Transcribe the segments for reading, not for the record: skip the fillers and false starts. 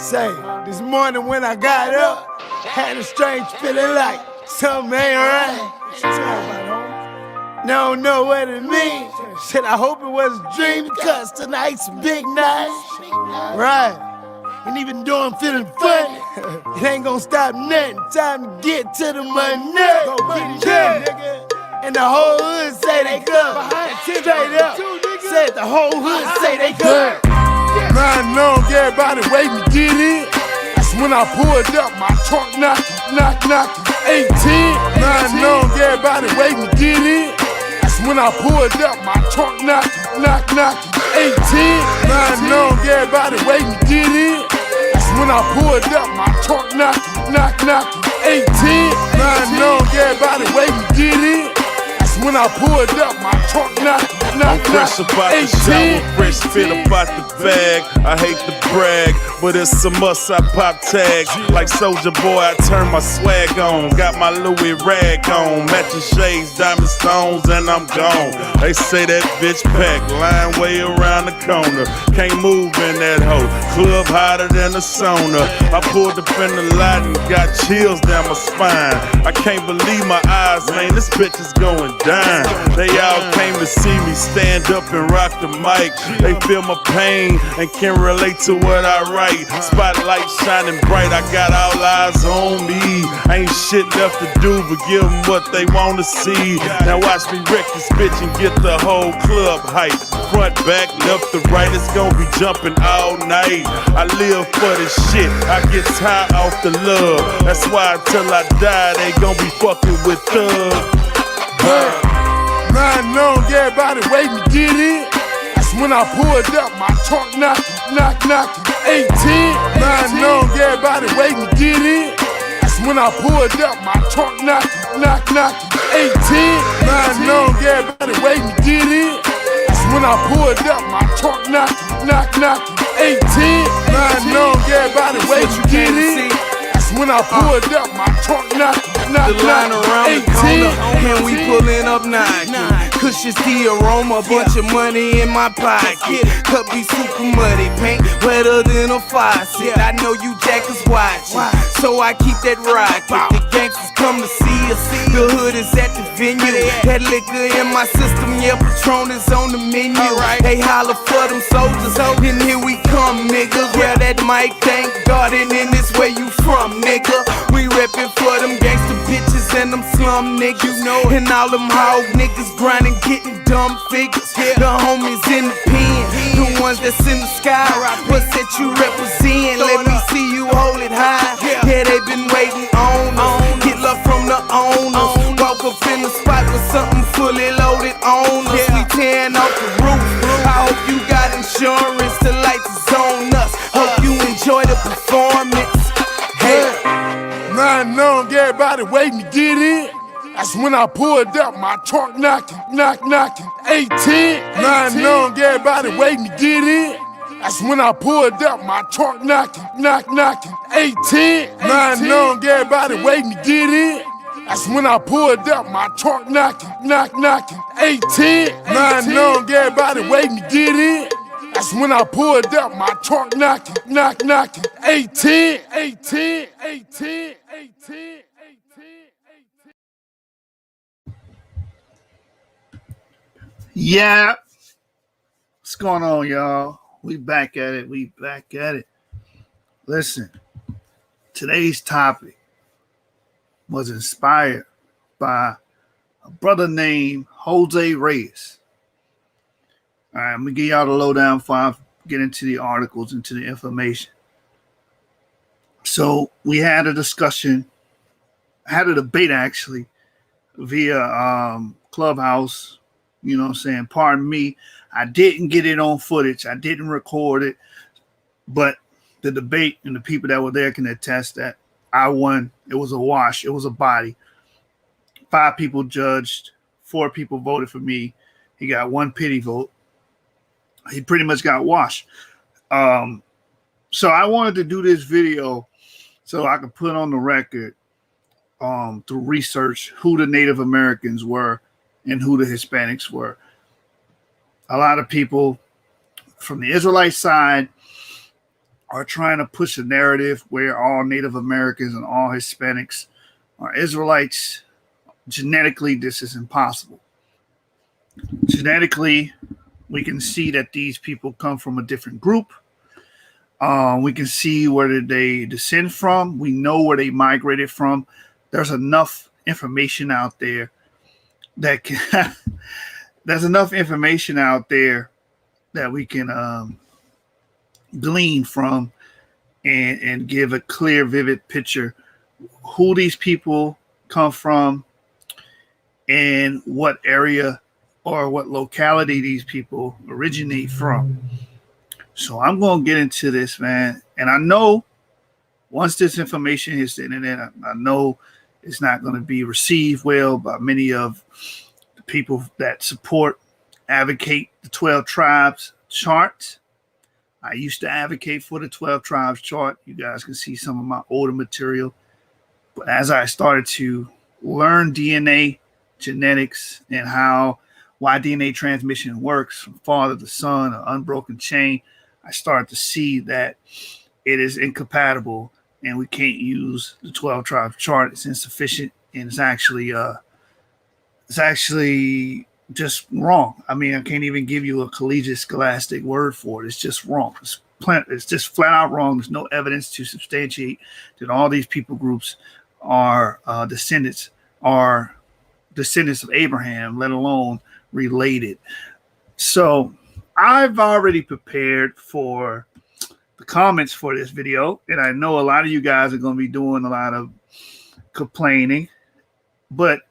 Say, this morning when I got up, had a strange feeling like something ain't right. Don't know what it means. Shit, I hope it was a dream because tonight's a big night. Right. And even though I'm feeling funny, it ain't gonna stop nothing. Time to get to the money. Go get it, nigga. And the whole hood say they come. Straight up. Said the whole hood say they come. Man, long everybody waiting to get in. That's when I pulled up, my trunk knocking, knock, 18. Man, long everybody waiting to get in. That's when I pulled up, my trunk knocking, knock, 18. Man, long everybody waiting to get in. That's when I pulled up, my trunk knocking, knock, 18. Man, long everybody waiting to get in. That's when I pulled up, my trunk knocking. I'm fresh about the shower, fresh fit about the bag. I hate to brag, but it's a must. I pop tags like Soldier Boy. I turn my swag on, got my Louis rag on, matching shades, diamond stones, and I'm gone. They say that bitch packed, line way around the corner. Can't move in that hoe, club hotter than a sauna. I pulled up in the lot and got chills down my spine. I can't believe my eyes, man. This bitch is going down. They all came to see me stand up and rock the mic. They feel my pain and can relate to what I write. Spotlight shining bright, I got all eyes on me. Ain't shit left to do but give them what they wanna see. Now watch me wreck this bitch and get the whole club hype. Front, back, left to right, it's gonna be jumping all night. I live for this shit, I get high off the love. That's why till I die, they gon' be fucking with thugs. Man, long everybody waiting to get in. That's when I pulled up, my trunk knocking, knock, 18. Man, long everybody waiting to get in. That's when I pulled up, my trunk knocking, knock, 18. Man, long everybody waiting to get in. That's when I pulled up, my trunk knocking, knock, 18. Man, long everybody waiting to get in. When I pulled up, my trunk knocking, the line around the corner, and we pulling up knocking. Kush is the aroma, bunch of money in my pocket. Cup be super muddy, paint wetter than a faucet. I know you jackers watching, so I keep that rocket. The gangsters come to see us, the hood is at the venue. That liquor in my system, yeah, Patron is on the menu. They holler for them soldiers, and here we come, nigga. Grab that mic, thank God, and in this way you from, nigga. We reppin' for them gangsta bitches and them slum niggas, you know. And all them hog niggas grinding, getting dumb figures. The homies in the pen, the ones that's in the sky. What's that you represent? Let me see you hold it high. Yeah, they been waiting on us. Get love from the owners. Walk up in the spot with something fully loaded on us. We tearing off the roof. I hope you got insurance. The lights is on us. Hope you enjoy the performance. Man, long everybody waiting to get in. That's when I pulled up, my trunk knocking, knock, 18. Man, long everybody waiting to get in. That's when I pulled up, my trunk knocking, knock, 18. Man, long everybody waiting to get in. That's when I pulled up, my trunk knocking, knock, 18. Man, long everybody waiting to get in. That's when I pulled up, my trunk knocking, knock, 18. Yeah. What's going on, y'all? We back at it. Listen, today's topic was inspired by a brother named Jose Reyes. All right, I'm going to give y'all the lowdown before I get into the articles, into the information. So we had a discussion, had a debate actually, via Clubhouse. You know what I'm saying? Pardon me. I didn't get it on footage. I didn't record it. But the debate and the people that were there can attest that I won. It was a wash. It was a body. 5 people judged. 4 people voted for me. He got 1 pity vote. He pretty much got washed. So I wanted to do this video so I could put on the record to research who the Native Americans were and who the Hispanics were. A lot of people from the Israelite side are trying to push a narrative where all Native Americans and all Hispanics are Israelites. Genetically, this is impossible. Genetically, we can see that these people come from a different group. We can see where they descend from. We know where they migrated from. There's enough information out there that can, there's enough information out there that we can glean from and give a clear, vivid picture who these people come from and what area or what locality these people originate from. So I'm going to get into this, man. And I know once this information hits the internet, I know it's not going to be received well by many of the people that support, advocate the 12 tribes chart. I used to advocate for the 12 tribes chart. You guys can see some of my older material. But as I started to learn DNA, genetics, and why DNA transmission works from father to son, an unbroken chain, I started to see that it is incompatible and we can't use the 12 tribes chart. It's insufficient and it's actually just wrong. I mean, I can't even give you a collegiate scholastic word for it. It's just wrong. It's just flat out wrong. There's no evidence to substantiate that all these people groups are descendants of Abraham, let alone related. So I've already prepared for the comments for this video, and I know a lot of you guys are going to be doing a lot of complaining, but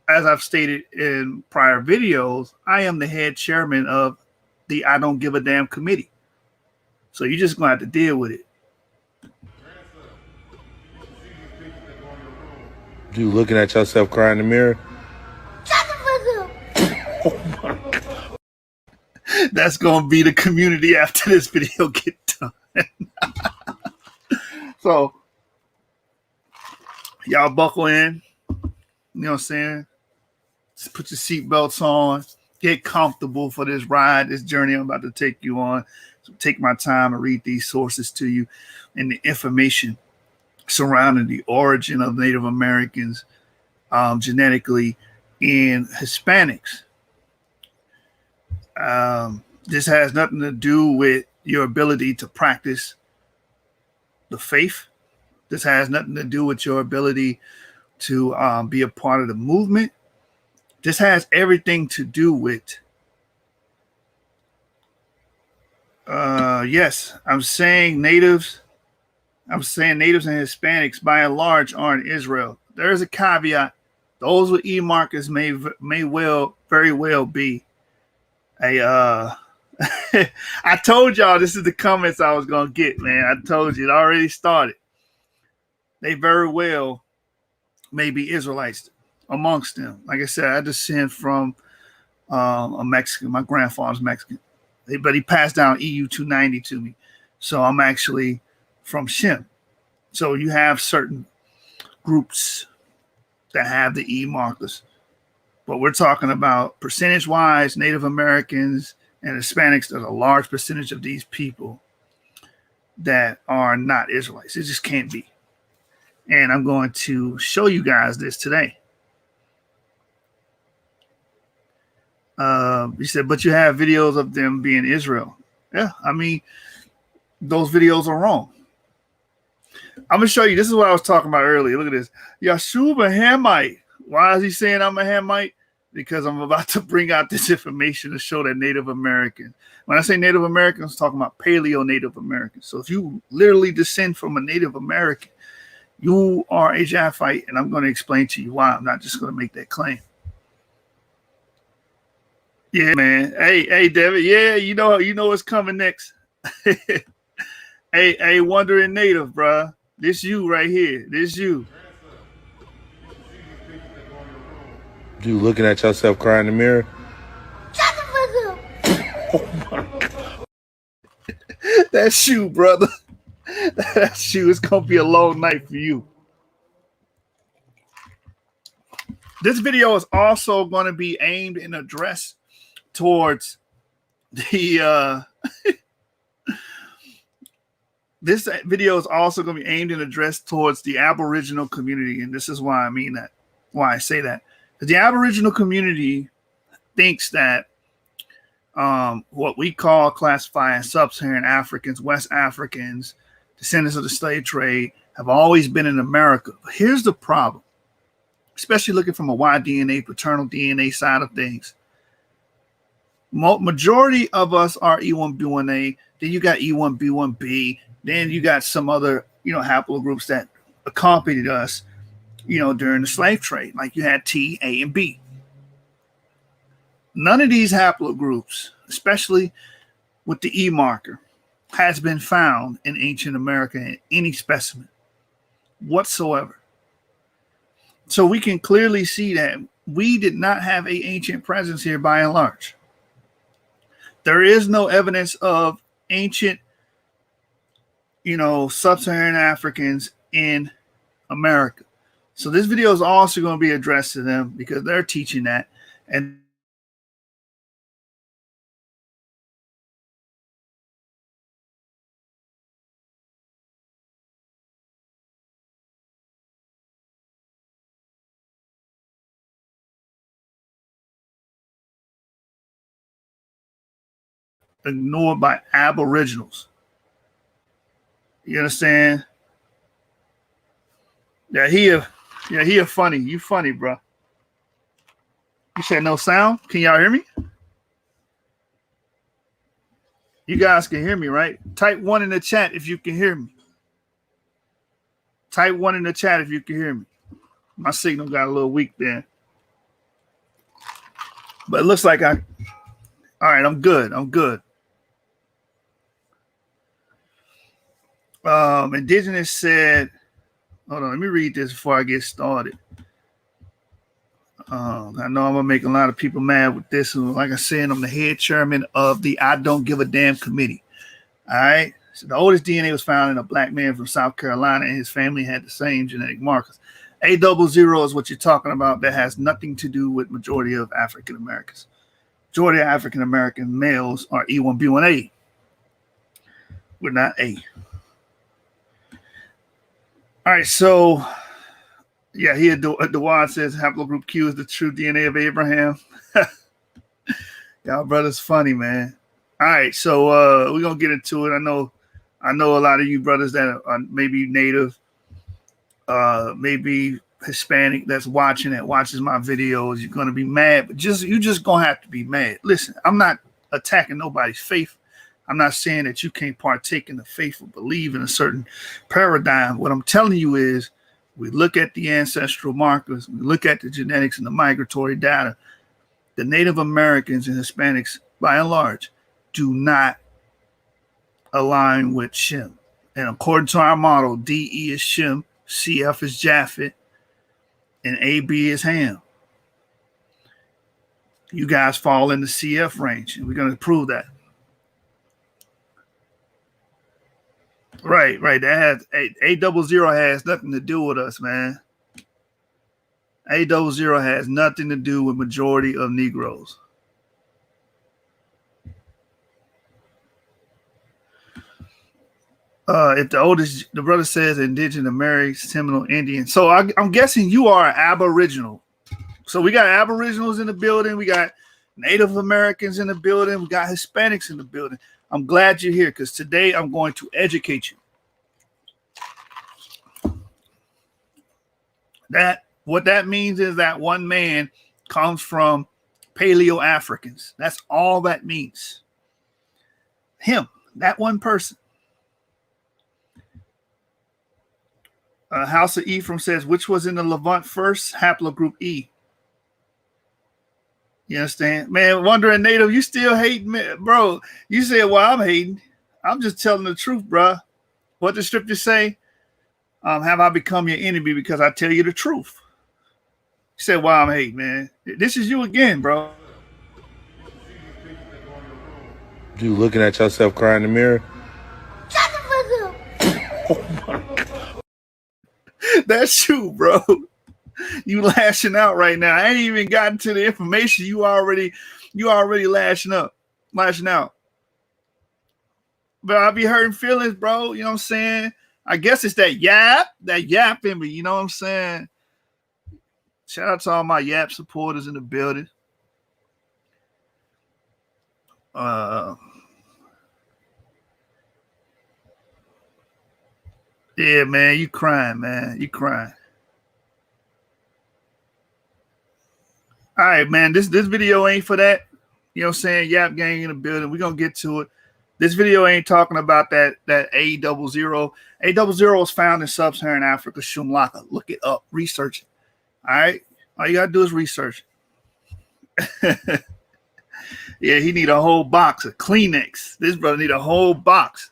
as I've stated in prior videos, I am the head chairman of the I Don't Give a Damn committee. So you're just going to have to deal with it. You looking at yourself crying in the mirror? Oh my God. That's going to be the community after this video get done. So y'all buckle in. You know what I'm saying? Just put your seatbelts on. Get comfortable for this ride, this journey I'm about to take you on. So take my time and read these sources to you and the information surrounding the origin of Native Americans genetically and Hispanics. This has nothing to do with your ability to practice the faith. This has nothing to do with your ability to be a part of the movement. This has everything to do with, yes, I'm saying natives and Hispanics by and large are in Israel. There is a caveat. Those with E markers may very well be a I told y'all this is the comments I was gonna get, man. I told you it already started. They very well may be Israelites amongst them. Like I said, I descend from a Mexican. My grandfather's Mexican, but he passed down EU 290 to me. So I'm actually from Shem. So you have certain groups that have the E markers. But we're talking about percentage-wise, Native Americans and Hispanics. There's a large percentage of these people that are not Israelites. It just can't be. And I'm going to show you guys this today. He said, but you have videos of them being Israel. Yeah, I mean, those videos are wrong. I'm going to show you. This is what I was talking about earlier. Look at this. Yeshua Hamite. Why is he saying I'm a Hamite? Because I'm about to bring out this information to show that Native American. When I say Native Americans, I'm talking about Paleo Native Americans. So if you literally descend from a Native American, you are a Japhite, and I'm going to explain to you why. I'm not just going to make that claim. Yeah, man. Hey, David. Yeah, you know what's coming next. Hey, wandering native, bruh. This you right here. This you. You looking at yourself crying in the mirror? Oh my God. That's you, brother. That's you. It's gonna be a long night for you. This video is also going to be aimed and addressed towards the This video is also going to be aimed and addressed towards the Aboriginal community, and this is why I mean that, why I say that. The Aboriginal community thinks that what we classify as sub-Saharan Africans, West Africans, descendants of the slave trade, have always been in America. But here's the problem, especially looking from a Y-DNA, paternal DNA side of things. Majority of us are E1B1A. Then you got E1B1B. Then you got some other, haplogroups that accompanied us, during the slave trade. Like you had T, A, and B. None of these haplogroups, especially with the E marker, has been found in ancient America in any specimen whatsoever. So we can clearly see that we did not have an ancient presence here by and large. There is no evidence of ancient, sub-Saharan Africans in America. So this video is also going to be addressed to them because they're teaching that. And ignored by Aboriginals. You understand? Yeah, he a funny. You funny, bro. You said no sound? Can y'all hear me? You guys can hear me, right? Type 1 in the chat if you can hear me. Type 1 in the chat if you can hear me. My signal got a little weak there. But it looks like all right, I'm good. Indigenous said, hold on, let me read this before I get started. I know I'm gonna make a lot of people mad with this. Like I said, I'm the head chairman of the I Don't Give a Damn committee. All right. So the oldest DNA was found in a black man from South Carolina, and his family had the same genetic markers. A00 is what you're talking about. That has nothing to do with majority of African Americans. Majority of African American males are E1B1A. We're not A. All right, so yeah, here Dewad says haplogroup Q is the true DNA of Abraham. Y'all brothers funny, man. All right, so we're gonna get into it. I know a lot of you brothers that are maybe native, maybe Hispanic that watches my videos. You're gonna be mad, but you just gonna have to be mad. Listen, I'm not attacking nobody's faith. I'm not saying that you can't partake in the faith or believe in a certain paradigm. What I'm telling you is we look at the ancestral markers, we look at the genetics and the migratory data. The Native Americans and Hispanics, by and large, do not align with Shem. And according to our model, DE is Shem, CF is Japhet, and AB is Ham. You guys fall in the CF range, and we're going to prove that. Right. That has A00 has nothing to do with us, man. A00 has nothing to do with majority of Negroes. If the brother says indigenous American, Seminole Indian. So I'm guessing you are an Aboriginal. So we got Aboriginals in the building. We got Native Americans in the building. We got Hispanics in the building. I'm glad you're here because today I'm going to educate you. What that means is that one man comes from Paleo-Africans. That's all that means. Him, that one person. House of Ephraim says, which was in the Levant first? Haplogroup E. You understand? Man, Wondering Native, you still hating me, bro. You said, well, I'm hating. I'm just telling the truth, bro. What the scripture say? Have I become your enemy because I tell you the truth? You said, well, I'm hating, man. This is you again, bro. You looking at yourself crying in the mirror? Shut the fuck up. Oh my God. That's you, bro. You lashing out right now. I ain't even gotten to the information. You already lashing out. but I be hurting feelings, bro. You know what I'm saying? I guess it's that yap in me. You know what I'm saying? Shout out to all my yap supporters in the building. Yeah, man, you crying, man. You crying. All right, man. This video ain't for that. You know what I'm saying? Yap gang in the building. We're gonna get to it. This video ain't talking about that A00. A00 was found in sub-Saharan Africa, Shumlaka. Look it up, research it. All right. All you gotta do is research it. Yeah, he need a whole box of Kleenex. This brother need a whole box.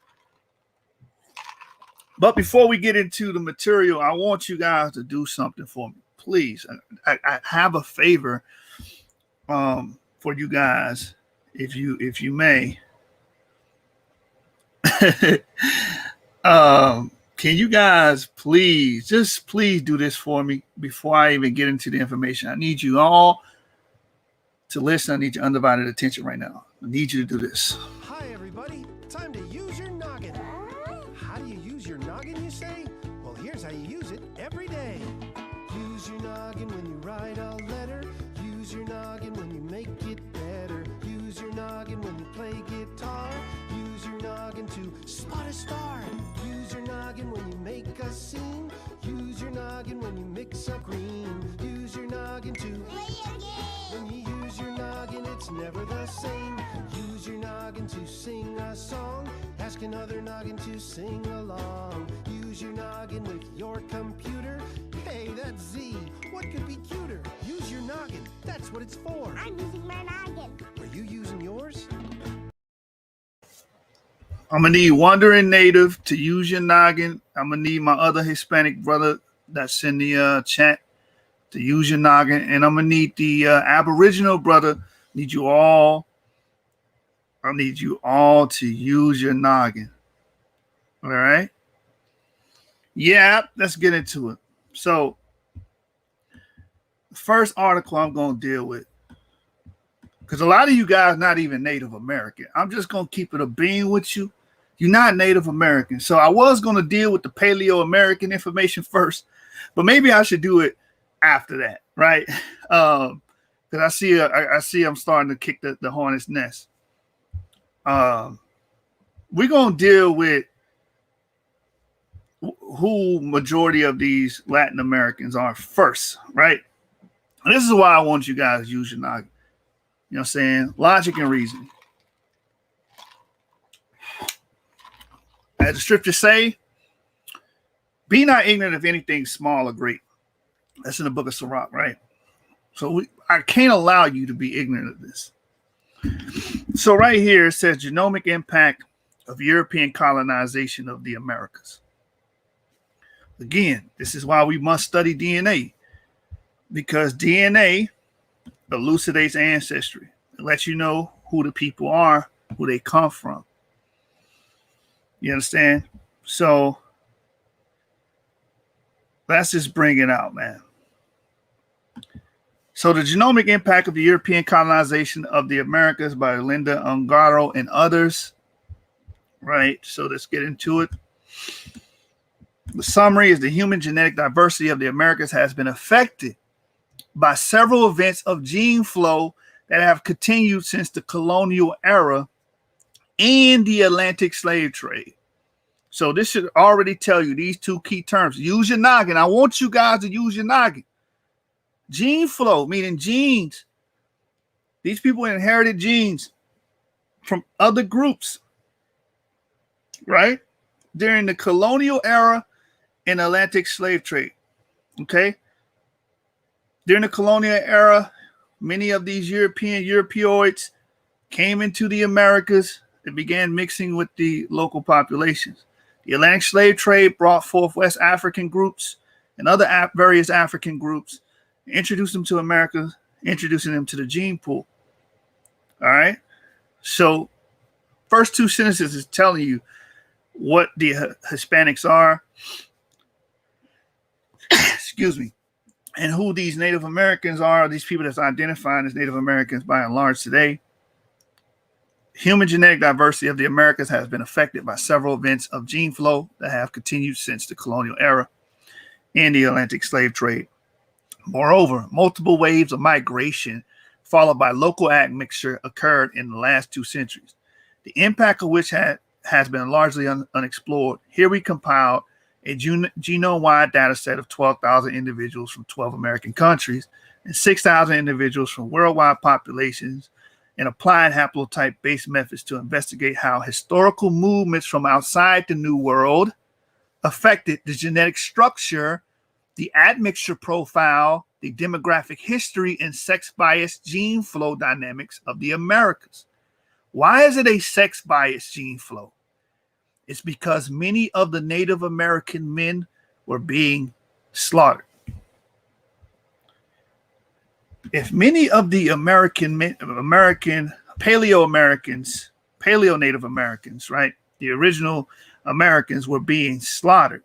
But before we get into the material, I want you guys to do something for me, please. I have a favor for you guys, if you may. Can you guys please do this for me before I even get into the information? I need you all to listen. I need your undivided attention right now. I need you to do this. Hi everybody, time to use your noggin. How do you use your noggin, you say? Well, here's how you use it every day. Use your noggin when you write a letter. Use your noggin when you make it better. Use your noggin when you play guitar. Use your noggin to spot a star. Use your noggin when you make a scene. Use your noggin when you mix a green. Use your noggin to play a game. When you use your noggin, it's never the same. Use your noggin to sing a song. Ask another noggin to sing along. Use your noggin with your computer. Hey, that's Z. What could be cuter? Use your noggin. That's what it's for. I'm using my noggin. Are you using yours? I'm gonna need Wandering Native to use your noggin. I'm gonna need my other Hispanic brother that's in the chat to use your noggin, and I'm gonna need the Aboriginal brother. I need you all to use your noggin. All right. Yeah, let's get into it. So, the first article I'm gonna deal with, because a lot of you guys not even Native American. I'm just gonna keep it a bean with you. You're not Native American. So I was going to deal with the Paleo American information first, but maybe I should do it after that, right? Because I see I'm starting to kick the hornet's nest. We're going to deal with who majority of these Latin Americans are first, right? And this is why I want you guys to use your noggin. You know what I'm saying? Logic and reasoning. As the scriptures say, be not ignorant of anything small or great. That's in the book of Sirach, right? So I can't allow you to be ignorant of this. So right here it says genomic impact of European colonization of the Americas. Again, this is why we must study DNA, because DNA elucidates ancestry. It lets you know who the people are, who they come from. You understand? So let's just bring it out, man. So the genomic impact of the European colonization of the Americas by Linda Ungaro and others. Right. So let's get into it. The summary is the human genetic diversity of the Americas has been affected by several events of gene flow that have continued since the colonial era and the Atlantic slave trade. So this should already tell you these two key terms. Use your noggin. I want you guys to use your noggin. Gene flow, meaning genes. These people inherited genes from other groups, right? During the colonial era and Atlantic slave trade, okay? During the colonial era, many of these Europeoids came into the Americas and began mixing with the local populations. The Atlantic slave trade brought forth West African groups and other various African groups, introduced them to America, introducing them to the gene pool. All right. So first two sentences is telling you what the Hispanics are, excuse me, and who these Native Americans are, these people that's identifying as Native Americans by and large today. Human genetic diversity of the Americas has been affected by several events of gene flow that have continued since the colonial era and the Atlantic slave trade. Moreover, multiple waves of migration followed by local admixture occurred in the last 2 centuries, the impact of which has been largely unexplored. Here we compiled a genome-wide data set of 12,000 individuals from 12 American countries and 6,000 individuals from worldwide populations and applied haplotype-based methods to investigate how historical movements from outside the New World affected the genetic structure, the admixture profile, the demographic history, and sex-biased gene flow dynamics of the Americas. Why is it a sex-biased gene flow? It's because many of the Native American men were being slaughtered. If many of the Paleo-Native Americans, right, the original Americans were being slaughtered,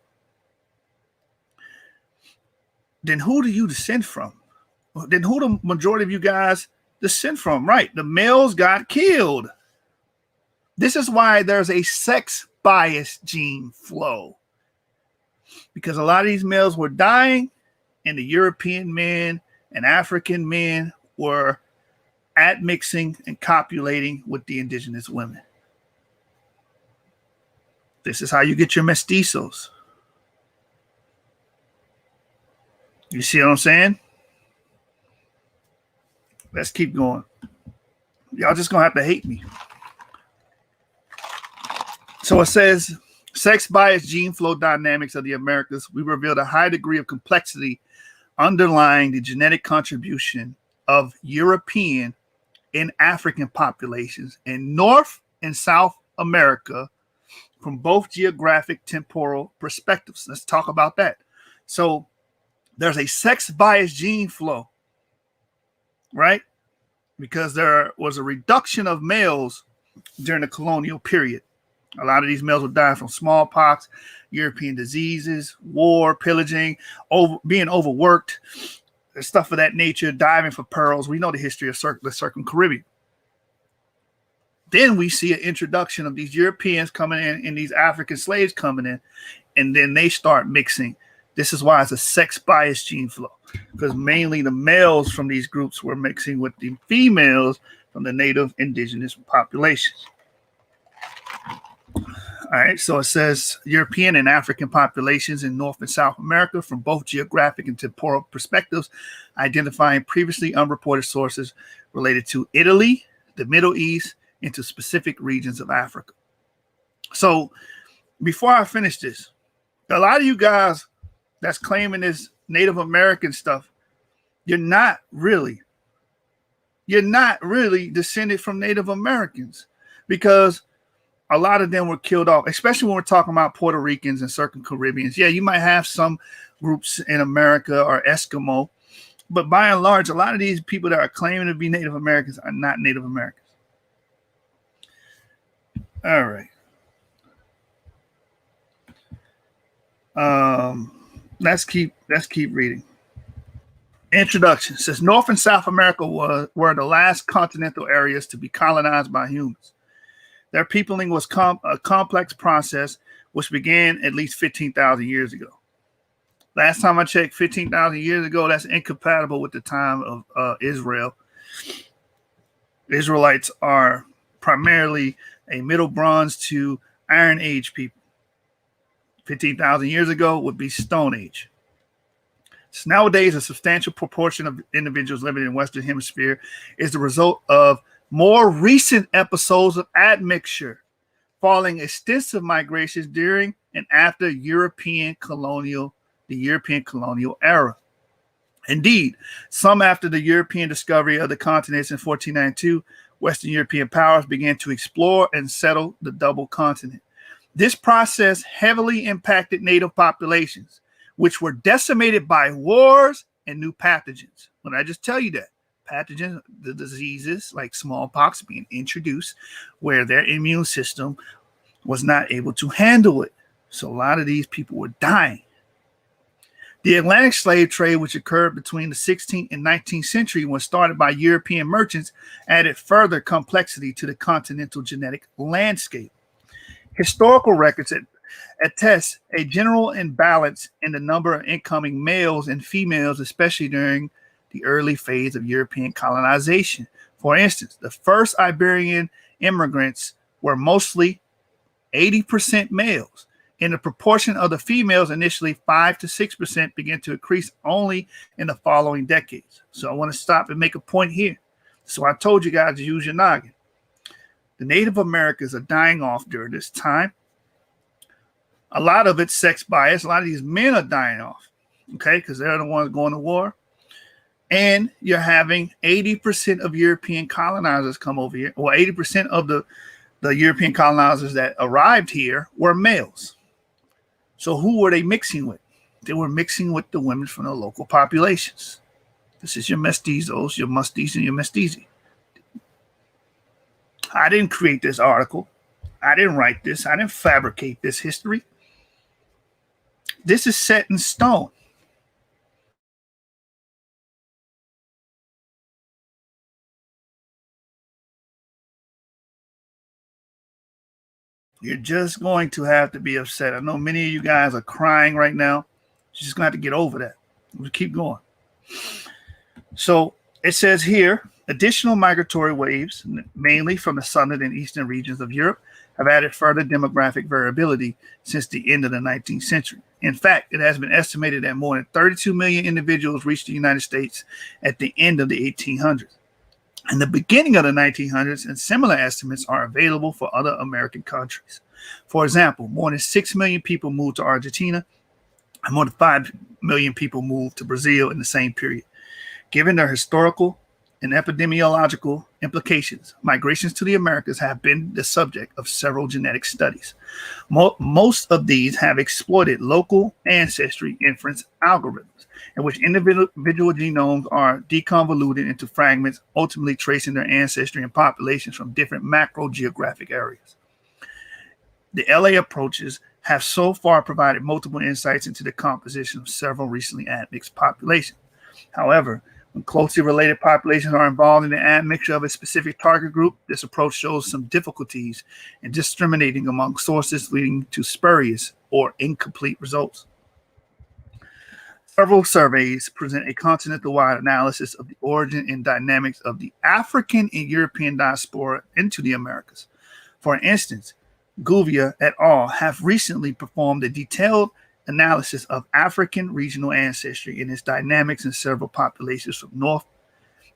then who do you descend from? Then who the majority of you guys descend from? Right, the males got killed. This is why there's a sex-biased gene flow, because a lot of these males were dying, and the European men and African men were admixing and copulating with the indigenous women. This is how you get your mestizos. You see what I'm saying? Let's keep going. Y'all just gonna have to hate me. So it says, sex-biased gene flow dynamics of the Americas, we revealed a high degree of complexity underlying the genetic contribution of European and African populations in North and South America from both geographic temporal perspectives. Let's talk about that. So there's a sex-biased gene flow, right? Because there was a reduction of males during the colonial period. A lot of these males would die from smallpox, European diseases, war, pillaging, being overworked, stuff of that nature, diving for pearls. We know the history of the Circum-Caribbean. Then we see an introduction of these Europeans coming in and these African slaves coming in, and then they start mixing. This is why it's a sex-biased gene flow, because mainly the males from these groups were mixing with the females from the native indigenous populations. All right, so it says European and African populations in North and South America from both geographic and temporal perspectives, identifying previously unreported sources related to Italy, the Middle East, and to specific regions of Africa. So before I finish this, a lot of you guys that's claiming this Native American stuff, you're not really descended from Native Americans, because a lot of them were killed off, especially when we're talking about Puerto Ricans and Circum-Caribbeans. Yeah, you might have some groups in America or Eskimo, but by and large, a lot of these people that are claiming to be Native Americans are not Native Americans. All right. Let's keep reading. Introduction says North and South America were the last continental areas to be colonized by humans. Their peopling was a complex process which began at least 15,000 years ago. Last time I checked, 15,000 years ago, that's incompatible with the time of Israel. Israelites are primarily a Middle Bronze to Iron Age people. 15,000 years ago would be Stone Age. So nowadays, a substantial proportion of individuals living in the Western Hemisphere is the result of more recent episodes of admixture, following extensive migrations during and after the European colonial era. Indeed, some after the European discovery of the continents in 1492, Western European powers began to explore and settle the double continent. This process heavily impacted native populations, which were decimated by wars and new pathogens. When I just tell you that, pathogens, the diseases like smallpox being introduced where their immune system was not able to handle it. So a lot of these people were dying. The Atlantic slave trade, which occurred between the 16th and 19th century, was started by European merchants, added further complexity to the continental genetic landscape. Historical records attest a general imbalance in the number of incoming males and females, especially during the early phase of European colonization. For instance, the first Iberian immigrants were mostly 80% males. In the proportion of the females, initially 5 to 6% began to increase only in the following decades. So I want to stop and make a point here. So I told you guys to use your noggin. The Native Americans are dying off during this time. A lot of it's sex bias. A lot of these men are dying off, okay, because they're the ones going to war. And you're having 80% of European colonizers come over here. Well, 80% of the European colonizers that arrived here were males. So who were they mixing with? They were mixing with the women from the local populations. This is your mestizos, your musties, and your mestizi. I didn't create this article. I didn't write this. I didn't fabricate this history. This is set in stone. You're just going to have to be upset. I know many of you guys are crying right now. You're just going to have to get over that. We'll keep going. So it says here, additional migratory waves, mainly from the southern and eastern regions of Europe, have added further demographic variability since the end of the 19th century. In fact, it has been estimated that more than 32 million individuals reached the United States at the end of the 1800s. In the beginning of the 1900s, and similar estimates are available for other American countries. For example, more than 6 million people moved to Argentina, and more than 5 million people moved to Brazil in the same period. Given their historical and epidemiological implications, migrations to the Americas have been the subject of several genetic studies. Most of these have exploited local ancestry inference algorithms, in which individual genomes are deconvoluted into fragments, ultimately tracing their ancestry and populations from different macro geographic areas. The LA approaches have so far provided multiple insights into the composition of several recently admixed populations. However, when closely related populations are involved in the admixture of a specific target group, this approach shows some difficulties in discriminating among sources, leading to spurious or incomplete results. Several surveys present a continental-wide analysis of the origin and dynamics of the African and European diaspora into the Americas. For instance, Gouveia et al. Have recently performed a detailed analysis of African regional ancestry and its dynamics in several populations from North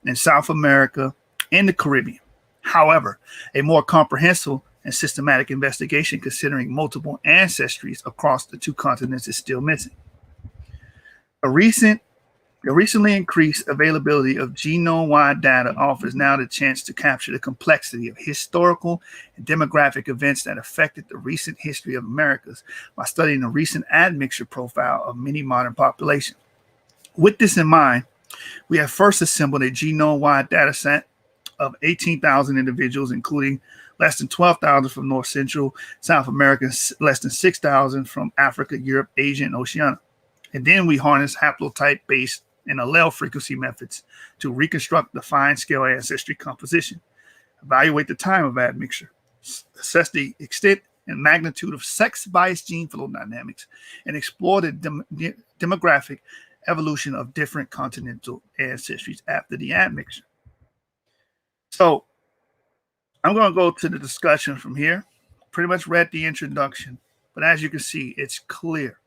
and South America and the Caribbean. However, a more comprehensive and systematic investigation considering multiple ancestries across the two continents is still missing. The recently increased availability of genome-wide data offers now the chance to capture the complexity of historical and demographic events that affected the recent history of Americas by studying the recent admixture profile of many modern populations. With this in mind, we have first assembled a genome-wide data set of 18,000 individuals, including less than 12,000 from North Central South America, less than 6,000 from Africa, Europe, Asia, and Oceania. And then we harness haplotype-based and allele frequency methods to reconstruct the fine-scale ancestry composition, evaluate the time of admixture, assess the extent and magnitude of sex-biased gene flow dynamics, and explore the demographic evolution of different continental ancestries after the admixture. So I'm going to go to the discussion from here. Pretty much read the introduction, but as you can see, it's clear.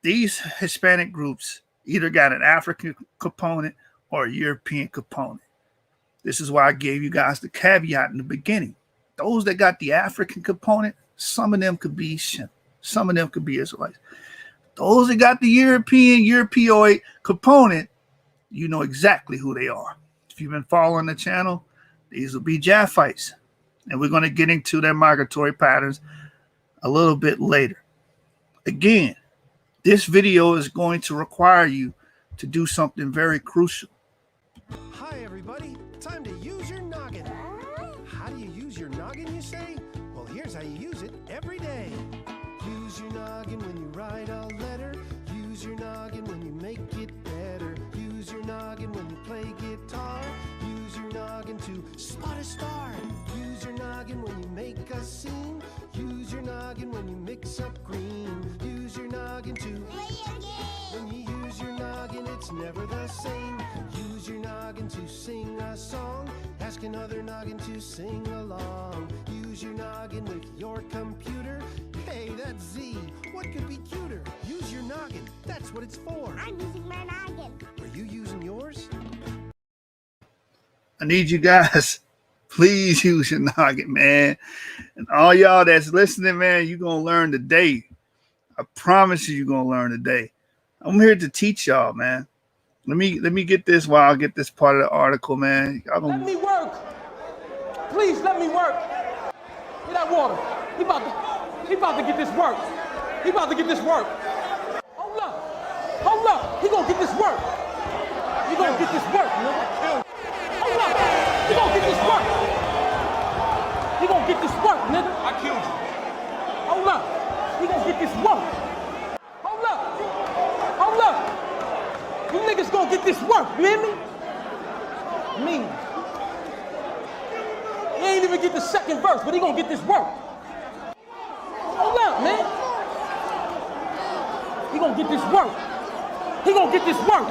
These Hispanic groups either got an African component or a European component. This is why I gave you guys the caveat in the beginning. Those that got the African component, some of them could be Shem, some of them could be Israelites. Those that got the Europeoid component, you know exactly who they are. If you've been following the channel, these will be Japhites. And we're going to get into their migratory patterns a little bit later. Again, this video is going to require you to do something very crucial. Hi, everybody. Time to use your noggin. How do you use your noggin, you say? Well, here's how you use it every day. Use your noggin when you write a letter. Use Use your noggin when you make it better. Use your noggin when you play guitar. Use your noggin to spot a star. Use your noggin when you make a scene. Use your noggin when you mix up green. Use your noggin to play a game. When you use your noggin, it's never the same. Use your noggin to sing a song. Ask another noggin to sing along. Use your noggin with your computer. Hey, that's Z. What could be cuter? Use your noggin. That's what it's for. I'm using my noggin. Are you using yours? I need you guys, please use your noggin, man. And all y'all that's listening, man, you're going to learn today. I promise you're going to learn today. I'm here to teach y'all, man. Let me get this while I get this part of the article, man. Let me work. Please let me work. Get that water. He about to get this work. He about to get this work. Hold up. Hold up. He gonna get this work. He gonna get this work, nigga. Hold up. He gonna get this work. He gonna get this work, nigga. I killed you. Hold up. He gonna get this work. Hold up. Hold up. You niggas gonna get this work, you hear me? Me. He ain't even get the second verse, but he gonna get this work. Hold up, man. He gonna get this work. He gonna get this work.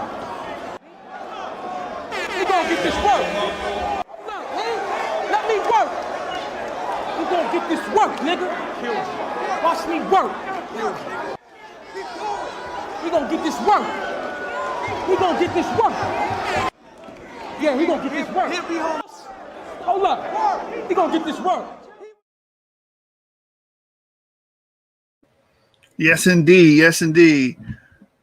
He gonna get this work. Hold up, man. Let me work. He gonna get this work, nigga. Watch me work. He gonna get this work. He gonna get this work. Yeah, he gonna get this work. Hold up. He gonna get this work. Yes, indeed. Yes, indeed.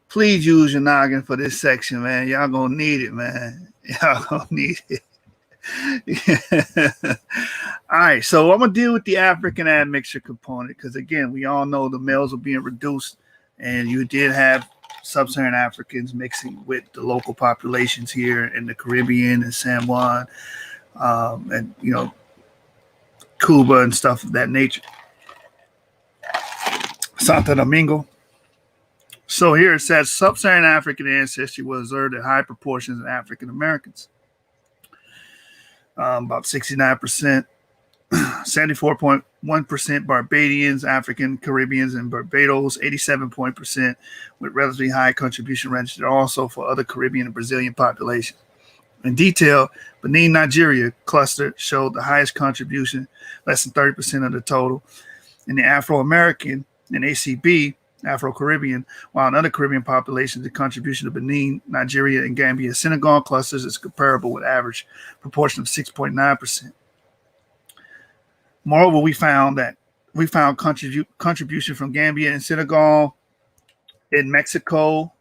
Please use your noggin for this section, man. Y'all gonna need it, man. Y'all gonna need it. All right, so I'm gonna deal with the African admixture component because, again, we all know the males are being reduced, and you did have sub-Saharan Africans mixing with the local populations here in the Caribbean and San Juan, and Cuba and stuff of that nature. Santo Domingo. So here it says sub-Saharan African ancestry was observed in high proportions in African Americans. About 69%, 74.1% Barbadians, African Caribbeans, and Barbados, 87% with relatively high contribution registered also for other Caribbean and Brazilian populations. In detail, Benin, Nigeria cluster showed the highest contribution, less than 30% of the total. In the Afro-American and ACB, Afro-Caribbean, while in other Caribbean populations, the contribution of Benin, Nigeria, and Gambia, Senegal clusters is comparable with average proportion of 6.9%. Moreover, we found contribution from Gambia and Senegal in Mexico,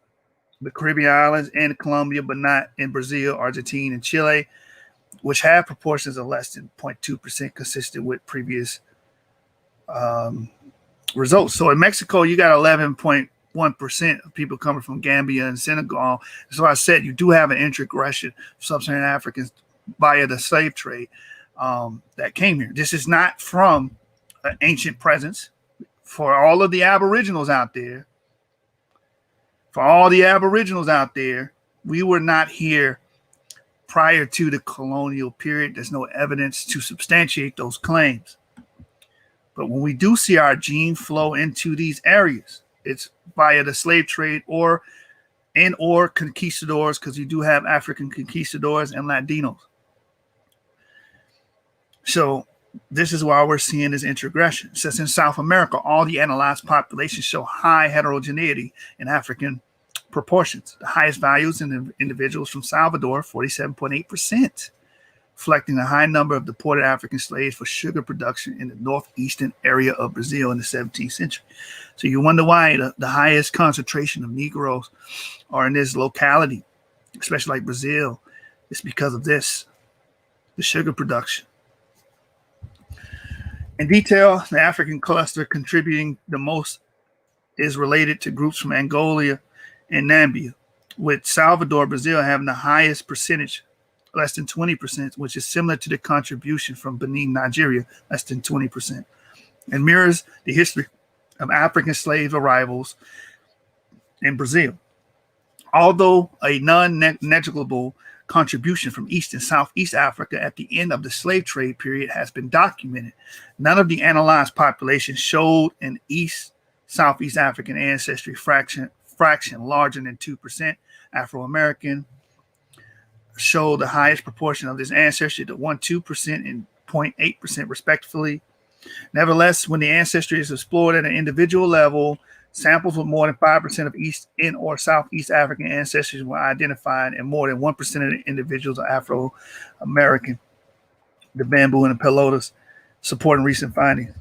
the Caribbean islands, and Colombia, but not in Brazil, Argentina, and Chile, which have proportions of less than 0.2% consistent with previous results. So in Mexico, you got 11.1% of people coming from Gambia and Senegal. So I said you do have an introgression of sub-Saharan Africans via the slave trade that came here. This is not from an ancient presence. For all of the Aboriginals out there, we were not here prior to the colonial period. There's no evidence to substantiate those claims. But when we do see our gene flow into these areas, it's via the slave trade or conquistadors, because you do have African conquistadors and Latinos. So this is why we're seeing this introgression. It says in South America, all the analyzed populations show high heterogeneity in African proportions. The highest values in individuals from Salvador, 47.8%, reflecting a high number of deported African slaves for sugar production in the northeastern area of Brazil in the 17th century. So you wonder why the highest concentration of Negroes are in this locality, especially like Brazil. It's because of this, the sugar production. In detail, the African cluster contributing the most is related to groups from Angola and Namibia, with Salvador, Brazil having the highest percentage, less than 20%, which is similar to the contribution from Benin, Nigeria, less than 20%, and mirrors the history of African slave arrivals in Brazil. Although a non-negligible contribution from East and Southeast Africa at the end of the slave trade period has been documented, none of the analyzed populations showed an Southeast African ancestry fraction larger than 2%. Afro-American showed the highest proportion of this ancestry to 2% and 0.8% respectively. Nevertheless, when the ancestry is explored at an individual level, samples with more than 5% of East and or Southeast African ancestors were identified, and more than 1% of the individuals are Afro-American. The bamboo and the pelotas supporting recent findings.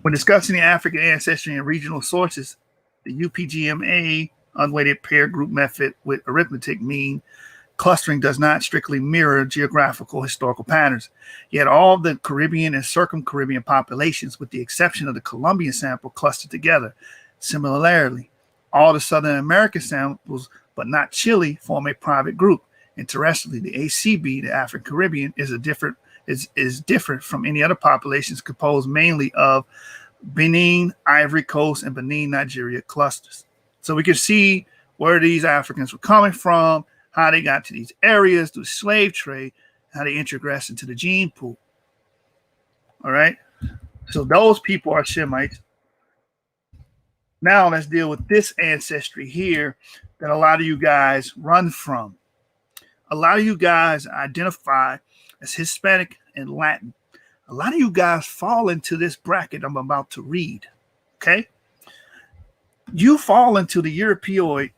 When discussing the African ancestry and regional sources, the UPGMA unweighted pair group method with arithmetic mean clustering does not strictly mirror geographical historical patterns. Yet all the Caribbean and circum-Caribbean populations, with the exception of the Colombian sample, clustered together. Similarly, all the Southern American samples, but not Chile, form a private group. Interestingly, the ACB, the African Caribbean, is different from any other populations composed mainly of Benin, Ivory Coast, and Benin, Nigeria clusters. So we can see where these Africans were coming from, how they got to these areas through slave trade, how they integrated into the gene pool. All right. So those people are Shemites. Now let's deal with this ancestry here that a lot of you guys run from. A lot of you guys identify as Hispanic and Latin. A lot of you guys fall into this bracket I'm about to read. Okay. You fall into the Europeoid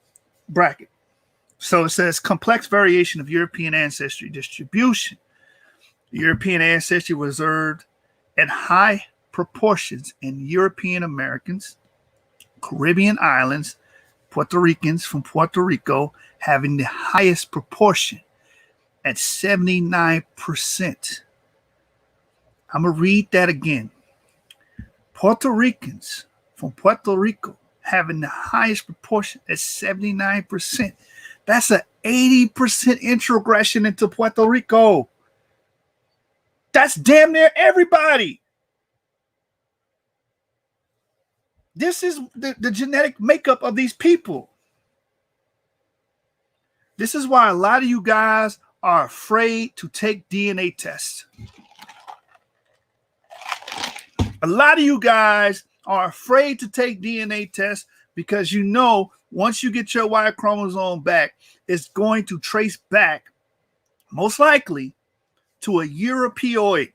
bracket. So it says complex variation of European ancestry distribution. European ancestry was observed at high proportions in European Americans, Caribbean islands, Puerto Ricans from Puerto Rico having the highest proportion at 79%. I'm going to read that again. Puerto Ricans from Puerto Rico having the highest proportion at 79%. That's an 80% introgression into Puerto Rico. That's damn near everybody. This is the genetic makeup of these people. This is why a lot of you guys are afraid to take DNA tests. A lot of you guys are afraid to take DNA tests because you know once you get your Y chromosome back, it's going to trace back, most likely, to a Europeoid.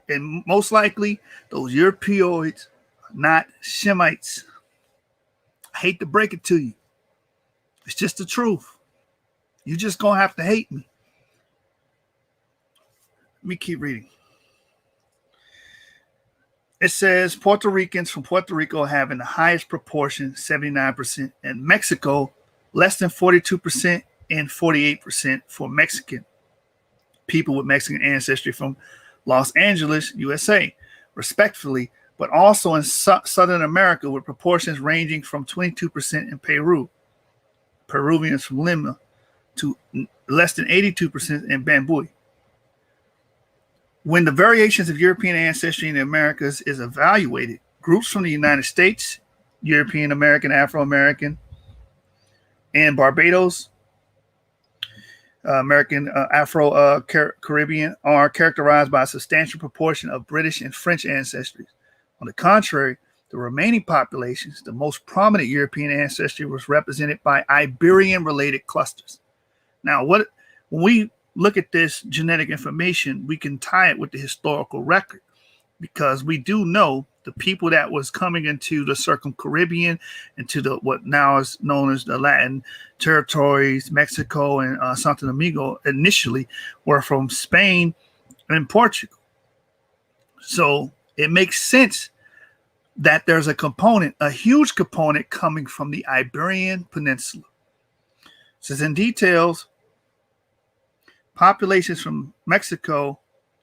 And most likely, those Europeoids are not Shemites. I hate to break it to you. It's just the truth. You're just going to have to hate me. Let me keep reading. It says Puerto Ricans from Puerto Rico having the highest proportion, 79%, and Mexico less than 42% and 48% for Mexican people with Mexican ancestry from Los Angeles, USA, respectively, but also in Southern America with proportions ranging from 22% in Peru, Peruvians from Lima, to less than 82% in Bambui. When the variations of European ancestry in the Americas is evaluated, groups from the United States, European American, Afro-American, and Barbados, American Afro-Caribbean are characterized by a substantial proportion of British and French ancestries. On the contrary, the remaining populations, the most prominent European ancestry was represented by Iberian-related clusters. Now, when we look at this genetic information, we can tie it with the historical record because we do know the people that was coming into the circum-Caribbean, into the what now is known as the Latin territories, Mexico and Santo Domingo, initially were from Spain and Portugal. So it makes sense that there's a component, a huge component coming from the Iberian Peninsula. It says in details, populations from Mexico,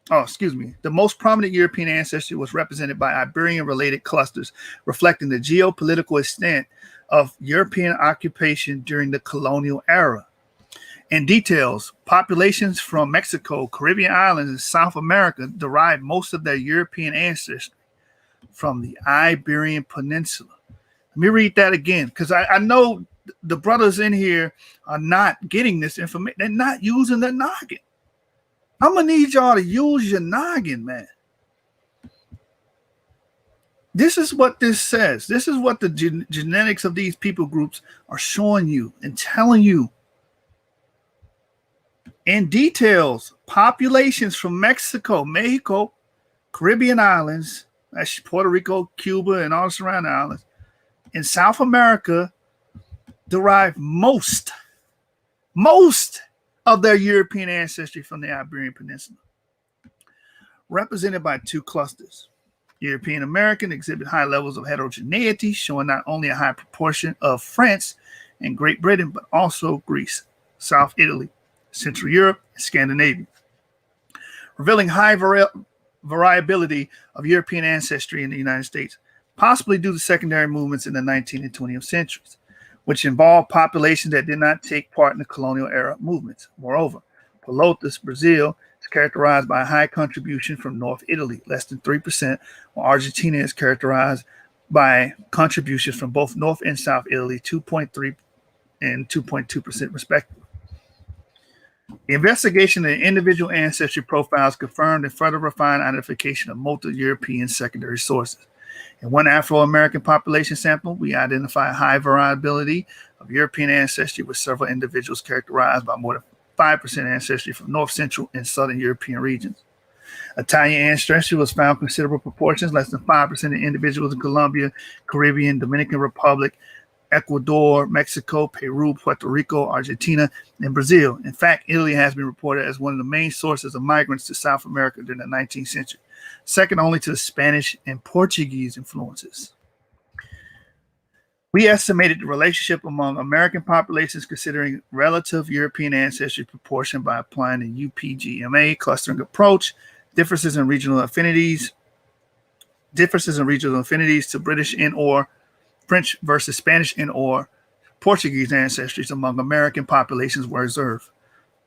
the most prominent European ancestry was represented by Iberian-related clusters, reflecting the geopolitical extent of European occupation during the colonial era. In details, populations from Mexico, Caribbean islands, and South America derived most of their European ancestry. from the Iberian Peninsula. Let me read that again, because I know the brothers in here are not getting this information. They're not using the noggin. I'm going to need y'all to use your noggin, man. This is what this says. This is what the genetics of these people groups are showing you and telling you. In details, populations from Mexico, Caribbean islands, that's Puerto Rico, Cuba, and all the surrounding islands, in South America derive most of their European ancestry from the Iberian Peninsula, represented by two clusters. European American exhibit high levels of heterogeneity, showing not only a high proportion of France and Great Britain, but also Greece, South Italy, Central Europe, and Scandinavia, revealing high variability of European ancestry in the United States, possibly due to secondary movements in the 19th and 20th centuries, which involved populations that did not take part in the colonial era movements. Moreover, Pelotas, Brazil, is characterized by a high contribution from North Italy, less than 3%, while Argentina is characterized by contributions from both North and South Italy, 2.3 and 2.2% respectively. The investigation of the individual ancestry profiles confirmed and further refined identification of multiple European secondary sources. In one Afro-American population sample, we identify a high variability of European ancestry with several individuals characterized by more than 5% ancestry from North, Central, and Southern European regions. Italian ancestry was found in considerable proportions, less than 5% of individuals in Colombia, Caribbean, Dominican Republic, Ecuador, Mexico, Peru, Puerto Rico, Argentina, and Brazil. In fact, Italy has been reported as one of the main sources of migrants to South America during the 19th century, second only to the Spanish and Portuguese influences. We estimated the relationship among American populations considering relative European ancestry proportion by applying the UPGMA clustering approach, differences in regional affinities to British and or French versus Spanish and or Portuguese ancestries among American populations were observed.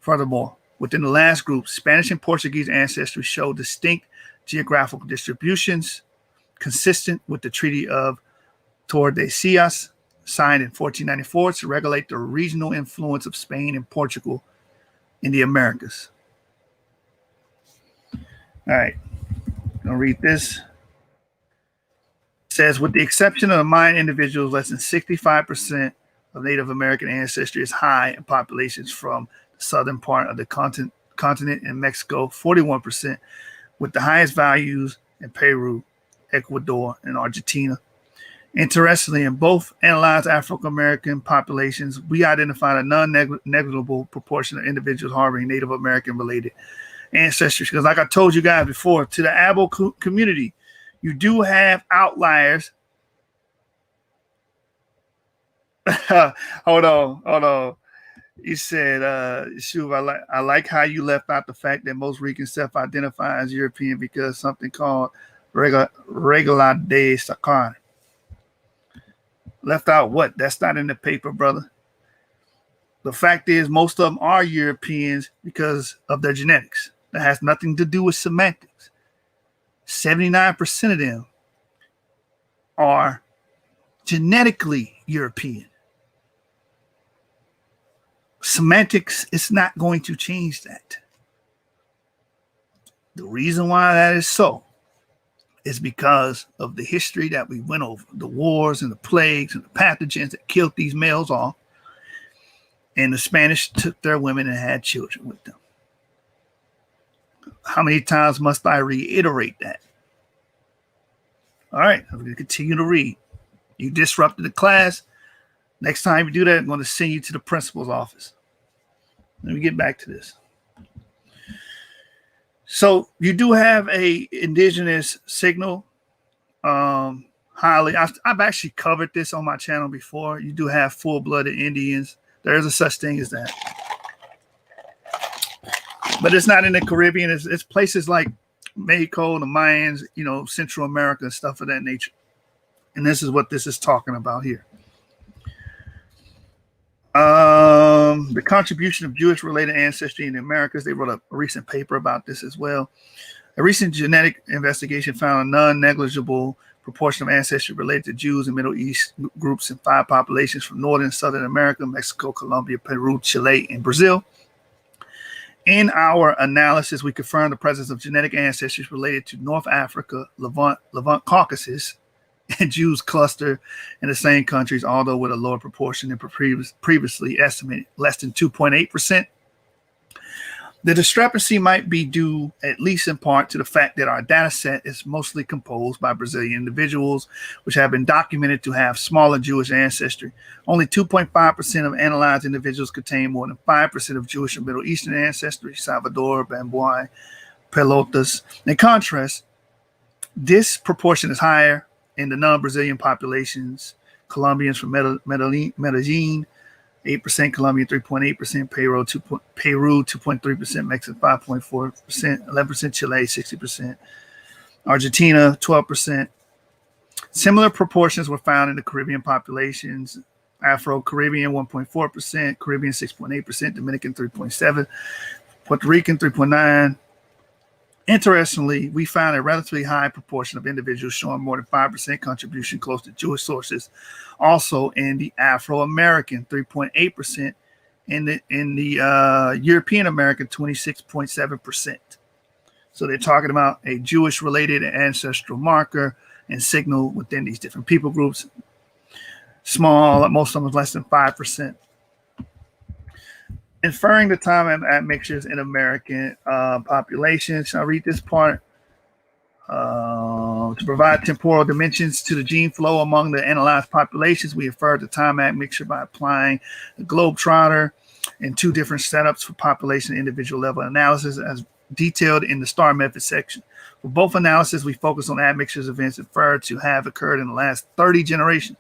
Furthermore, within the last group, Spanish and Portuguese ancestry show distinct geographical distributions consistent with the Treaty of Tordesillas, signed in 1494 to regulate the regional influence of Spain and Portugal in the Americas. All right, I'm going to read this. It says, with the exception of the Mayan individuals, less than 65% of Native American ancestry is high in populations from the southern part of the continent in Mexico, 41%, with the highest values in Peru, Ecuador, and Argentina. Interestingly, in both analyzed African-American populations, we identified a non-negligible proportion of individuals harboring Native American-related ancestry. Because like I told you guys before, to the Abo community, you do have outliers. Hold on. You said, Shuv, I like how you left out the fact that most Ricans self-identify as European because something called Regla de Sacar. Left out what? That's not in the paper, brother. The fact is, most of them are Europeans because of their genetics. That has nothing to do with semantics. 79% of them are genetically European. Semantics is not going to change that. The reason why that is so is because of the history that we went over, the wars and the plagues and the pathogens that killed these males off, and the Spanish took their women and had children with them. How many times must I reiterate that? All right, I'm going to continue to read. You disrupted the class. Next time you do that, I'm going to send you to the principal's office. Let me get back to this. So you do have a indigenous signal. I've actually covered this on my channel before. You do have full-blooded Indians. There is a such thing as that. But it's not in the Caribbean. It's places like Mexico, the Mayans, Central America, and stuff of that nature. And this is what this is talking about here. The contribution of Jewish-related ancestry in the Americas. They wrote a recent paper about this as well. A recent genetic investigation found a non-negligible proportion of ancestry related to Jews and Middle East groups in 5 populations from Northern and Southern America, Mexico, Colombia, Peru, Chile, and Brazil. In our analysis, we confirmed the presence of genetic ancestries related to North Africa, Levant Caucasus, and Jews cluster in the same countries, although with a lower proportion than previously estimated, less than 2.8%. The discrepancy might be due, at least in part, to the fact that our data set is mostly composed by Brazilian individuals, which have been documented to have smaller Jewish ancestry. Only 2.5% of analyzed individuals contain more than 5% of Jewish and Middle Eastern ancestry, Salvador, Bamboy, Pelotas. In contrast, this proportion is higher in the non-Brazilian populations, Colombians from Medellin, 8%, Colombia 3.8%, Peru 2.3%, Mexico 5.4%, 11% Chile, 60%, Argentina 12%. Similar proportions were found in the Caribbean populations, Afro-Caribbean 1.4%, Caribbean 6.8%, Dominican 3.7%, Puerto Rican 3.9%. Interestingly, we found a relatively high proportion of individuals showing more than 5% contribution close to Jewish sources, also in the Afro-American 3.8%, in the European American 26.7%. So they're talking about a Jewish-related ancestral marker and signal within these different people groups. Small, most of them less than 5%. Inferring the time admixtures in American population. Shall I read this part? To provide temporal dimensions to the gene flow among the analyzed populations, we inferred the time admixture by applying the globetrotter in 2 different setups for population and individual level analysis, as detailed in the STAR method section. For both analysis, we focus on admixtures events inferred to have occurred in the last 30 generations.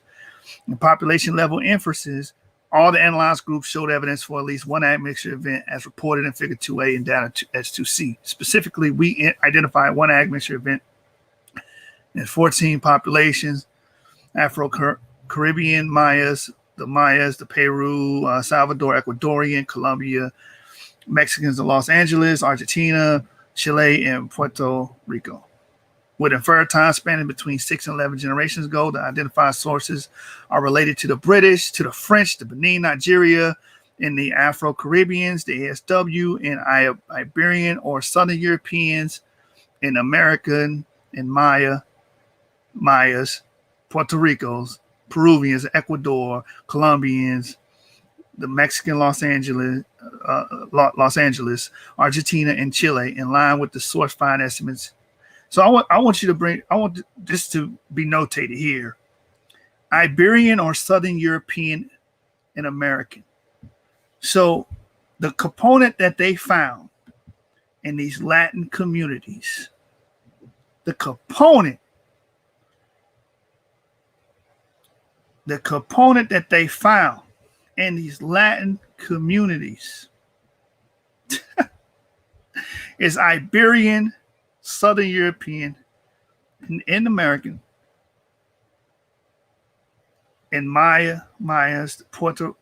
In population level inferences, all the analyzed groups showed evidence for at least one admixture event as reported in Figure 2A and Data S2C. Specifically, we identified one admixture event in 14 populations: Afro-Caribbean Mayas, the Peru, Salvador, Ecuadorian, Colombia, Mexicans in Los Angeles, Argentina, Chile, and Puerto Rico. With inferred time spanning between 6 and 11 generations ago, the identified sources are related to the British, to the French, the Benin, Nigeria, and the Afro-Caribbeans, the ASW, and Iberian or Southern Europeans, and American and Mayas, Puerto Ricos, Peruvians, Ecuador, Colombians, the Mexican Los Angeles, Argentina, and Chile, in line with the source find estimates. So I want this to be notated here: Iberian or Southern European and American. So the component that they found in these Latin communities, the component that they found in these Latin communities is Iberian, Southern European, and American, and Mayas, Puerto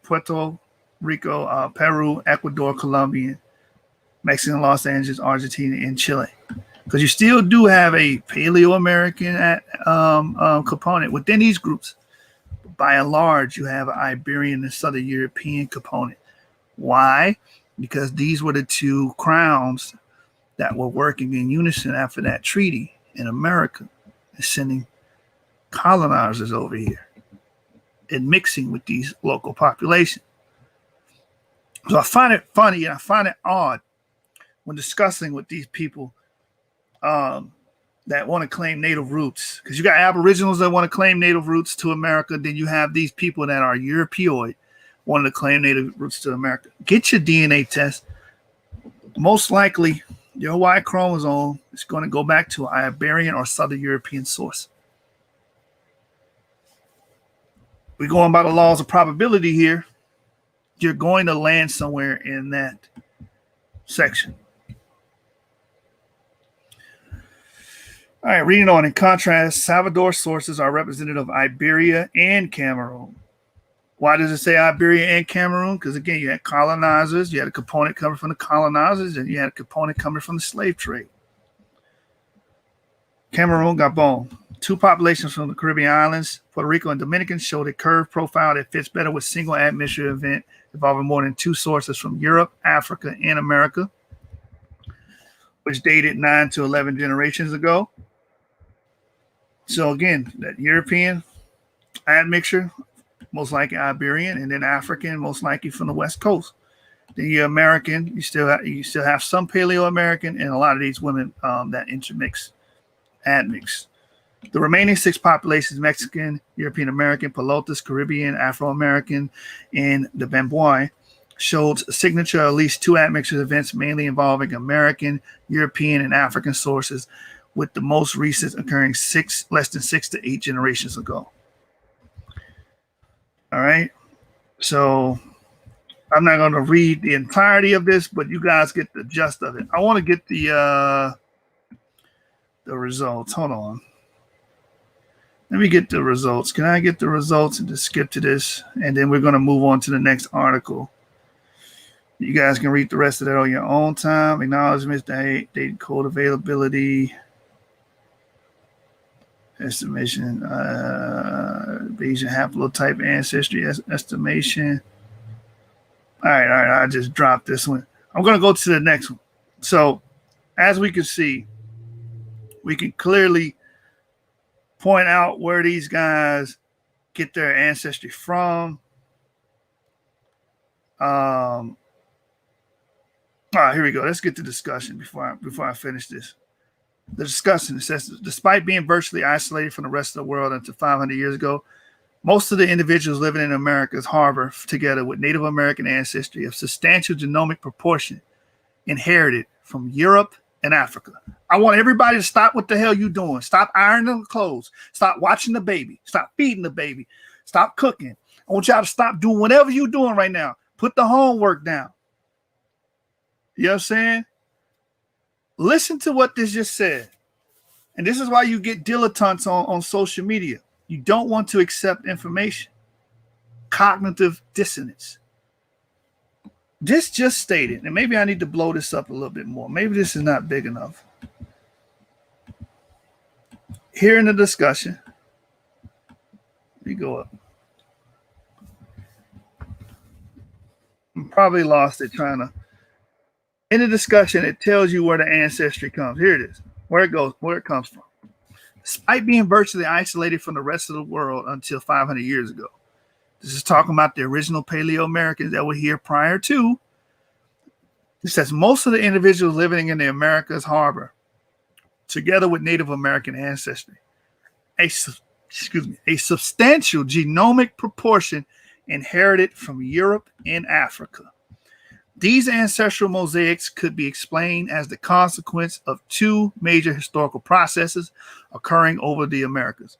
Rico, Peru, Ecuador, Colombian, Mexican, Los Angeles, Argentina, and Chile. Because you still do have a Paleo-American component within these groups. But by and large, you have an Iberian and Southern European component. Why? Because these were the 2 crowns that were working in unison after that treaty in America and sending colonizers over here and mixing with these local populations. So I find it funny and I find it odd when discussing with these people that want to claim native roots, because you got Aboriginals that want to claim native roots to America. Then you have these people that are Europeoid wanting to claim native roots to America. Get your DNA test. Most likely, your Y chromosome is going to go back to an Iberian or Southern European source. We're going by the laws of probability here. You're going to land somewhere in that section. All right, reading on. In contrast, Salvador sources are representative of Iberia and Cameroon. Why does it say Iberia and Cameroon? Because, again, you had colonizers. You had a component coming from the colonizers, and you had a component coming from the slave trade. Cameroon, Gabon. Two populations from the Caribbean islands, Puerto Rico and Dominican, showed a curved profile that fits better with single admixture event involving more than two sources from Europe, Africa, and America, which dated 9 to 11 generations ago. So again, that European admixture, most likely Iberian, and then African, most likely from the West Coast. Then you're American, you still have some Paleo American, and a lot of these women that intermix, admix. The remaining 6 populations, Mexican, European American, Pelotas, Caribbean, Afro American, and the Bamboi, showed signature at least 2 admixture events, mainly involving American, European, and African sources, with the most recent occurring less than 6 to 8 generations ago. All right. So I'm not going to read the entirety of this, but you guys get the gist of it. I want to get the results. Hold on. Let me get the results. Can I get the results and just skip to this? And then we're going to move on to the next article. You guys can read the rest of that on your own time. Acknowledgements, date code availability, estimation, Bayesian haplotype ancestry estimation. All right. I just dropped this one. I'm going to go to the next one. So, as we can see, we can clearly point out where these guys get their ancestry from. All right, here we go. Let's get to discussion before I finish this. The discussion, it says, despite being virtually isolated from the rest of the world until 500 years ago, most of the individuals living in America's harbor, together with Native American ancestry, of substantial genomic proportion inherited from Europe and Africa. I want everybody to stop what the hell you doing. Stop ironing the clothes. Stop watching the baby. Stop feeding the baby. Stop cooking. I want y'all to stop doing whatever you're doing right now. Put the homework down. You know what I'm saying? Listen to what this just said. And this is why you get dilettantes on social media. You don't want to accept information. Cognitive dissonance. This just stated, and maybe I need to blow this up a little bit more. Maybe this is not big enough. Here in the discussion, let me go up. I'm probably lost it trying to. In the discussion, it tells you where the ancestry comes. Here it is, where it goes, where it comes from. Despite being virtually isolated from the rest of the world until 500 years ago. This is talking about the original Paleo Americans that were here prior to. It says most of the individuals living in the Americas harbor, together with Native American ancestry, a substantial genomic proportion inherited from Europe and Africa. These ancestral mosaics could be explained as the consequence of 2 major historical processes occurring over the Americas.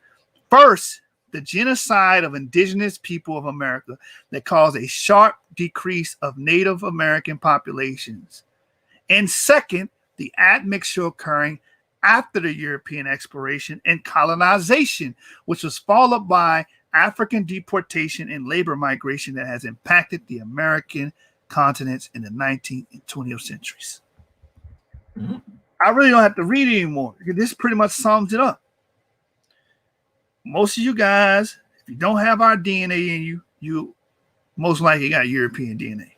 First, the genocide of indigenous people of America that caused a sharp decrease of Native American populations. And second, the admixture occurring after the European exploration and colonization, which was followed by African deportation and labor migration that has impacted the American continents in the 19th and 20th centuries. Mm-hmm. I really don't have to read anymore. This pretty much sums it up. Most of you guys, if you don't have our DNA in you, you most likely got European DNA.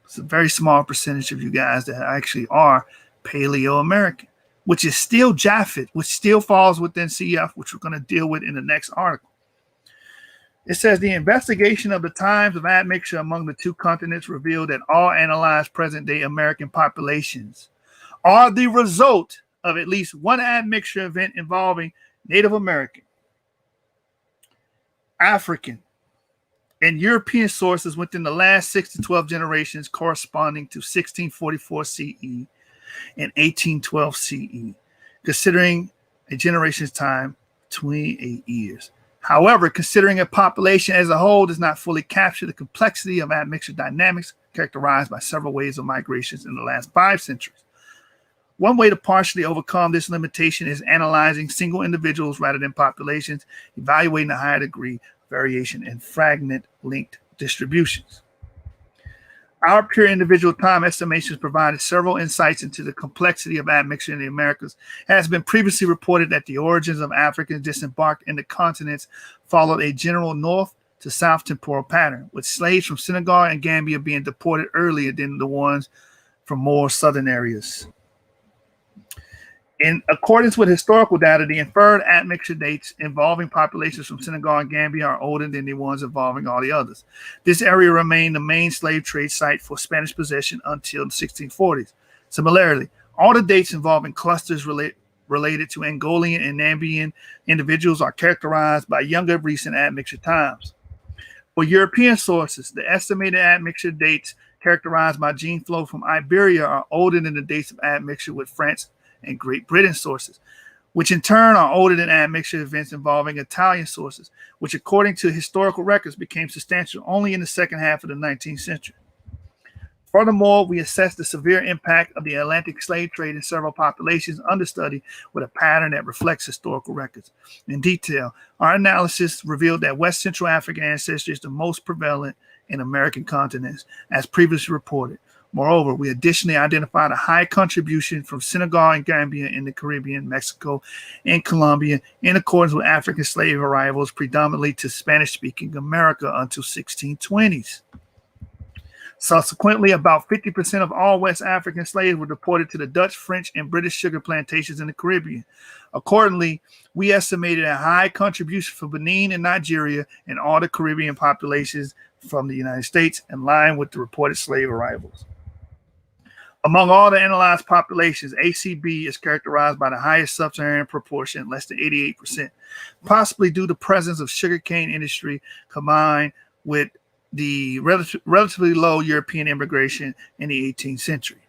It's a very small percentage of you guys that actually are Paleo American, which is still Japhet, which still falls within CF, which we're going to deal with in the next article. It says the investigation of the times of admixture among the 2 continents revealed that all analyzed present-day American populations are the result of at least one admixture event involving Native American, African, and European sources within the last 6 to 12 generations, corresponding to 1644 CE and 1812 CE, considering a generation's time, 28 years. However, considering a population as a whole does not fully capture the complexity of admixture dynamics characterized by several waves of migrations in the last 5 centuries. One way to partially overcome this limitation is analyzing single individuals rather than populations, evaluating a higher degree of variation in fragment-linked distributions. Our pure individual time estimations provided several insights into the complexity of admixture in the Americas. It has been previously reported that the origins of Africans disembarked in the continents followed a general north to south temporal pattern, with slaves from Senegal and Gambia being deported earlier than the ones from more southern areas. In accordance with historical data, the inferred admixture dates involving populations from Senegal and Gambia are older than the ones involving all the others. This area remained the main slave trade site for Spanish possession until the 1640s. Similarly, all the dates involving clusters related to Angolan and Nambian individuals are characterized by younger recent admixture times. For European sources, the estimated admixture dates characterized by gene flow from Iberia are older than the dates of admixture with France and Great Britain sources, which in turn are older than admixture events involving Italian sources, which according to historical records became substantial only in the second half of the 19th century. Furthermore, we assess the severe impact of the Atlantic slave trade in several populations under study with a pattern that reflects historical records. In detail, our analysis revealed that West Central African ancestry is the most prevalent in American continents, as previously reported. Moreover, we additionally identified a high contribution from Senegal and Gambia in the Caribbean, Mexico, and Colombia in accordance with African slave arrivals predominantly to Spanish-speaking America until 1620s. Subsequently, about 50% of all West African slaves were deported to the Dutch, French, and British sugar plantations in the Caribbean. Accordingly, we estimated a high contribution for Benin and Nigeria and all the Caribbean populations from the United States in line with the reported slave arrivals. Among all the analyzed populations, ACB is characterized by the highest sub-Saharan proportion, less than 88%, possibly due to the presence of sugarcane industry combined with the relatively low European immigration in the 18th century.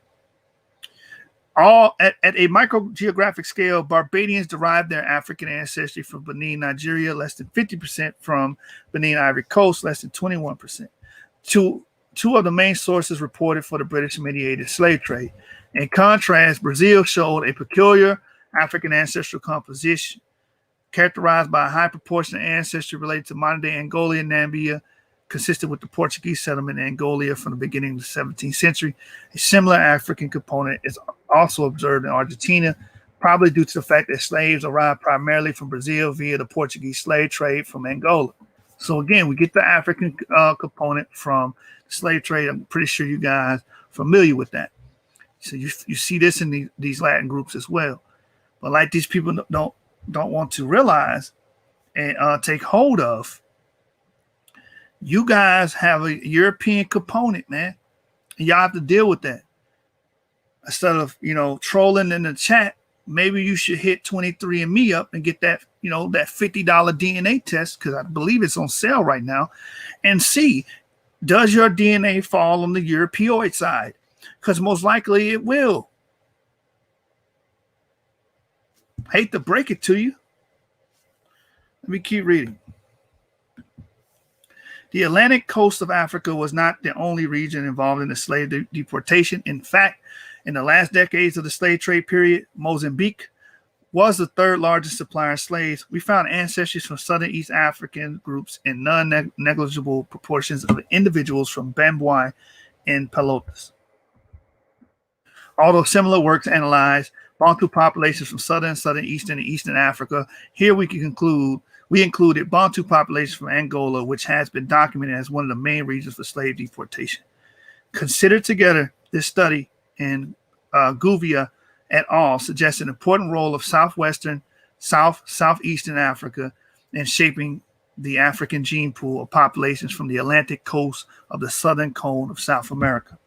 All at a microgeographic scale, Barbadians derived their African ancestry from Benin, Nigeria, less than 50%, from Benin, Ivory Coast, less than 21%. Two of the main sources reported for the British-mediated slave trade. In contrast, Brazil showed a peculiar African ancestral composition, characterized by a high proportion of ancestry related to modern-day Angola and Namibia, consistent with the Portuguese settlement in Angola from the beginning of the 17th century. A similar African component is also observed in Argentina, probably due to the fact that slaves arrived primarily from Brazil via the Portuguese slave trade from Angola. So again, we get the African component from the slave trade. I'm pretty sure you guys are familiar with that. So you see this in these Latin groups as well. But like these people don't want to realize and take hold of, you guys have a European component, man. And y'all have to deal with that. Instead of, trolling in the chat, maybe you should hit 23andMe up and get that, that $50 DNA test, because I believe it's on sale right now, and see, does your DNA fall on the Europeoid side? Because most likely it will. Hate to break it to you. Let me keep reading. The Atlantic coast of Africa was not the only region involved in the slave deportation. In fact, in the last decades of the slave trade period, Mozambique was the third largest supplier of slaves. We found ancestries from Southern East African groups in non-negligible proportions of individuals from Bamboi and Pelotas. Although similar works analyzed Bantu populations from Southern, Eastern, and Eastern Africa, here we included Bantu populations from Angola, which has been documented as one of the main regions for slave deportation. Considered together, this study in Gouveia et al. Suggests an important role of southwestern, southeastern Africa in shaping the African gene pool of populations from the Atlantic coast of the southern cone of South America.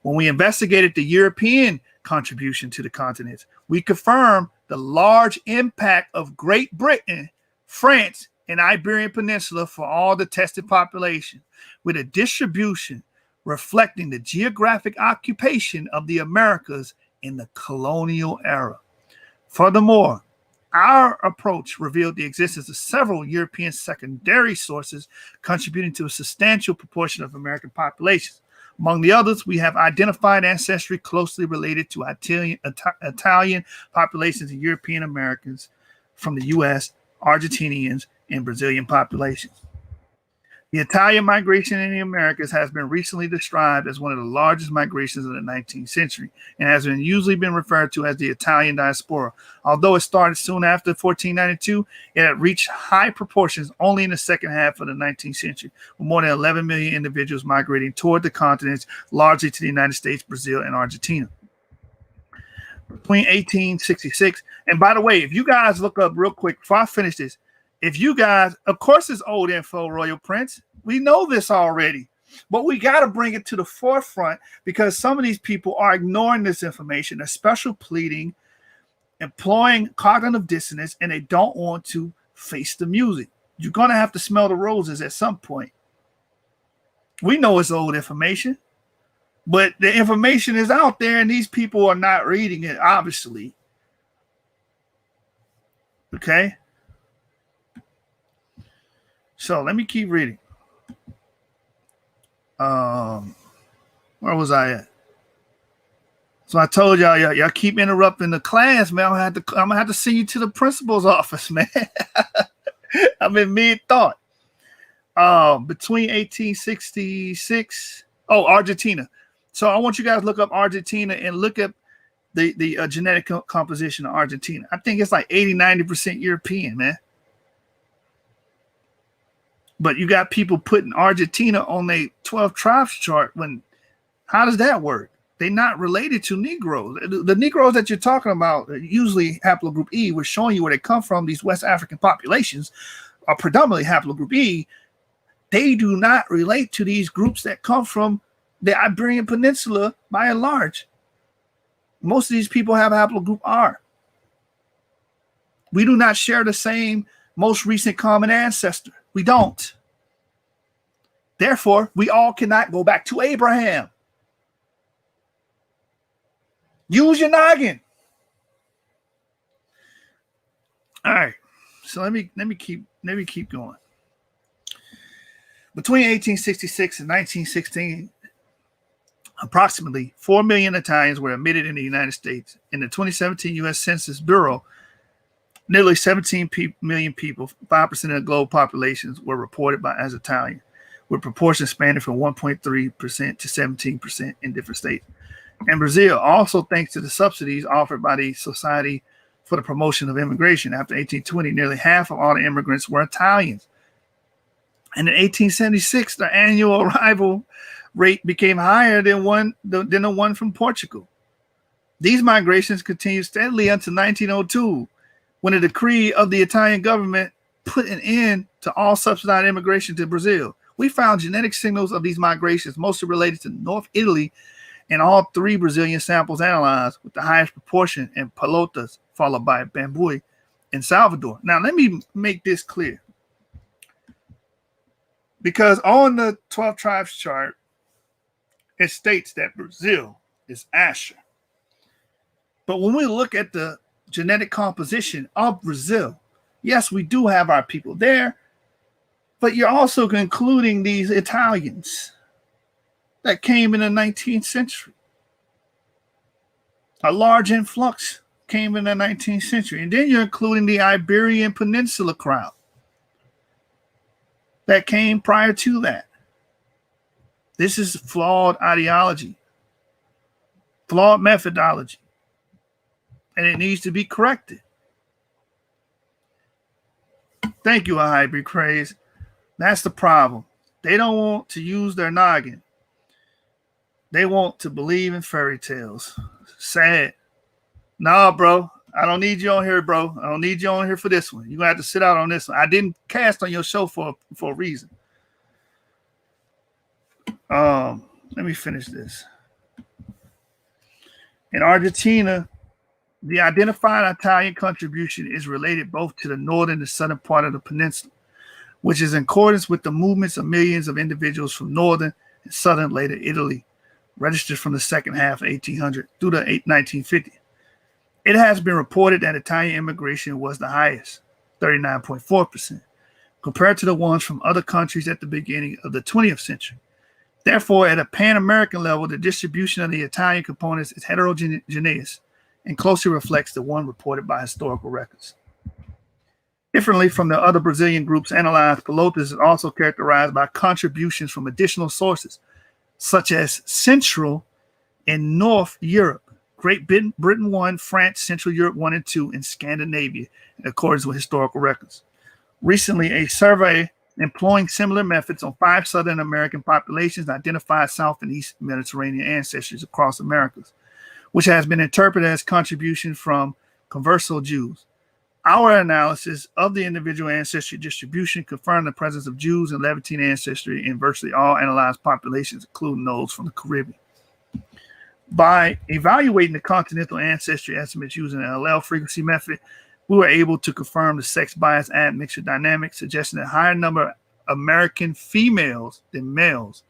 When we investigated the European contribution to the continent, we confirmed the large impact of Great Britain, France, and Iberian Peninsula for all the tested population, with a distribution reflecting the geographic occupation of the Americas in the colonial era. Furthermore, our approach revealed the existence of several European secondary sources contributing to a substantial proportion of American populations. Among the others, we have identified ancestry closely related to Italian populations and European Americans from the U.S., Argentinians, and Brazilian populations. The Italian migration in the Americas has been recently described as one of the largest migrations of the 19th century and has been usually been referred to as the Italian diaspora. Although it started soon after 1492, it had reached high proportions only in the second half of the 19th century, with more than 11 million individuals migrating toward the continents, largely to the United States, Brazil, and Argentina. Between 1866, and by the way, if you guys look up real quick before I finish this, if you guys, of course, it's old info, Royal Prince. We know this already, but we got to bring it to the forefront because some of these people are ignoring this information, especially pleading, employing cognitive dissonance, and they don't want to face the music. You're going to have to smell the roses at some point. We know it's old information, but the information is out there, and these people are not reading it, obviously. Okay? So let me keep reading. Where was I at? So I told y'all keep interrupting the class, man. I'm gonna have to send you to the principal's office, man. I'm in mid-thought. Between 1866, Argentina. So I want you guys to look up Argentina and look up the genetic composition of Argentina. I think it's like 80-90% European, man. But you got people putting Argentina on a 12 tribes chart how does that work? They're not related to Negroes. The Negroes that you're talking about, usually haplogroup E, we're showing you where they come from. These West African populations are predominantly haplogroup E. They do not relate to these groups that come from the Iberian Peninsula by and large. Most of these people have haplogroup R. We do not share the same most recent common ancestor. We don't. Therefore, we all cannot go back to Abraham. Use your noggin. All right. So let me keep going. Between 1866 and 1916, approximately 4 million Italians were admitted in the United States. In the 2017 U.S. Census Bureau, nearly 17 million people, 5% of the global populations, were reported as Italian, with proportions spanning from 1.3% to 17% in different states. And Brazil, also thanks to the subsidies offered by the Society for the Promotion of Immigration after 1820, nearly half of all the immigrants were Italians. And in 1876, the annual arrival rate became higher than the one from Portugal. These migrations continued steadily until 1902, when a decree of the Italian government put an end to all subsidized immigration to Brazil. We found genetic signals of these migrations mostly related to North Italy, and all 3 Brazilian samples analyzed, with the highest proportion in Pelotas, followed by Bambuí in Salvador. Now, let me make this clear. Because on the 12 tribes chart, it states that Brazil is Asher. But when we look at the genetic composition of Brazil, yes, we do have our people there, but you're also including these Italians that came in the 19th century. A large influx came in the 19th century. And then you're including the Iberian Peninsula crowd that came prior to that. This is flawed ideology, flawed methodology, and it needs to be corrected. Thank you, hybrid craze. That's the problem. They don't want to use their noggin. They want to believe in fairy tales. Sad. Nah, bro. I don't need you on here, bro. I don't need you on here for this one. You're going to have to sit out on this one. I didn't cast on your show for a reason. Let me finish this. In Argentina, the identified Italian contribution is related both to the northern and southern part of the peninsula, which is in accordance with the movements of millions of individuals from northern and southern later Italy, registered from the second half of 1800 through the 1950. It has been reported that Italian immigration was the highest, 39.4%, compared to the ones from other countries at the beginning of the 20th century. Therefore, at a Pan-American level, the distribution of the Italian components is heterogeneous and closely reflects the one reported by historical records. Differently from the other Brazilian groups analyzed, Pelotas is also characterized by contributions from additional sources, such as Central and North Europe, Great Britain 1, France, Central Europe 1 and 2, and Scandinavia, in accordance with historical records. Recently, a survey employing similar methods on 5 Southern American populations identified South and East Mediterranean ancestries across Americas, which has been interpreted as contribution from converso Jews. Our analysis of the individual ancestry distribution confirmed the presence of Jews and Levantine ancestry in virtually all analyzed populations, including those from the Caribbean. By evaluating the continental ancestry estimates using the allele frequency method, we were able to confirm the sex bias admixture dynamic, suggesting that a higher number of American females than males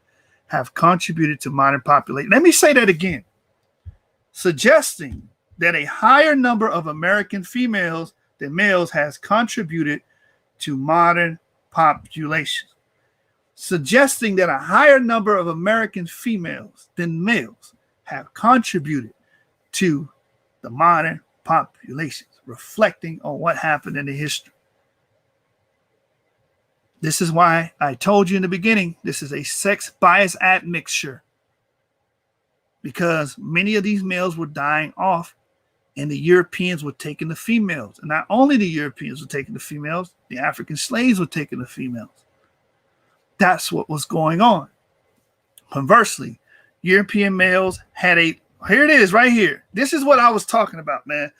have contributed to modern population. Let me say that again. Suggesting that a higher number of American females than males has contributed to modern populations. Suggesting that a higher number of American females than males have contributed to the modern populations, reflecting on what happened in the history. This is why I told you in the beginning, this is a sex bias admixture, because many of these males were dying off and the Europeans were taking the females. And not only the Europeans were taking the females, the African slaves were taking the females. That's what was going on. Conversely, European males had here it is right here. This is what I was talking about, man.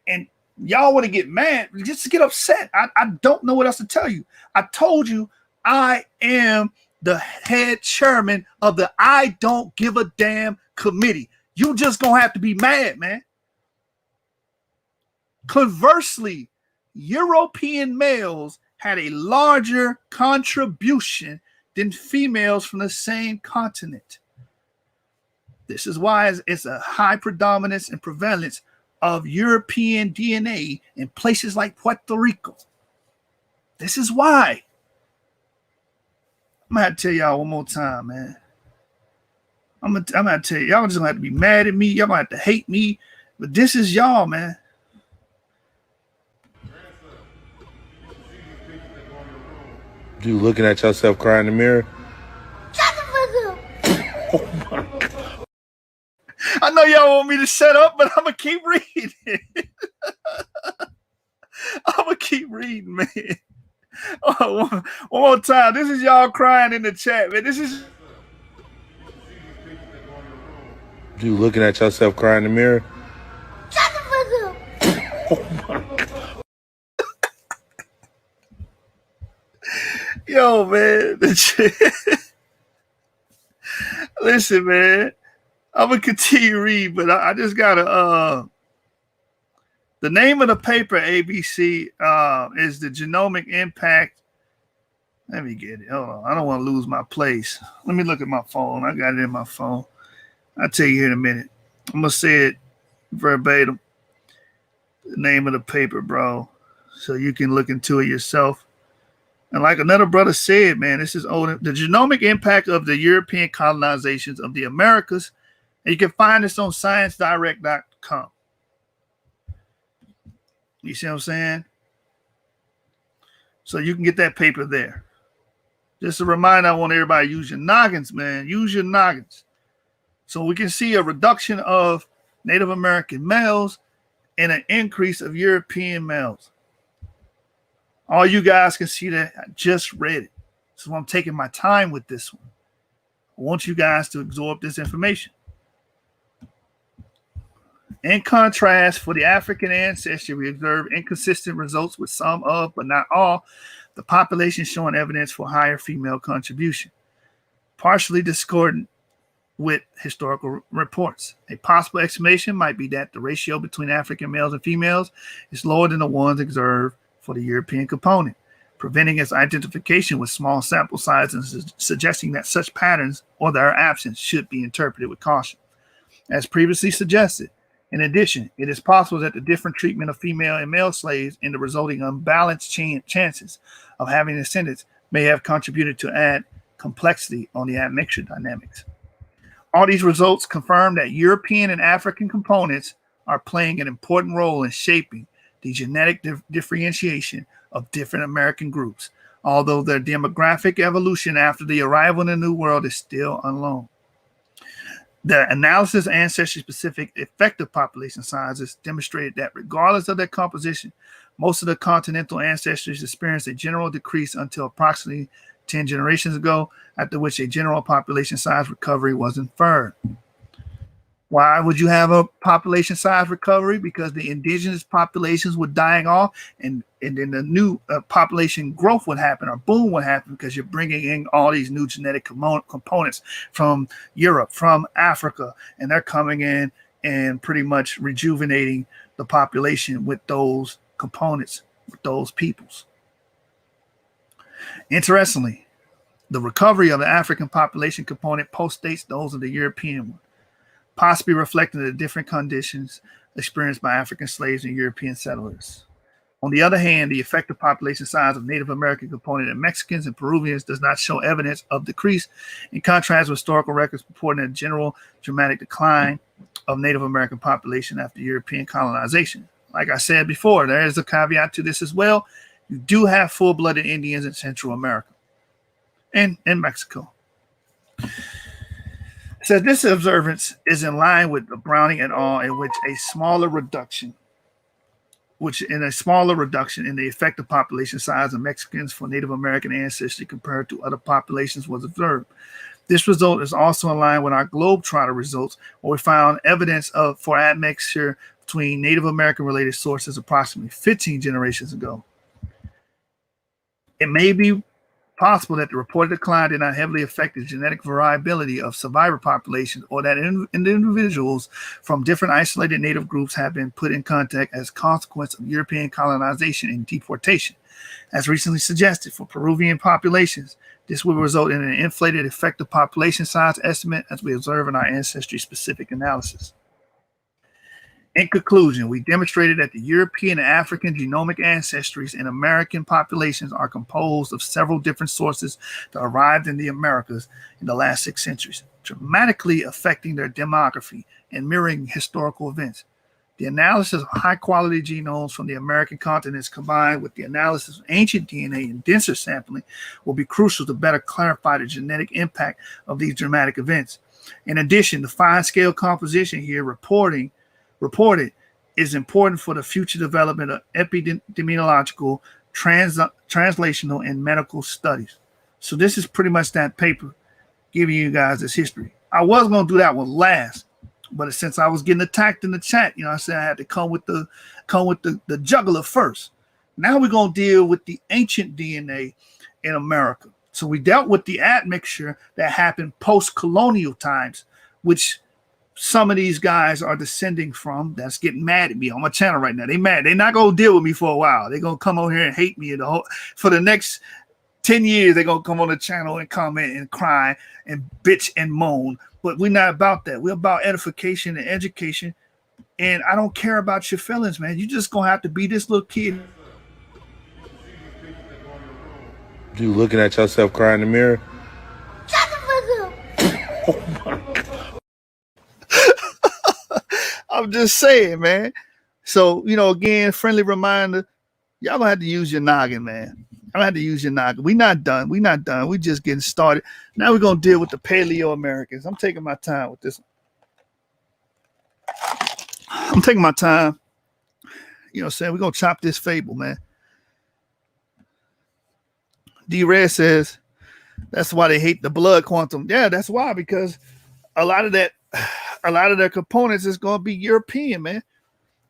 And y'all want to get mad, just to get upset. I don't know what else to tell you. I told you I am the head chairman of the I Don't Give a Damn committee. You just gonna have to be mad, man. Conversely, European males had a larger contribution than females from the same continent. This is why it's a high predominance and prevalence of European DNA in places like Puerto Rico. This is why. I'm going to tell y'all one more time, man. I'm going to tell you, y'all just going to have to be mad at me. Y'all going to have to hate me. But this is y'all, man. You looking at yourself crying in the mirror? Shut the fuck up. Oh my God. I know y'all want me to shut up, but I'm going to keep reading. I'm going to keep reading, man. Oh, one more time. This is y'all crying in the chat, man. This is... You looking at yourself crying in the mirror? Shut the fuck up. Oh my God. Yo, man. Listen, man. I'm going to continue reading, but I just got to... The name of the paper, ABC, is the Genomic Impact. Let me get it. Hold on. I don't want to lose my place. Let me look at my phone. I got it in my phone. I'll tell you here in a minute. I'm going to say it verbatim. The name of the paper, bro, so you can look into it yourself. And like another brother said, man, this is old. The Genomic Impact of the European Colonizations of the Americas. And you can find this on ScienceDirect.com. You see what I'm saying? So you can get that paper there. Just a reminder, I want everybody to use your noggins, man. Use your noggins. So we can see a reduction of Native American males and an increase of European males. All you guys can see that. I just read it. So I'm taking my time with this one. I want you guys to absorb this information. In contrast, for the African ancestry, we observe inconsistent results with some of, but not all, the population showing evidence for higher female contribution, partially discordant with historical reports. A possible explanation might be that the ratio between African males and females is lower than the ones observed for the European component, preventing its identification with small sample sizes and suggesting that such patterns or their absence should be interpreted with caution. As previously suggested, in addition, it is possible that the different treatment of female and male slaves and the resulting unbalanced chances of having descendants may have contributed to add complexity on the admixture dynamics. All these results confirm that European and African components are playing an important role in shaping the genetic differentiation of different American groups, although their demographic evolution after the arrival in the New World is still unknown. The analysis of ancestry-specific effective population sizes demonstrated that regardless of their composition, most of the continental ancestries experienced a general decrease until approximately 10 generations ago, after which a general population size recovery was inferred. Why would you have a population size recovery? Because the indigenous populations were dying off, and then the new population growth would happen, or boom would happen, because you're bringing in all these new genetic components from Europe, from Africa, and they're coming in and pretty much rejuvenating the population with those components, with those peoples. Interestingly, the recovery of the African population component postdates those of the European one, possibly reflecting the different conditions experienced by African slaves and European settlers. On the other hand, the effective population size of Native American component in Mexicans and Peruvians does not show evidence of decrease, in contrast with historical records purporting a general dramatic decline of Native American population after European colonization. Like I said before, there is a caveat to this as well. You do have full-blooded Indians in Central America and in Mexico. So this observance is in line with the Browning et al., in which a smaller reduction in the effective population size of Mexicans for Native American ancestry compared to other populations was observed. This result is also in line with our Globetrotter results, where we found evidence for admixture between Native American related sources approximately 15 generations ago. It may be possible that the reported decline did not heavily affect the genetic variability of survivor populations, or that individuals from different isolated native groups have been put in contact as a consequence of European colonization and deportation. As recently suggested for Peruvian populations, this will result in an inflated effective population size estimate, as we observe in our ancestry-specific analysis. In conclusion, we demonstrated that the European and African genomic ancestries in American populations are composed of several different sources that arrived in the Americas in the last 6 centuries, dramatically affecting their demography and mirroring historical events. The analysis of high-quality genomes from the American continents combined with the analysis of ancient DNA and denser sampling will be crucial to better clarify the genetic impact of these dramatic events. In addition, the fine-scale composition here reported is important for the future development of epidemiological, translational, and medical studies. So this is pretty much that paper giving you guys this history. I was going to do that one last, but since I was getting attacked in the chat, I said I had to come with the jugular first. Now we're going to deal with the ancient DNA in America. So we dealt with the admixture that happened post-colonial times, which some of these guys are descending from, that's getting mad at me on my channel right now. They mad. They're not going to deal with me for a while. They're going to come on here and hate me for the next 10 years. They're going to come on the channel and comment and cry and bitch and moan. But we're not about that. We're about edification and education. And I don't care about your feelings, man. You're just going to have to be this little kid. You looking at yourself crying in the mirror? Shut the fuck up. Oh my God. I'm just saying, man. So, again, friendly reminder, y'all gonna have to use your noggin, man. I'm gonna have to use your noggin. We're not done. We just getting started. Now we're gonna deal with the Paleo Americans. I'm taking my time with this. I'm taking my time. We're gonna chop this fable, man. D-Red says that's why they hate the blood quantum. Yeah, that's why, because a lot of their components is going to be European, man.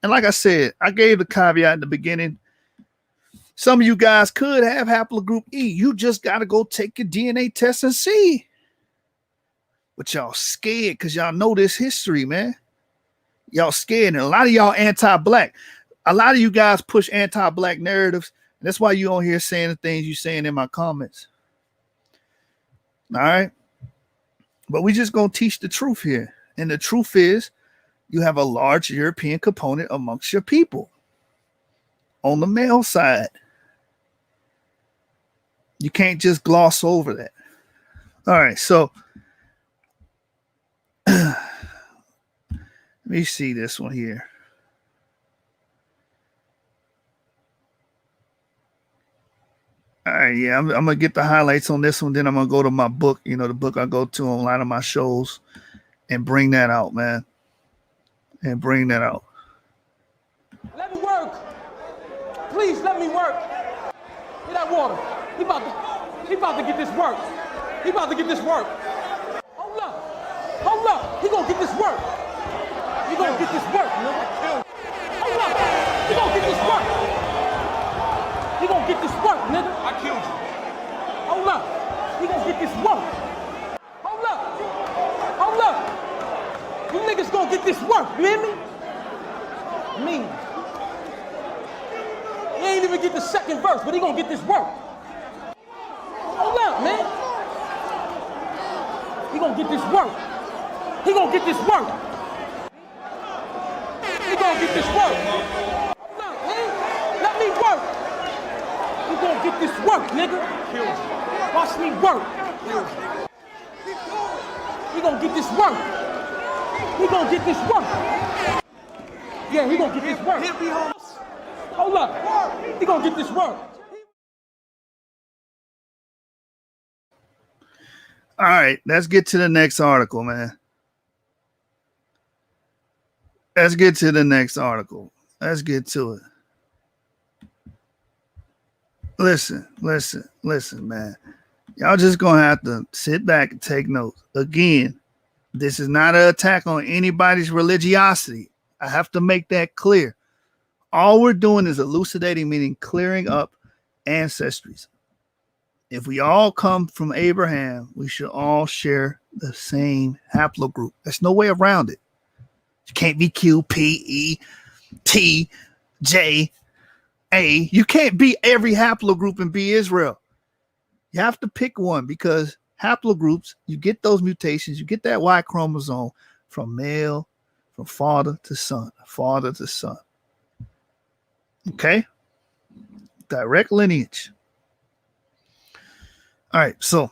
And like I said, I gave the caveat in the beginning. Some of you guys could have haplogroup E. You just got to go take your DNA test and see. But y'all scared because y'all know this history, man. Y'all scared. And a lot of y'all anti-black. A lot of you guys push anti-black narratives. And that's why you on here saying the things you're saying in my comments. All right? But we just going to teach the truth here. And the truth is, you have a large European component amongst your people on the male side. You can't just gloss over that. All right, so let me see this one here. All right, yeah, I'm gonna get the highlights on this one. Then I'm gonna go to my book. You know, the book I go to on a lot of my shows, and bring that out, man. And bring that out. Let me work. Please let me work. Get that water. He about to get this work. He about to get this work. Hold up. Hold up. He gonna get this work. He gonna get this work, nigga. Hold up. He gonna get this work. He gonna get this work, nigga. I killed you. Hold up. He gonna get this work. Hold up. Hold up. You niggas gonna get this work, you hear me? Me. He ain't even get the second verse, but he gonna get this work. Hold up, man. He gonna get this work. He gonna get this work. He gonna get this work. Hold up, man. Let me work. He gonna get this work, nigga. Watch me work. He gonna get this work. He gonna get this work. Yeah, he gonna get this work. Hold up. He gonna get this work. All right, let's get to the next article, man. Let's get to the next article. Let's get to it. Listen, man. Y'all just gonna have to sit back and take notes. Again, this is not an attack on anybody's religiosity. I have to make that clear. All we're doing is elucidating, meaning clearing up ancestries. If we all come from Abraham, we should all share the same haplogroup. There's no way around it. You can't be Q, P, E, T, J, A. You can't be every haplogroup and be Israel. You have to pick one because haplogroups, you get those mutations, you get that Y chromosome from male, from father to son, father to son. Okay? Direct lineage. All right, so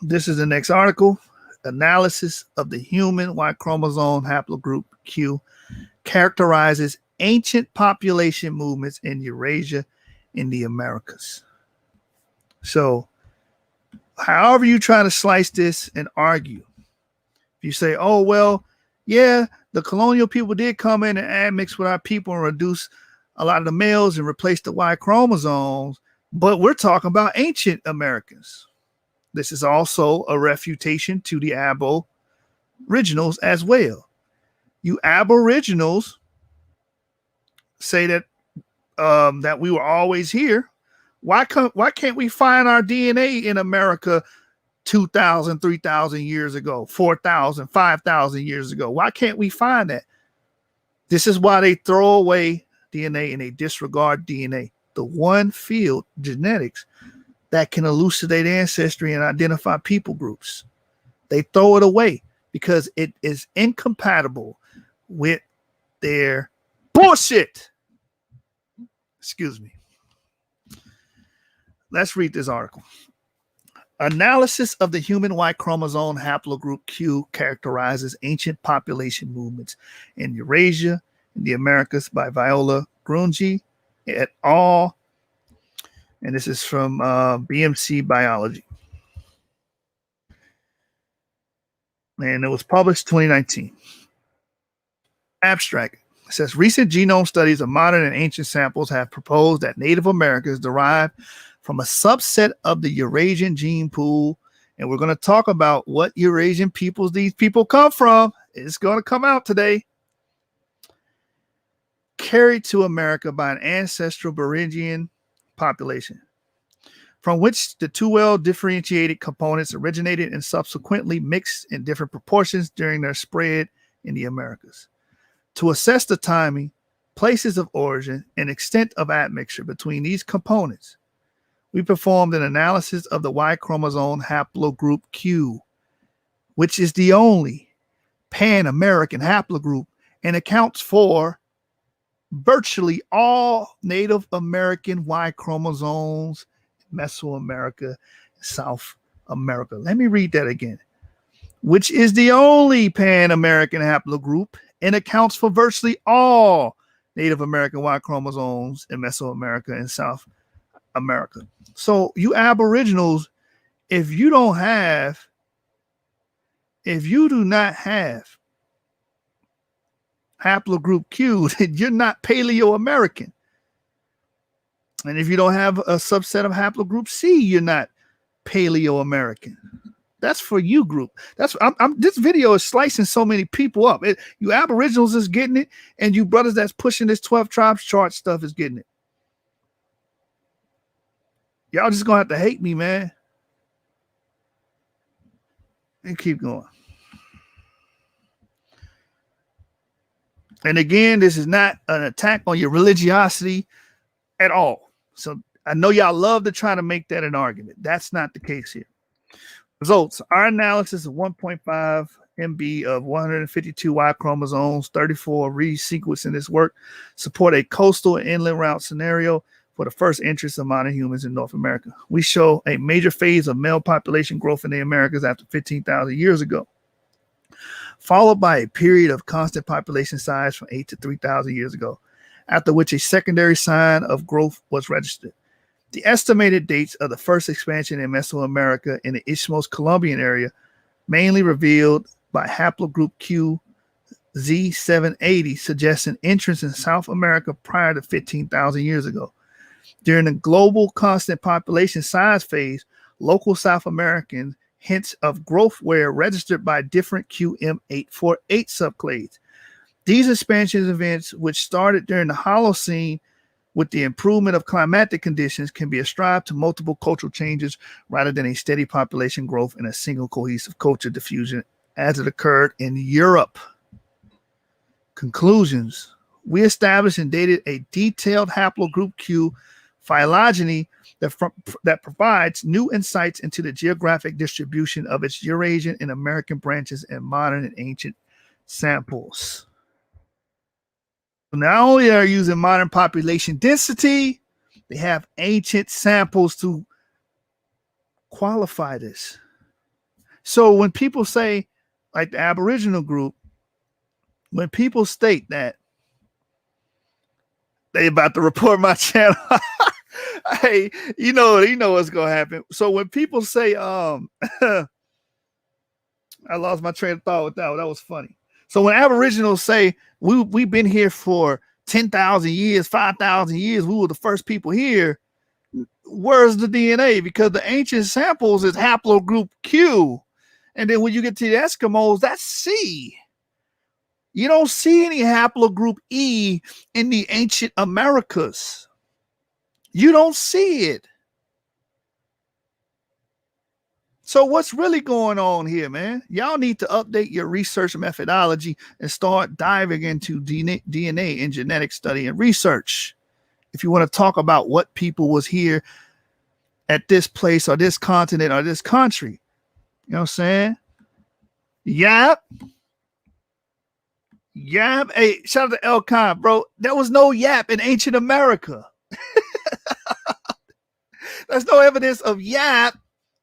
this is the next article. Analysis of the human Y chromosome haplogroup Q characterizes ancient population movements in Eurasia in the Americas. So, however you try to slice this and argue, if you say, oh, well, yeah, the colonial people did come in and admix with our people and reduce a lot of the males and replace the Y chromosomes, but we're talking about ancient Americans. This is also a refutation to the aboriginals as well. You aboriginals say that that we were always here. Why can't we find our DNA in America 2,000, 3,000 years ago, 4,000, 5,000 years ago? Why can't we find that? This is why they throw away DNA and they disregard DNA. The one field, genetics, that can elucidate ancestry and identify people groups. They throw it away because it is incompatible with their bullshit. Excuse me. Let's read this article. Analysis of the human Y chromosome haplogroup Q characterizes ancient population movements in Eurasia and the Americas by Viola Grunji et al. And this is from BMC Biology. And it was published 2019. Abstract. It says recent genome studies of modern and ancient samples have proposed that Native Americans derived from a subset of the Eurasian gene pool. And we're going to talk about what Eurasian peoples these people come from. It's going to come out today. Carried to America by an ancestral Beringian population, from which the two well-differentiated components originated and subsequently mixed in different proportions during their spread in the Americas. To assess the timing, places of origin, and extent of admixture between these components, we performed an analysis of the Y chromosome haplogroup Q, which is the only Pan-American haplogroup and accounts for virtually all Native American Y chromosomes in Mesoamerica, South America. Let me read that again. Which is the only Pan-American haplogroup and accounts for virtually all Native American Y chromosomes in Mesoamerica and South America. So you Aboriginals, if you do not have haplogroup Q, then you're not Paleo-American. And if you don't have a subset of haplogroup C, you're not Paleo-American. That's for you group. This video is slicing so many people up. You Aboriginals is getting it, and you brothers that's pushing this 12 tribes chart stuff is getting it. Y'all just gonna have to hate me, man. And keep going. And again, this is not an attack on your religiosity at all. So I know y'all love to try to make that an argument. That's not the case here. Results. Our analysis of 1.5 MB of 152 Y chromosomes, 34 resequenced in this work, support a coastal and inland route scenario for the first entrance of modern humans in North America. We show a major phase of male population growth in the Americas after 15,000 years ago, followed by a period of constant population size from 8 to 3,000 years ago, after which a secondary sign of growth was registered. The estimated dates of the first expansion in Mesoamerica in the Isthmus Colombian area, mainly revealed by haplogroup Q Z780, suggests an entrance in South America prior to 15,000 years ago. During the global constant population size phase, local South American hints of growth were registered by different QM848 subclades. These expansion events, which started during the Holocene with the improvement of climatic conditions, can be ascribed to multiple cultural changes rather than a steady population growth in a single cohesive culture diffusion as it occurred in Europe. Conclusions. We established and dated a detailed haplogroup Q phylogeny that provides new insights into the geographic distribution of its Eurasian and American branches in modern and ancient samples. Not only are you using modern population density, they have ancient samples to qualify this. So when people say, like the Aboriginal group, when people state that they about to report my channel, hey, you know what's gonna happen. So when people say, I lost my train of thought with that. That was funny. So when Aboriginals say we've been here for 10,000 years, 5,000 years, we were the first people here, where's the DNA? Because the ancient samples is haplogroup Q. And then when you get to the Eskimos, that's C. You don't see any haplogroup E in the ancient Americas. You don't see it. So what's really going on here, man? Y'all need to update your research methodology and start diving into DNA and genetic study and research. If you want to talk about what people was here at this place or this continent or this country, you know what I'm saying? Yep. Hey, shout out to El Khan, bro. There was no yap in ancient America. There's no evidence of yap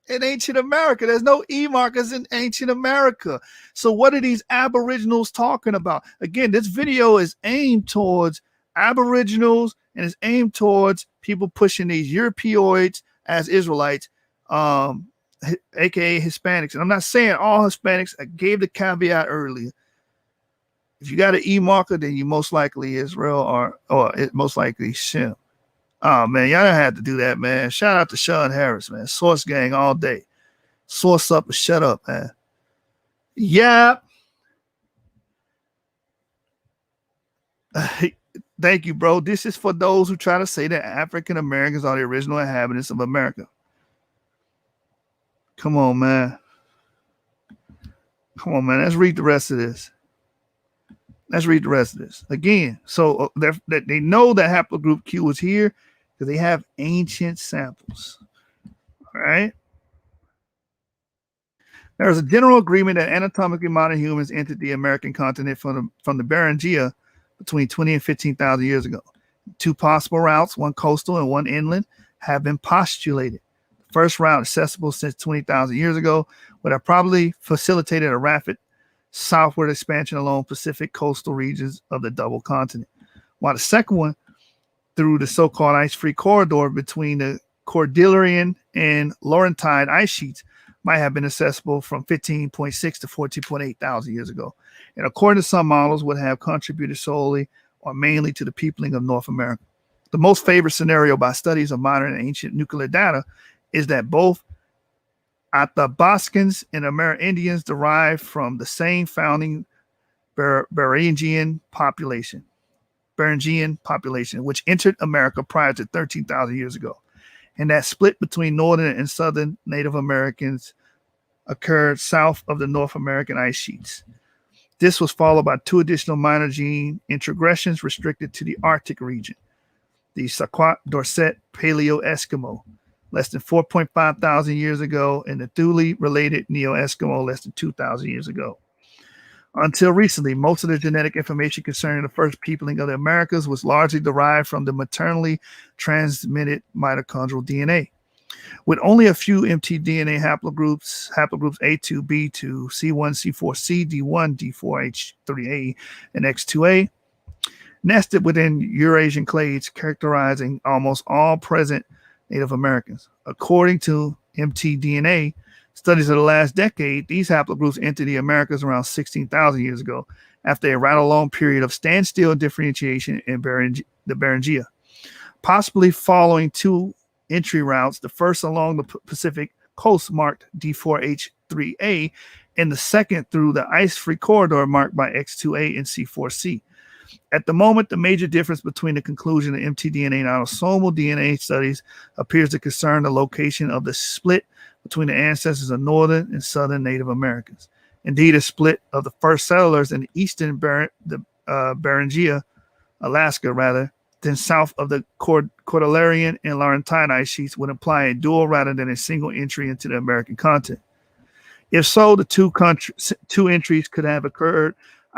in ancient America. There's no E markers in ancient America. So what are these Aboriginals talking about? Again, this video is aimed towards Aboriginals and is aimed towards people pushing these Europeoids as Israelites, aka Hispanics. And I'm not saying all Hispanics. I gave the caveat earlier. If you got an E marker, then you most likely Israel or it most likely Shem. Oh man, y'all don't have to do that, man. Shout out to Sean Harris, man. Source gang all day. Source up and shut up, man. Yeah. Thank you, bro. This is for those who try to say that African Americans are the original inhabitants of America. Come on, man. Come on, man. Let's read the rest of this. Again. So they know that haplogroup Q is here because they have ancient samples. All right. There is a general agreement that anatomically modern humans entered the American continent from the Beringia between 20 and 15,000 years ago. Two possible routes, one coastal and one inland, have been postulated. The first route, accessible since 20,000 years ago, would have probably facilitated a rapid southward expansion along Pacific coastal regions of the double continent. While the second one, through the so-called ice-free corridor between the Cordilleran and Laurentide ice sheets might have been accessible from 15.6 to 14.8 thousand years ago, and according to some models, would have contributed solely or mainly to the peopling of North America. The most favored scenario by studies of modern and ancient nuclear data is that both Athabascans and Amerindians derived from the same founding Beringian population, which entered America prior to 13,000 years ago. And that split between northern and southern Native Americans occurred south of the North American ice sheets. This was followed by two additional minor gene introgressions restricted to the Arctic region. The Saquat Dorset Paleo-Eskimo, less than 4.5 thousand years ago, and the Thule-related Neo-Eskimo, less than 2,000 years ago. Until recently, most of the genetic information concerning the first peopling of the Americas was largely derived from the maternally transmitted mitochondrial DNA. With only a few mtDNA haplogroups A2, B2, C1, C4, CD1, D4H3A, and X2A, nested within Eurasian clades characterizing almost all present Native Americans. According to mtDNA, studies of the last decade, these haplogroups entered the Americas around 16,000 years ago, after a rather long period of standstill differentiation in the Beringia, possibly following two entry routes, the first along the Pacific coast marked D4H3A, and the second through the ice-free corridor marked by X2A and C4C. At the moment, the major difference between the conclusion of mtDNA and autosomal DNA studies appears to concern the location of the split between the ancestors of northern and southern Native Americans. Indeed, a split of the first settlers in the eastern Beringia, Alaska rather, than south of the Cordilleran and Laurentide ice sheets would imply a dual rather than a single entry into the American continent. If so, the two entries could have occurred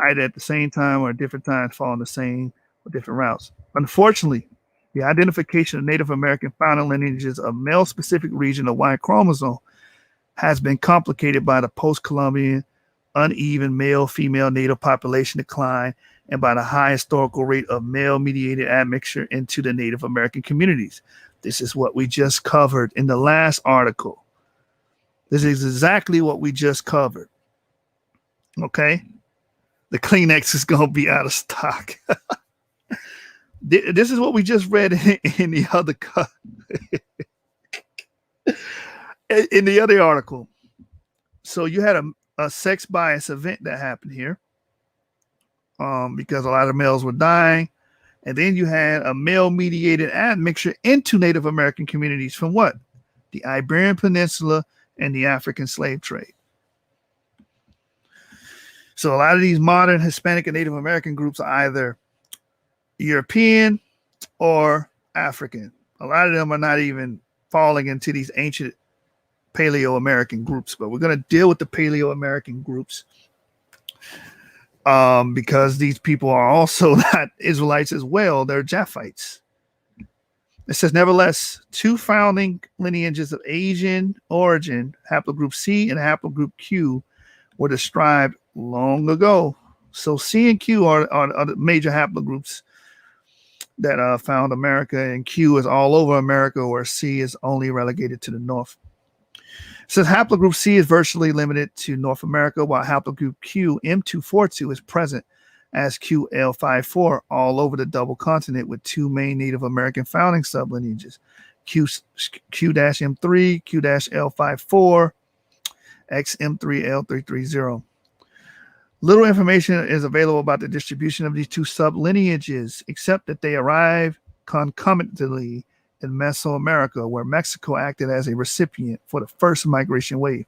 either at the same time or at different times, following the same or different routes. Unfortunately, the identification of Native American founding lineages of male-specific region of Y chromosome has been complicated by the post-Columbian uneven male-female Native population decline and by the high historical rate of male-mediated admixture into the Native American communities. This is what we just covered in the last article. This is exactly what we just covered. Okay? The Kleenex is going to be out of stock. This is what we just read in the other in the other article. So you had a sex bias event that happened here, because a lot of males were dying, and then you had a male-mediated admixture into Native American communities from what? The Iberian Peninsula and the African slave trade. So a lot of these modern Hispanic and Native American groups are either European or African. A lot of them are not even falling into these ancient Paleo-American groups, but we're going to deal with the Paleo-American groups because these people are also not Israelites as well. They're Japhites. It says, nevertheless, two founding lineages of Asian origin, haplogroup C and haplogroup Q, were described long ago. So C and Q are the major haplogroups that found America, and Q is all over America, where C is only relegated to the north. It says haplogroup C is virtually limited to North America, while haplogroup Q M242 is present as QL54 all over the double continent, with two main Native American founding sublineages, Q-M3, Q-L54, XM3L330. Little information is available about the distribution of these two sublineages, except that they arrive concomitantly in Mesoamerica, where Mexico acted as a recipient for the first migration wave,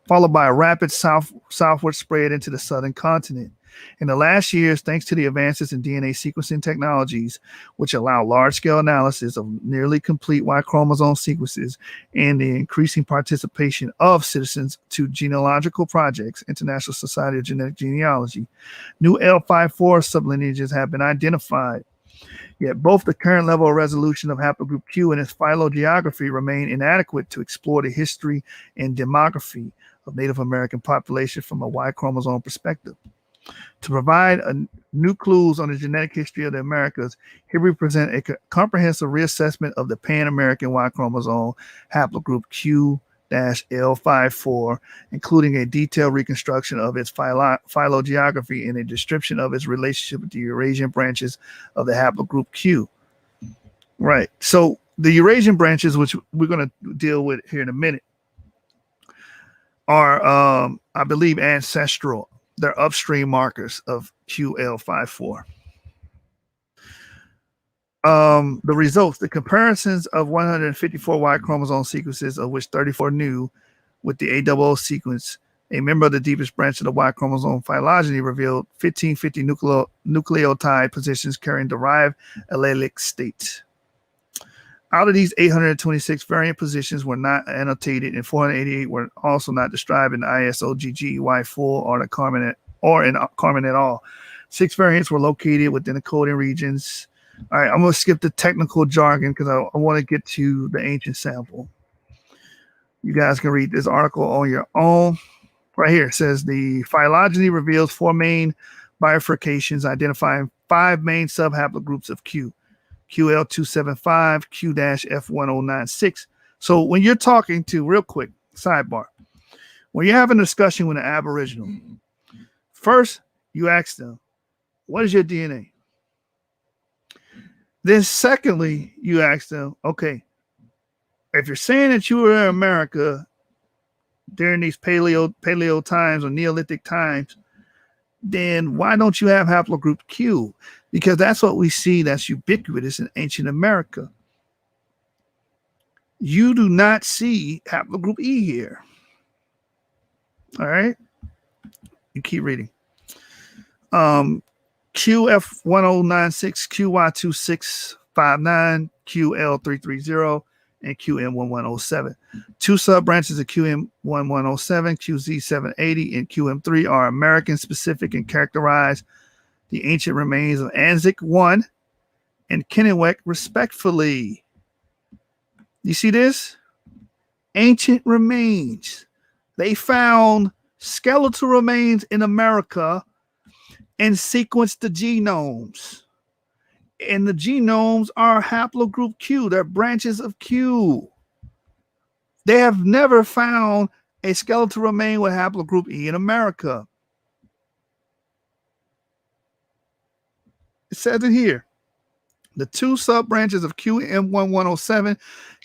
followed by a rapid southward spread into the southern continent. In the last years, thanks to the advances in DNA sequencing technologies, which allow large-scale analysis of nearly complete Y chromosome sequences, and the increasing participation of citizens to genealogical projects, International Society of Genetic Genealogy, new L54 sublineages have been identified. Yet both the current level of resolution of haplogroup Q and its phylogeography remain inadequate to explore the history and demography of Native American population from a Y chromosome perspective. To provide new clues on the genetic history of the Americas, here we present a comprehensive reassessment of the Pan-American Y chromosome haplogroup Q-L54, including a detailed reconstruction of its phylogeography and a description of its relationship with the Eurasian branches of the haplogroup Q. Right. So the Eurasian branches, which we're going to deal with here in a minute, are, I believe, ancestral. They're upstream markers of QL54. The results, the comparisons of 154 Y chromosome sequences, of which 34 new, with the AOO sequence, a member of the deepest branch of the Y chromosome phylogeny, revealed 1550 nucleotide positions carrying derived allelic states. Out of these, 826 variant positions were not annotated, and 488 were also not described in the ISOGGY full or in Carmen at all. 6 variants were located within the coding regions. All right, I'm going to skip the technical jargon because I want to get to the ancient sample. You guys can read this article on your own. Right here, it says the phylogeny reveals 4 main bifurcations, identifying 5 main subhaplogroups of Q. QL275, Q-F1096. So when you're talking to, real quick, sidebar, when you're having a discussion with an Aboriginal, first you ask them, what is your DNA? Then secondly, you ask them, okay, if you're saying that you were in America during these paleo times or Neolithic times, then why don't you have haplogroup Q? Because that's what we see that's ubiquitous in ancient America. You do not see haplogroup E here. All right. You keep reading. QF1096, QY2659, QL330, and QM1107. 2 sub-branches of QM1107, QZ780, and QM3 are American-specific and characterize the ancient remains of Anzac 1 and Kennewick, respectively. You see this? Ancient remains. They found skeletal remains in America and sequenced the genomes. And the genomes are haplogroup Q. They're branches of Q. They have never found a skeletal remain with haplogroup E in America. It says it here. The 2 sub-branches of QM1107,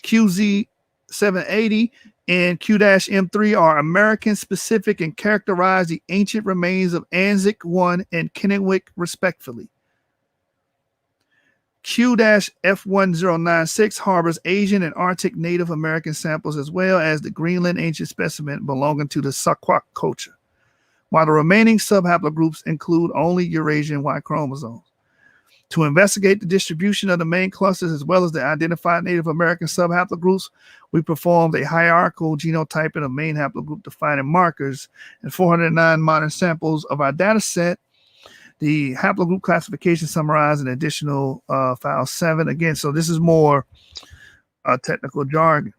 QZ780, and Q-M3 are American-specific and characterize the ancient remains of Anzac 1 and Kennewick, respectively. Q-F1096 harbors Asian and Arctic Native American samples as well as the Greenland ancient specimen belonging to the Saquak culture, while the remaining subhaplogroups include only Eurasian Y chromosomes. To investigate the distribution of the main clusters as well as the identified Native American subhaplogroups, we performed a hierarchical genotyping of main haplogroup defining markers and 409 modern samples of our data set. The haplogroup classification summarized in additional file 7. Again, so this is more technical jargon.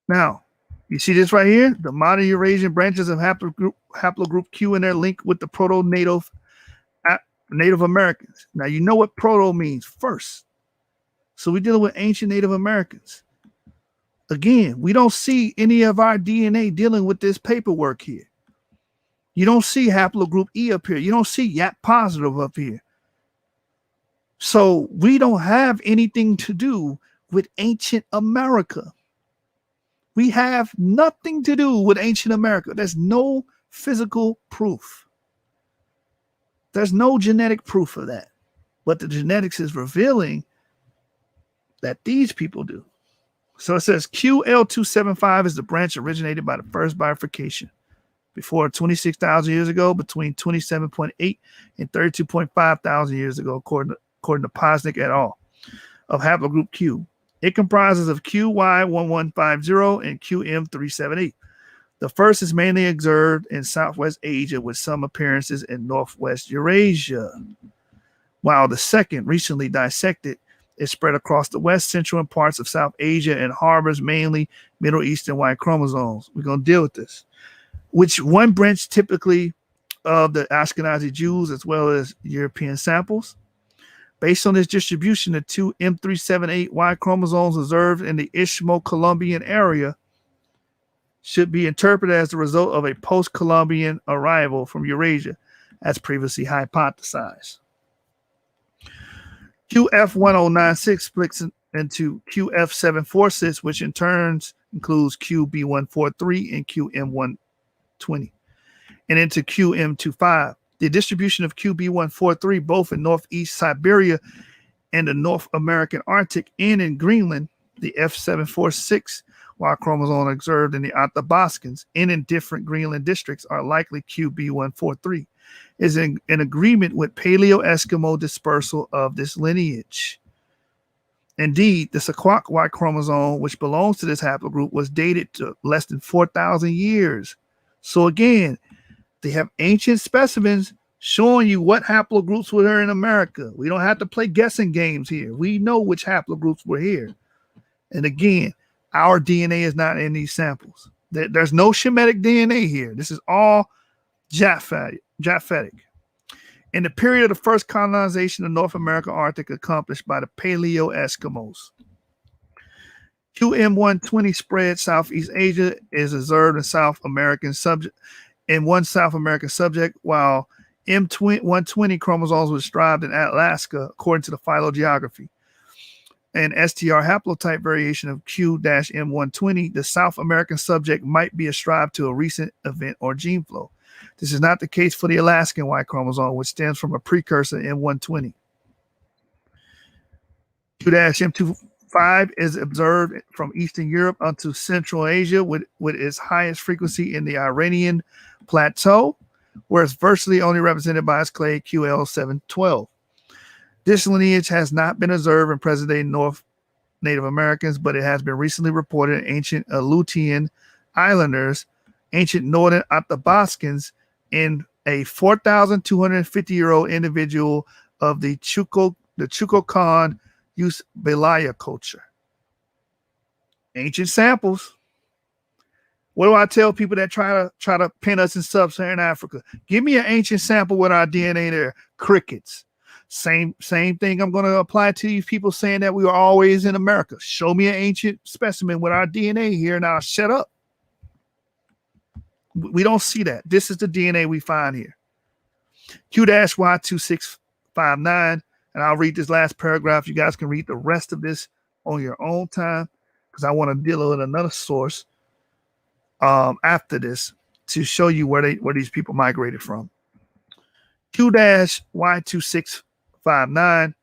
Now, you see this right here? The modern Eurasian branches of haplogroup Q and their link with the proto-native Native Americans. Now, you know what proto means first. So we're dealing with ancient Native Americans. Again, we don't see any of our DNA dealing with this paperwork here. You don't see haplogroup E up here. You don't see YAP positive up here. So we don't have anything to do with ancient America. We have nothing to do with ancient America. There's no physical proof. There's no genetic proof of that. But the genetics is revealing that these people do. So it says QL275 is the branch originated by the first bifurcation before 26,000 years ago, between 27.8 and 32.5 thousand years ago, according to Posnick et al. Of haplogroup Q. It comprises of QY1150 and QM378. The first is mainly observed in Southwest Asia with some appearances in Northwest Eurasia, while the second, recently dissected, is spread across the West, Central, and parts of South Asia and harbors mainly Middle Eastern Y chromosomes. We're going to deal with this. which one branch typically of the Ashkenazi Jews as well as European samples. Based on this distribution, the two M378Y chromosomes observed in the Ishmo-Columbian area should be interpreted as the result of a post-Columbian arrival from Eurasia, as previously hypothesized. QF1096 splits into QF746, which in turn includes QB143 and QM120, and into QM25. The distribution of QB143 both in northeast Siberia and the North American Arctic and in Greenland, the F746 Y chromosome observed in the Athabascans and in different Greenland districts are likely QB143, is in agreement with Paleo-Eskimo dispersal of this lineage. Indeed, the Sequoia Y chromosome, which belongs to this haplogroup, was dated to less than 4,000 years. So again, they have ancient specimens showing you what haplogroups were here in America. We don't have to play guessing games here. We know which haplogroups were here. And again, our DNA is not in these samples. There's no Shemitic DNA here. This is all Japhetic. In the period of the first colonization of North America Arctic accomplished by the Paleo-Eskimos. QM120 spread Southeast Asia is observed in South American subject in one South American subject, while M120 chromosomes were described in Alaska according to the phylogeography. An STR haplotype variation of Q-M120, the South American subject might be ascribed to a recent event or gene flow. This is not the case for the Alaskan Y chromosome, which stems from a precursor M120. Q-M25 is observed from Eastern Europe unto Central Asia with its highest frequency in the Iranian Plateau, where it's virtually only represented by its clade QL712. This lineage has not been observed in present-day North Native Americans, but it has been recently reported in ancient Aleutian Islanders, ancient Northern Athabascans, in a 4,250-year-old individual of the Chukokan Usbelaya culture. Ancient samples. What do I tell people that try to pin us in sub-Saharan Africa? Give me an ancient sample with our DNA there. Crickets. Same thing I'm going to apply to these people saying that we were always in America. Show me an ancient specimen with our DNA here and I'll shut up. We don't see that. This is the DNA we find here. Q-Y2659, and I'll read this last paragraph. You guys can read the rest of this on your own time because I want to deal with another source after this to show you where these people migrated from. Q-Y2659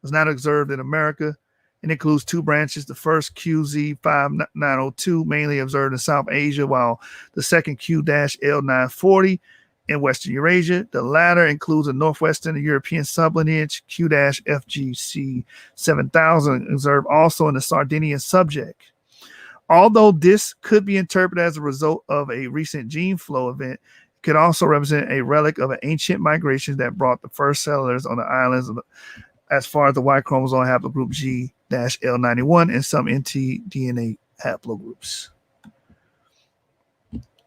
was not observed in America and includes two branches. The first QZ5902 mainly observed in South Asia, while the second Q-L940 in Western Eurasia. The latter includes a northwestern European sublineage, Q-FGC7000, observed also in the Sardinian subject. Although this could be interpreted as a result of a recent gene flow event, it could also represent a relic of an ancient migration that brought the first settlers on the islands as far as the Y chromosome haplogroup G-L91 and some ntDNA haplogroups.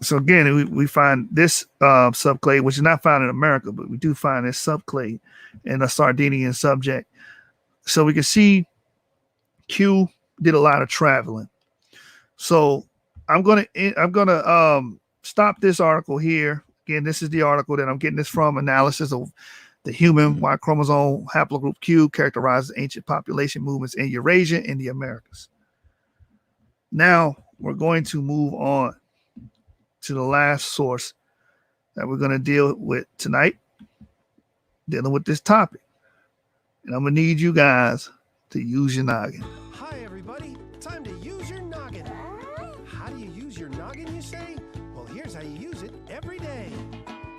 So again, we find this subclade, which is not found in America, but we do find this subclade in a Sardinian subject. So we can see Q did a lot of traveling. So I'm gonna stop this article here. Again, this is the article that I'm getting this from. Analysis of the human Y chromosome haplogroup Q characterizes ancient population movements in Eurasia and the Americas. Now we're going to move on to the last source that we're going to deal with tonight, dealing with this topic. And I'm going to need you guys to use your noggin. Hi, everybody. Time to use your noggin. How do you use your noggin, you say? Well, here's how you use it every day.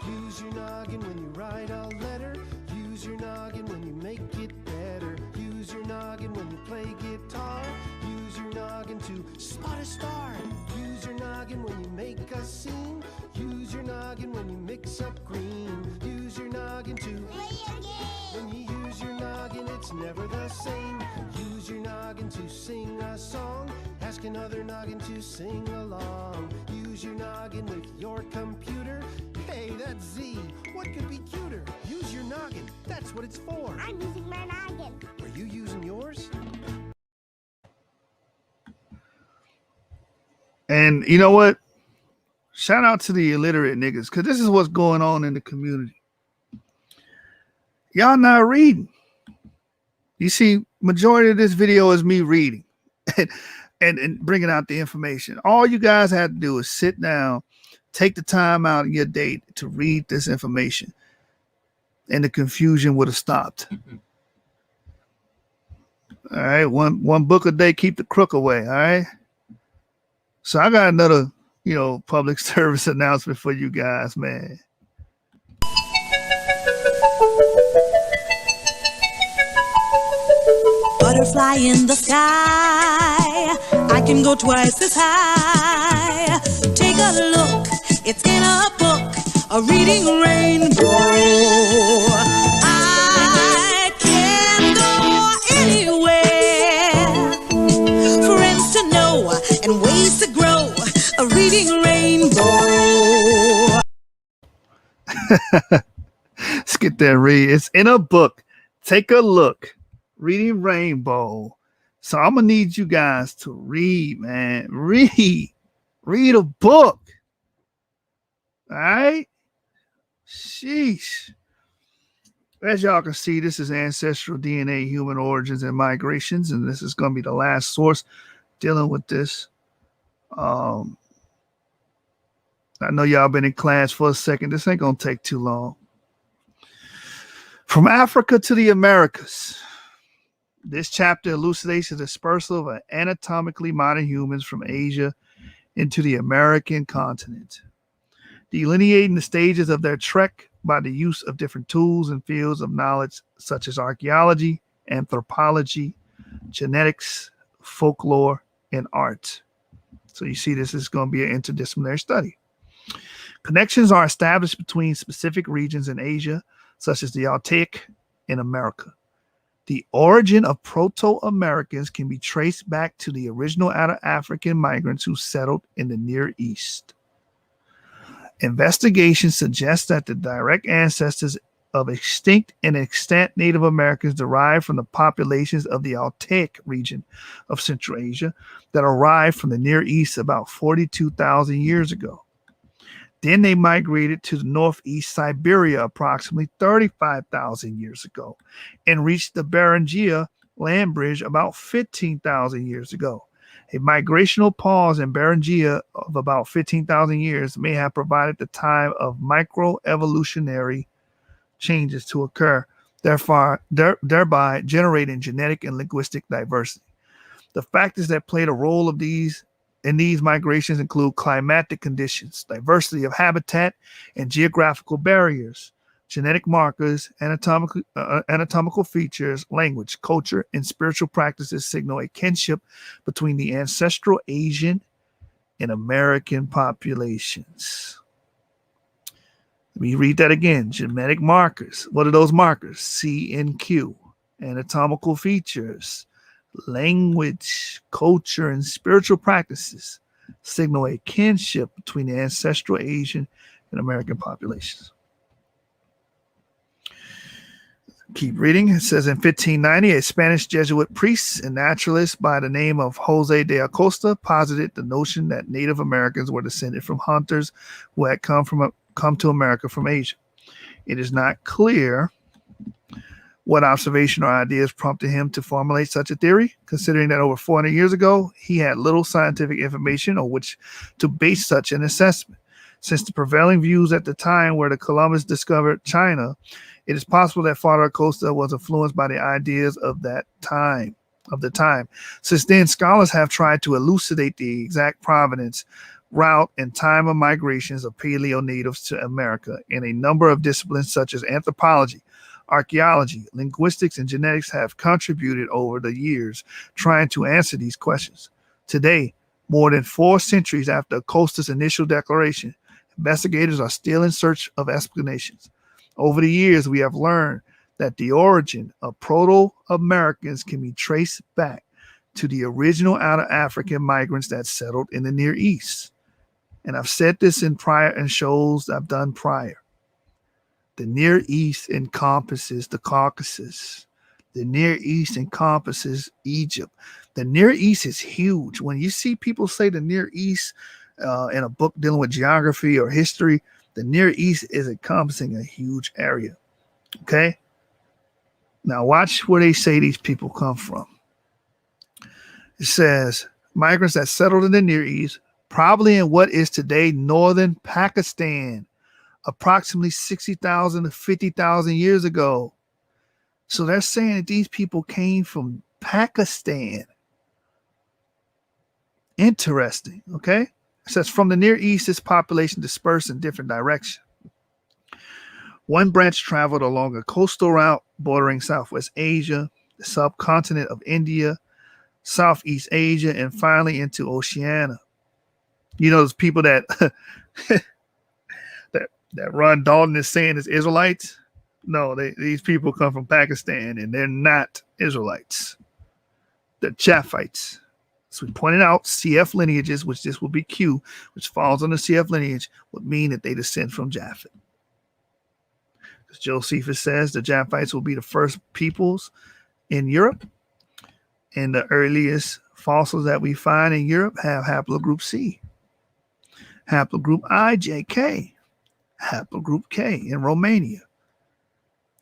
Use your noggin when you write a letter. Use your noggin when you make it better. Use your noggin when you play guitar. Use your noggin to spot a star. Use your noggin when you make a scene. Use your noggin when you mix up green. Use your noggin to play a game. When you use your noggin, it's never the same. Use your noggin to sing a song. Ask another noggin to sing along. Use Use your noggin with your computer. Hey, that's Z. What could be cuter? Use your noggin. That's what it's for. I'm using my noggin. Are you using yours? And you know what? Shout out to the illiterate niggas, because this is what's going on in the community. Y'all not reading. You see, majority of this video is me reading and bringing out the information. All you guys have to do is sit down, take the time out of your day to read this information, and the confusion would have stopped. All right, one book a day, keep the crook away. All right. So I got another, public service announcement for you guys, man. Butterfly in the sky, I can go twice as high. Take a look, it's in a book, a reading rainbow. I can go anywhere, friends to know and ways to grow, a reading rainbow. Let's get that read. It's in a book. Take a look. Reading Rainbow. So I'm gonna need you guys to read, man. Read a book. All right. Sheesh. As y'all can see, this is Ancestral DNA, Human Origins and Migrations, and this is gonna be the last source dealing with this. I know y'all been in class for a second. This ain't gonna take too long. From Africa to the Americas. This chapter elucidates the dispersal of anatomically modern humans from Asia into the American continent, delineating the stages of their trek by the use of different tools and fields of knowledge such as archaeology, anthropology, genetics, folklore, and art. So you see, this is going to be an interdisciplinary study. Connections are established between specific regions in Asia, such as the Altaic in America. The origin of Proto-Americans can be traced back to the original African migrants who settled in the Near East. Investigations suggest that the direct ancestors of extinct and extant Native Americans derived from the populations of the Altaic region of Central Asia that arrived from the Near East about 42,000 years ago. Then they migrated to the northeast Siberia approximately 35,000 years ago and reached the Beringia land bridge about 15,000 years ago. A migrational pause in Beringia of about 15,000 years may have provided the time of microevolutionary changes to occur, thereby generating genetic and linguistic diversity. The factors that played a role of these migrations include climatic conditions, diversity of habitat and geographical barriers, genetic markers, anatomical features, language, culture, and spiritual practices signal a kinship between the ancestral Asian and American populations. Let me read that again. Genetic markers. What are those markers? C and Q. Anatomical features, language, culture, and spiritual practices signal a kinship between the ancestral Asian and American populations. Keep reading. It says in 1590, a Spanish Jesuit priest and naturalist by the name of Jose de Acosta posited the notion that Native Americans were descended from hunters who had come to America from Asia. It is not clear what observation or ideas prompted him to formulate such a theory, considering that over 400 years ago, he had little scientific information on which to base such an assessment. Since the prevailing views at the time where the Columbus discovered China, it is possible that Father Acosta was influenced by the ideas of the time. Since then, scholars have tried to elucidate the exact provenance, route, and time of migrations of paleo-natives to America in a number of disciplines such as anthropology, archaeology, linguistics, and genetics have contributed over the years trying to answer these questions. Today, more than 4 centuries after Acosta's initial declaration, investigators are still in search of explanations. Over the years, we have learned that the origin of Proto-Americans can be traced back to the original outer African migrants that settled in the Near East. And I've said this in shows I've done prior. The Near East encompasses the Caucasus. The Near East encompasses Egypt. The Near East is huge. When you see people say the Near East in a book dealing with geography or history, the Near East is encompassing a huge area. Okay? Now watch where they say these people come from. It says, migrants that settled in the Near East, probably in what is today northern Pakistan, approximately 60,000 to 50,000 years ago. So they're saying that these people came from Pakistan. Interesting, okay? It says from the Near East, this population dispersed in different directions. One branch traveled along a coastal route bordering Southwest Asia, the subcontinent of India, Southeast Asia, and finally into Oceania. You know, those people that that Ron Dalton is saying is Israelites. No, these people come from Pakistan, and they're not Israelites. They're Japhites. So we pointed out CF lineages, which this will be Q, which falls on the CF lineage, would mean that they descend from Japhet. As Josephus says, the Japhites will be the first peoples in Europe, and the earliest fossils that we find in Europe have haplogroup C, haplogroup IJK, haplogroup K in Romania.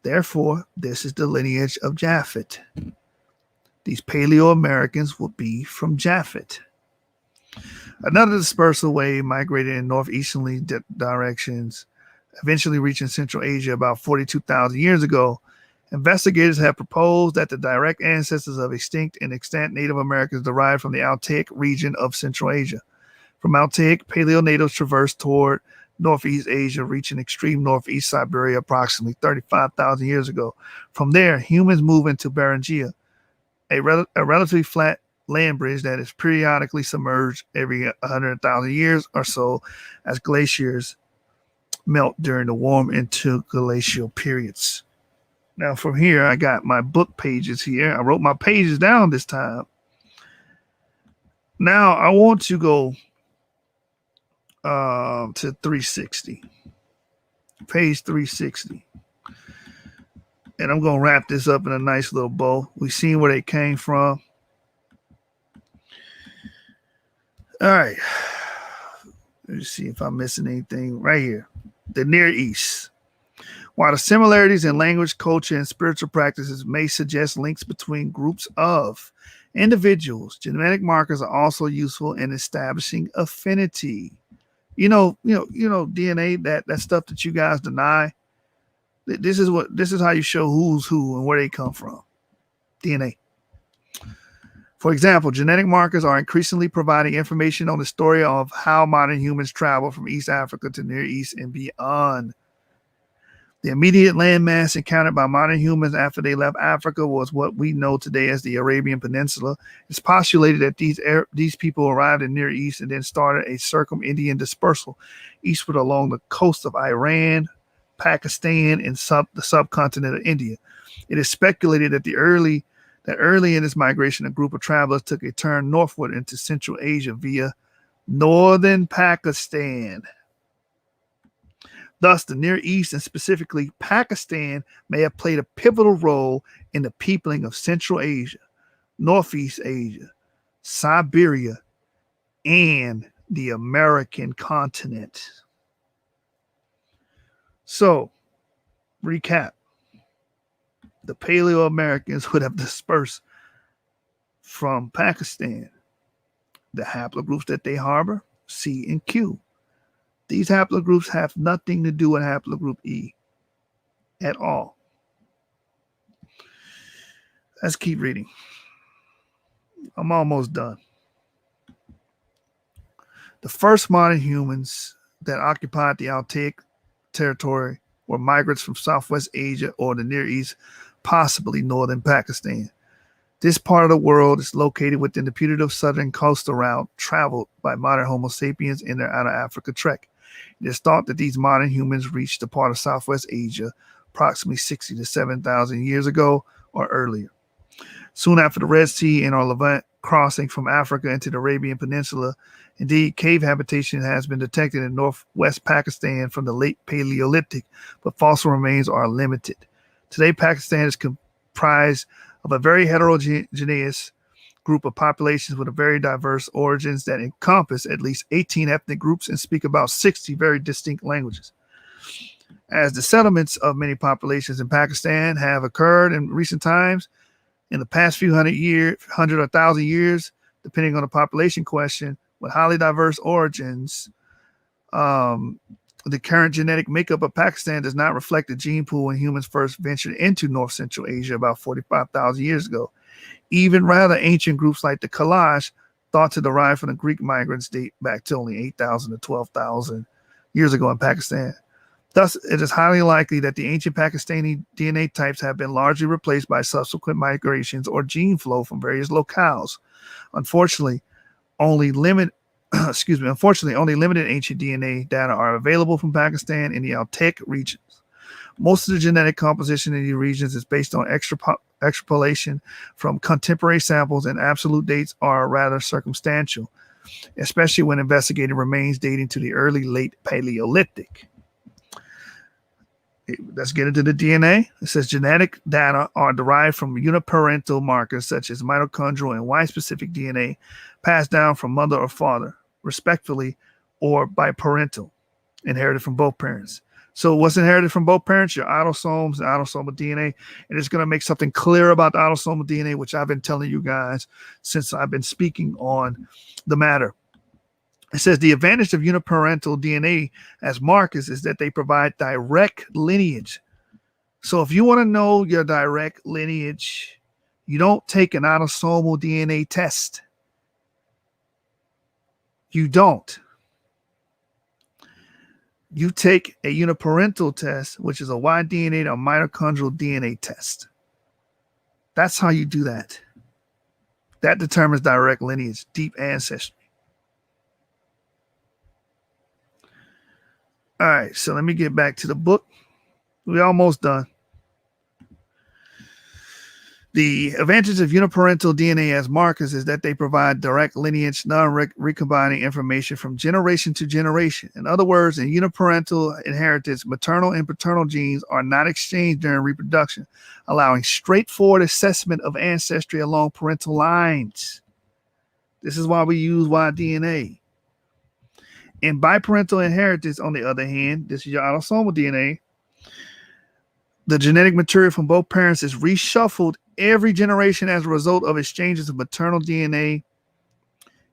Therefore, this is the lineage of Japhet. These Paleo-Americans will be from Japhet. Another dispersal wave migrated in northeasterly directions, eventually reaching Central Asia about 42,000 years ago. Investigators have proposed that the direct ancestors of extinct and extant Native Americans derived from the Altaic region of Central Asia. From Altaic, Paleo-natives traversed toward Northeast Asia, reaching extreme Northeast Siberia approximately 35,000 years ago. From there, humans move into Beringia, a relatively flat land bridge that is periodically submerged every 100,000 years or so as glaciers melt during the warm interglacial periods. Now, from here, I got my book pages here. I wrote my pages down this time. Now, I want to go to 360, page 360. And I'm going to wrap this up in a nice little bow. We've seen where they came from. All right. Let's see if I'm missing anything right here. The Near East. While the similarities in language, culture, and spiritual practices may suggest links between groups of individuals, genetic markers are also useful in establishing affinity. You know, DNA, that stuff that you guys deny. This is how you show who's who and where they come from. DNA. For example, genetic markers are increasingly providing information on the story of how modern humans travel from East Africa to Near East and beyond. The immediate landmass encountered by modern humans after they left Africa was what we know today as the Arabian Peninsula. It's postulated that these people arrived in Near East and then started a circum-Indian dispersal eastward along the coast of Iran, Pakistan, and the subcontinent of India. It is speculated that early in this migration, a group of travelers took a turn northward into Central Asia via northern Pakistan. Thus, the Near East, and specifically Pakistan, may have played a pivotal role in the peopling of Central Asia, Northeast Asia, Siberia, and the American continent. So, recap. The Paleo-Americans would have dispersed from Pakistan. The haplogroups that they harbor, C and Q. These haplogroups have nothing to do with haplogroup E at all. Let's keep reading. I'm almost done. The first modern humans that occupied the Altaic territory were migrants from Southwest Asia or the Near East, possibly northern Pakistan. This part of the world is located within the putative southern coastal route traveled by modern Homo sapiens in their out-of-Africa trek. It is thought that these modern humans reached a part of Southwest Asia approximately 60 to 7,000 years ago or earlier. soon after the Red Sea and or Levant crossing from Africa into the Arabian Peninsula. Indeed, cave habitation has been detected in northwest Pakistan from the late Paleolithic, but fossil remains are limited. Today, Pakistan is comprised of a very heterogeneous group of populations with a very diverse origins that encompass at least 18 ethnic groups and speak about 60 very distinct languages. As the settlements of many populations in Pakistan have occurred in recent times, in the past few hundred or thousand years, depending on the population question, with highly diverse origins, the current genetic makeup of Pakistan does not reflect the gene pool when humans first ventured into North Central Asia about 45,000 years ago. Even rather ancient groups like the Kalash, thought to derive from the Greek migrants, date back to only 8,000 to 12,000 years ago in Pakistan. Thus, it is highly likely that the ancient Pakistani DNA types have been largely replaced by subsequent migrations or gene flow from various locales. Unfortunately, only limited ancient DNA data are available from Pakistan in the Altai regions. Most of the genetic composition in these regions is based on extrapolation from contemporary samples, and absolute dates are rather circumstantial, especially when investigating remains dating to the early late Paleolithic. Let's get into the DNA. It says genetic data are derived from uniparental markers such as mitochondrial and Y-specific DNA passed down from mother or father, respectively, or biparental, inherited from both parents. So what's inherited from both parents? Your autosomes and autosomal DNA. And it's going to make something clear about the autosomal DNA, which I've been telling you guys since I've been speaking on the matter. It says the advantage of uniparental DNA as markers is that they provide direct lineage. So if you want to know your direct lineage, you don't take an autosomal DNA test. You don't. You take a uniparental test, which is a Y-DNA or mitochondrial DNA test. That's how you do that. That determines direct lineage, deep ancestry. All right, so let me get back to the book. We're almost done. The advantage of uniparental DNA as markers is that they provide direct lineage, non-recombining information from generation to generation. In other words, in uniparental inheritance, maternal and paternal genes are not exchanged during reproduction, allowing straightforward assessment of ancestry along parental lines. This is why we use Y-DNA. In biparental inheritance, on the other hand, this is your autosomal DNA. The genetic material from both parents is reshuffled every generation as a result of exchanges of maternal DNA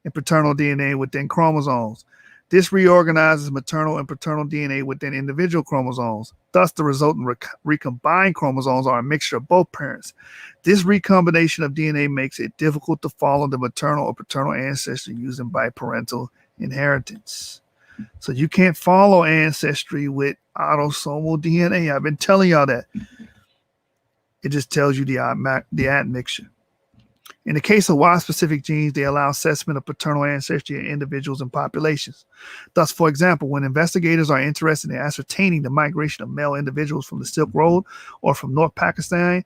and paternal DNA within chromosomes. This reorganizes maternal and paternal DNA within individual chromosomes. Thus, the resultant recombined chromosomes are a mixture of both parents. This recombination of DNA makes it difficult to follow the maternal or paternal ancestry using biparental inheritance. So you can't follow ancestry with autosomal DNA. I've been telling y'all that. It just tells you the admixture. In the case of Y-specific genes, they allow assessment of paternal ancestry in individuals and populations. Thus, for example, when investigators are interested in ascertaining the migration of male individuals from the Silk Road or from North Pakistan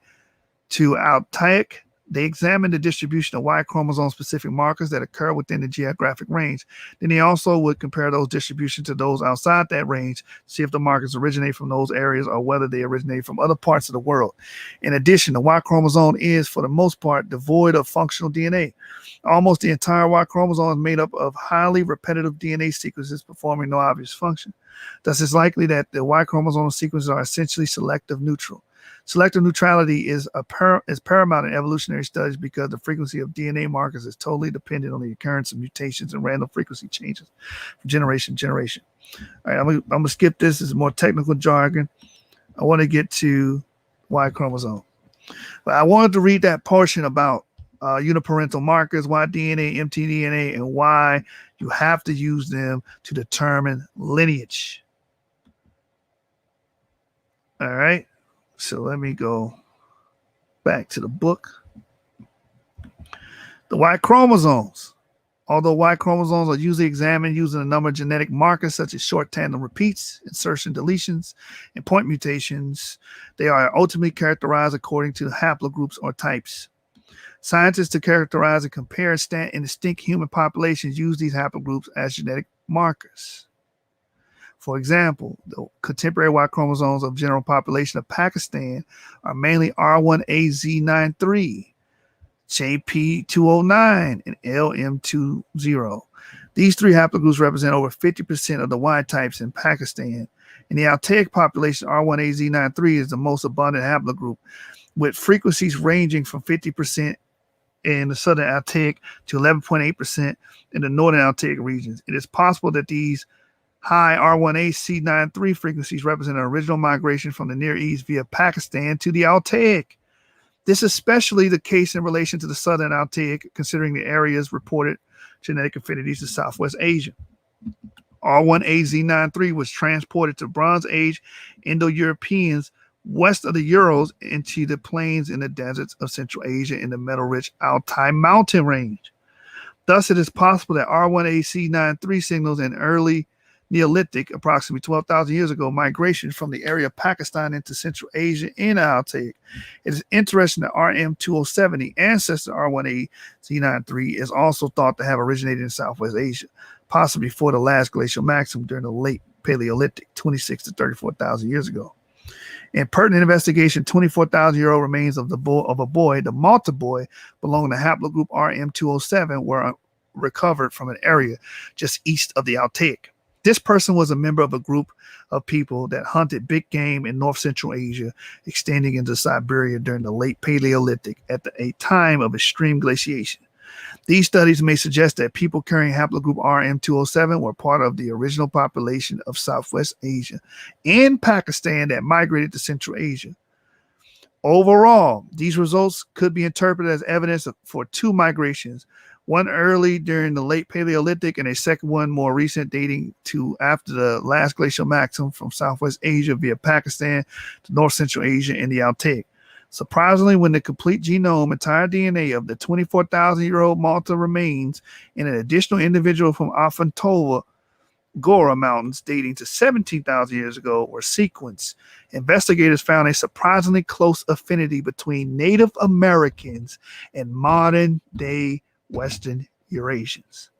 to Altai, they examine the distribution of Y chromosome-specific markers that occur within the geographic range. Then they also would compare those distributions to those outside that range, see if the markers originate from those areas or whether they originate from other parts of the world. In addition, the Y chromosome is, for the most part, devoid of functional DNA. Almost the entire Y chromosome is made up of highly repetitive DNA sequences performing no obvious function. Thus, it's likely that the Y chromosome sequences are essentially selective neutral. Selective neutrality is paramount in evolutionary studies because the frequency of DNA markers is totally dependent on the occurrence of mutations and random frequency changes from generation to generation. All right, I'm going to skip this. This is more technical jargon. I want to get to Y chromosome. But I wanted to read that portion about uniparental markers, Y-DNA, mtDNA, and why you have to use them to determine lineage. All right. So let me go back to the book. The Y chromosomes. Although Y chromosomes are usually examined using a number of genetic markers such as short tandem repeats, insertion deletions, and point mutations, they are ultimately characterized according to haplogroups or types. Scientists to characterize and compare and distinct human populations use these haplogroups as genetic markers. For example, the contemporary Y chromosomes of general population of Pakistan are mainly R1AZ93, JP209, and LM20. These three haplogroups represent over 50% of the Y types in Pakistan. In the Altaic population, R1AZ93 is the most abundant haplogroup, with frequencies ranging from 50% in the southern Altaic to 11.8% in the northern Altaic regions. It is possible that these high R1AC93 frequencies represent an original migration from the Near East via Pakistan to the Altaic. This is especially the case in relation to the southern Altaic, considering the area's reported genetic affinities to Southwest Asia. R1AZ93 was transported to Bronze Age Indo-Europeans west of the Urals into the plains in the deserts of Central Asia in the metal-rich Altai mountain range. Thus, it is possible that R1AC93 signals an early Neolithic, approximately 12,000 years ago, migration from the area of Pakistan into Central Asia in Altaic. It is interesting that RM207, the ancestor R1AC93, is also thought to have originated in Southwest Asia, possibly before the last glacial maximum during the late Paleolithic, 26 to 34,000 years ago. In pertinent investigation, 24,000-year-old remains of a boy, the Malta boy, belonging to haplogroup RM207, were recovered from an area just east of the Altaic. This person was a member of a group of people that hunted big game in North Central Asia, extending into Siberia during the late Paleolithic at a time of extreme glaciation. These studies may suggest that people carrying haplogroup RM207 were part of the original population of Southwest Asia and Pakistan that migrated to Central Asia. Overall, these results could be interpreted as evidence for two migrations, one early during the late Paleolithic and a second one more recent, dating to after the last glacial maximum from Southwest Asia via Pakistan to North Central Asia in the Altaic. Surprisingly, when the complete genome, entire DNA of the 24,000-year-old Malta remains and an additional individual from Afantova Gora Mountains dating to 17,000 years ago were sequenced, investigators found a surprisingly close affinity between Native Americans and modern-day Western Eurasians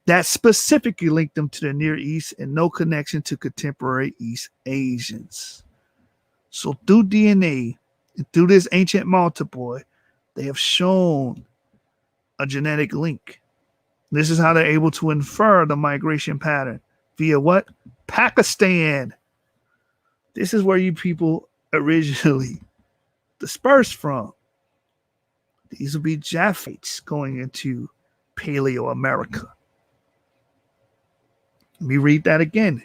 that specifically linked them to the Near East and no connection to contemporary East Asians. So through DNA and through this ancient Malta boy, they have shown a genetic link. This is how they're able to infer the migration pattern via what? Pakistan. This is where you people originally dispersed from. These will be Japhites going into Paleo America. Let me read that again.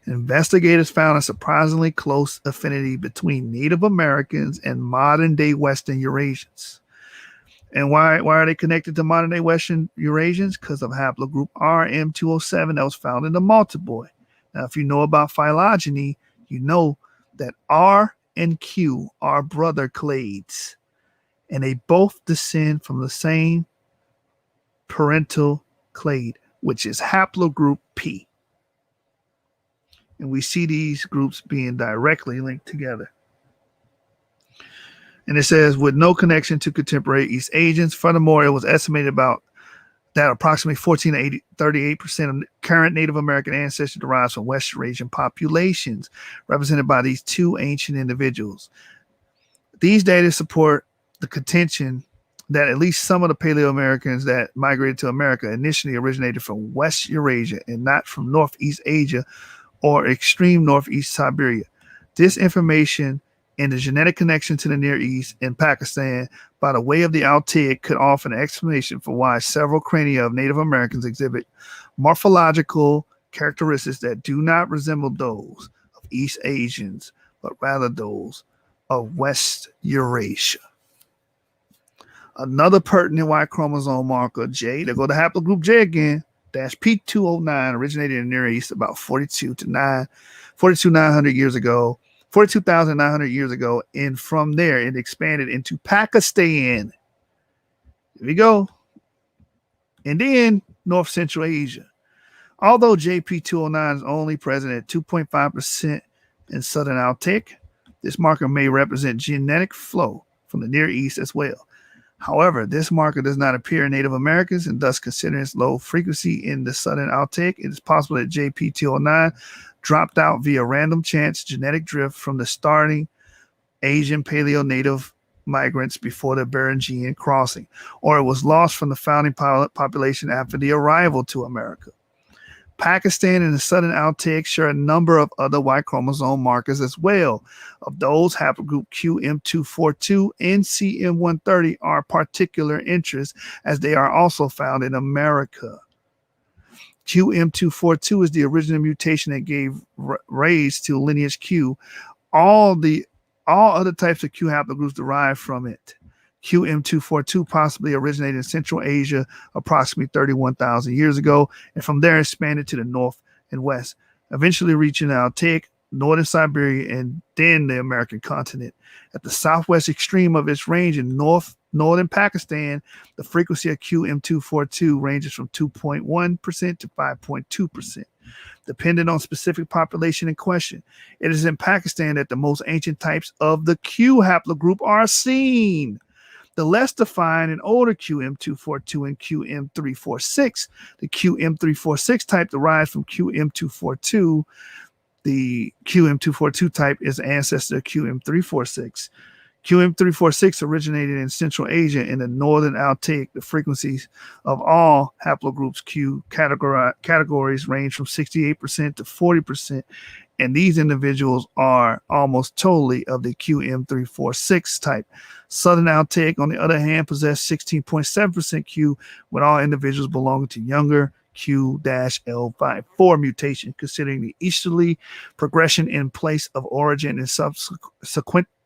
Investigators found a surprisingly close affinity between Native Americans and modern-day Western Eurasians. And why are they connected to modern-day Western Eurasians? Because of haplogroup RM207 that was found in the Malta boy. Now, if you know about phylogeny, you know that R and Q are brother clades, and they both descend from the same parental clade, which is haplogroup P. And we see these groups being directly linked together. And it says, with no connection to contemporary East Asians. Furthermore, it was estimated that approximately 14 to 38% of current Native American ancestry derives from West Eurasian populations, represented by these two ancient individuals. These data support the contention that at least some of the Paleo-Americans that migrated to America initially originated from West Eurasia and not from Northeast Asia or extreme Northeast Siberia. This information and the genetic connection to the Near East and Pakistan by the way of the Altaic could offer an explanation for why several crania of Native Americans exhibit morphological characteristics that do not resemble those of East Asians, but rather those of West Eurasia. Another pertinent Y chromosome marker, J, they go to haplogroup J again, dash P209, originated in the Near East about 42,900 years ago, 42,900 years ago, and from there it expanded into Pakistan. Here we go. And then North Central Asia. Although JP209 is only present at 2.5% in Southern Altaic, this marker may represent genetic flow from the Near East as well. However, this marker does not appear in Native Americans and thus considering its low frequency in the Southern Altic, it is possible that JP209 dropped out via random chance genetic drift from the starting Asian Paleo-Native migrants before the Beringian crossing, or it was lost from the founding population after the arrival to America. Pakistan and the Southern Altic share a number of other Y chromosome markers as well. Of those, haplogroup QM242 and CM130 are particular interest as they are also found in America. QM242 is the original mutation that gave rise to lineage Q. All other types of Q haplogroups derive from it. QM242 possibly originated in Central Asia approximately 31,000 years ago, and from there expanded to the north and west, eventually reaching the Altic, northern Siberia, and then the American continent. At the southwest extreme of its range in northern Pakistan, the frequency of QM242 ranges from 2.1% to 5.2%. Depending on specific population in question. It is in Pakistan that the most ancient types of the Q haplogroup are seen. The less defined and older QM242 and QM346. The QM346 type derives from QM242. The QM242 type is ancestor of QM346. QM346 originated in Central Asia in the northern Altic. The frequencies of all haplogroups Q categories range from 68% to 40%, and these individuals are almost totally of the QM346 type. Southern Altic, on the other hand, possess 16.7% Q, with all individuals belonging to younger Q-L54 mutation, considering the easterly progression in place of origin and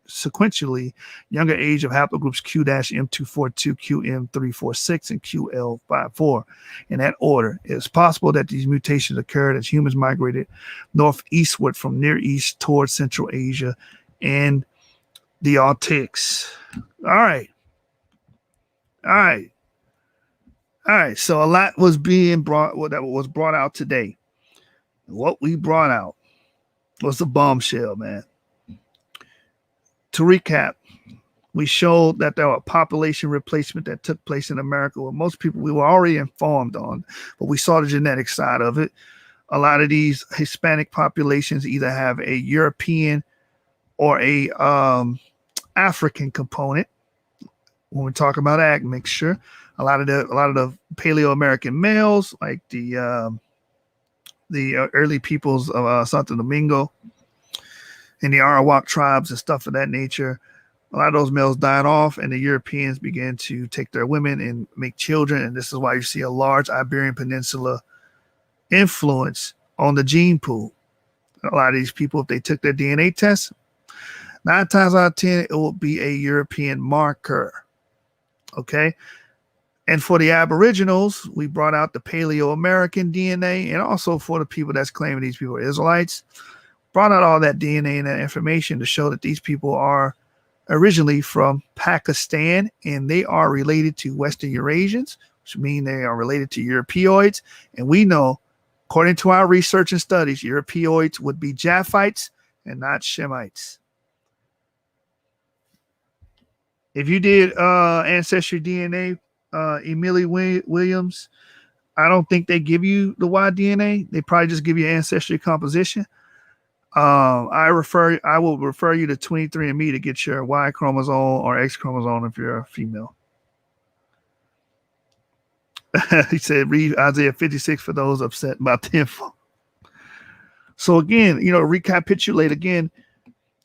sequentially younger age of haplogroups Q-M242, QM346, and QL54. In that order, it is possible that these mutations occurred as humans migrated northeastward from Near East towards Central Asia and the Altics. All right. So a lot was being brought out today. What we brought out was the bombshell, man. To recap, we showed that there was population replacement that took place in America. Well, most people we were already informed on, but we saw the genetic side of it. A lot of these Hispanic populations either have a European or a African component. When we talk about admixture, a lot of the Paleo-American males, like the early peoples of Santo Domingo and the Arawak tribes and stuff of that nature, a lot of those males died off, and the Europeans began to take their women and make children. And this is why you see a large Iberian Peninsula influence on the gene pool. A lot of these people, if they took their DNA test, 9 times out of 10, it will be a European marker. Okay. And for the Aboriginals, we brought out the Paleo-American DNA, and also for the people that's claiming these people are Israelites, brought out all that DNA and that information to show that these people are originally from Pakistan, and they are related to Western Eurasians, which means they are related to Europeoids. And we know, according to our research and studies, Europeoids would be Japhites and not Shemites. If you did Ancestry DNA, Emily Williams, I don't think they give you the Y DNA. They probably just give you ancestry composition. I will refer you to 23andMe to get your Y chromosome or X chromosome if you're a female. He said, read Isaiah 56 for those upset about the info. So again, recapitulate again.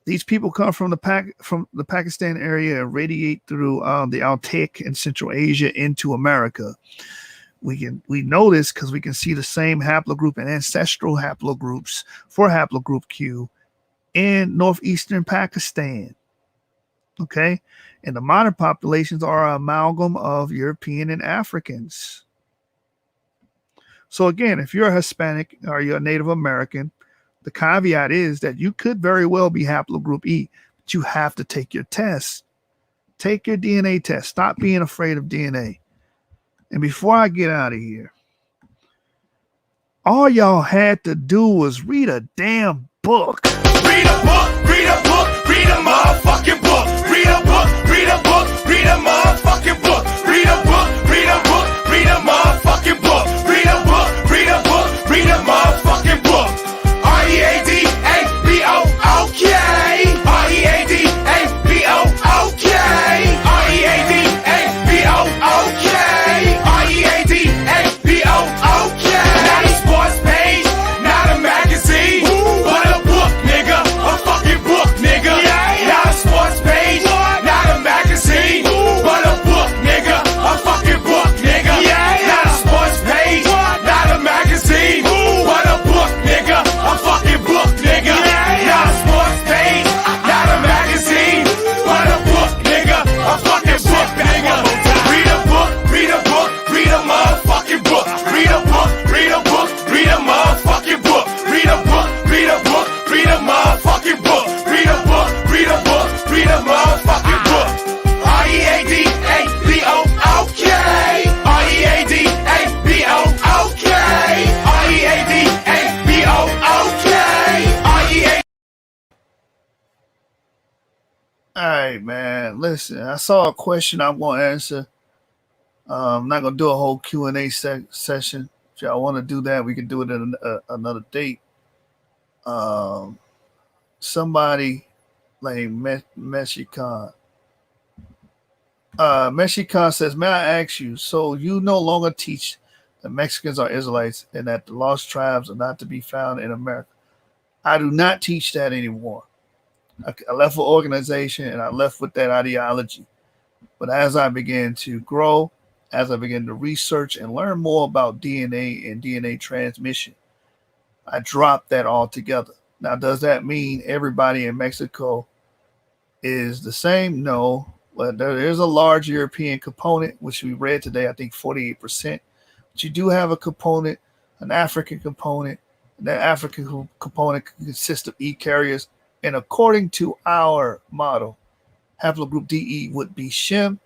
These people come from the Pakistan area and radiate through the Altic and Central Asia into America. We know this because we can see the same haplogroup and ancestral haplogroups for haplogroup Q in northeastern Pakistan. Okay, and the modern populations are an amalgam of European and Africans. So again, if you're a Hispanic or you're a Native American, the caveat is that you could very well be haplogroup E, but you have to take your test. Take your DNA test. Stop being afraid of DNA. And before I get out of here, all y'all had to do was read a damn book. Read a book, read a book, read a motherfucking book. Read a book, read a book, read a motherfucking book. motherfucking book. Read a book, read a book, read a motherfucking book. Read a book, read a book, read a motherfucking book. R-E-A-D-A-B-O-O-K. R-E-A-D-A-B-O-O-K. R-E-A-D-A-B-O-O-K. R-E-A-D-A-B-O-O-K. Not a sports page, not a magazine, but a book, nigga. A fucking book, nigga. Not a sports page, not a magazine, but a book, nigga. A fucking book, nigga. Not a sports page, not a magazine, but a book, nigga. A fucking book, nigga. Not a sports page, not a magazine, but a book, nigga. A fucking book, nigga. Read a book, read a book, read a motherfucking book. Read a book, read a book, read a motherfucking book. Read a book, read a book, read a motherfucking book. Read a book, read a book, read a motherfucking book. R-E-A-D-A-B-O-O-K. R-E-A-D-A-B-O-O-K. R-E-A-D-A-B-O-O-K. R-E-A. All right, man. Listen, I saw a question I'm going to answer. I'm not going to do a whole Q&A session. If y'all want to do that, we can do it at another date. Somebody named Meshi Khan. Meshi Khan says, may I ask you, so you no longer teach that Mexicans are Israelites and that the lost tribes are not to be found in America? I do not teach that anymore. I left for organization and I left with that ideology. But as I began to grow, as I began to research and learn more about DNA and DNA transmission, I dropped that altogether. Now, does that mean everybody in Mexico is the same? No. But there is a large European component, which we read today, I think 48%. But you do have a component, an African component. And that African component consists of E carriers. And according to our model, haplogroup DE would be Shem.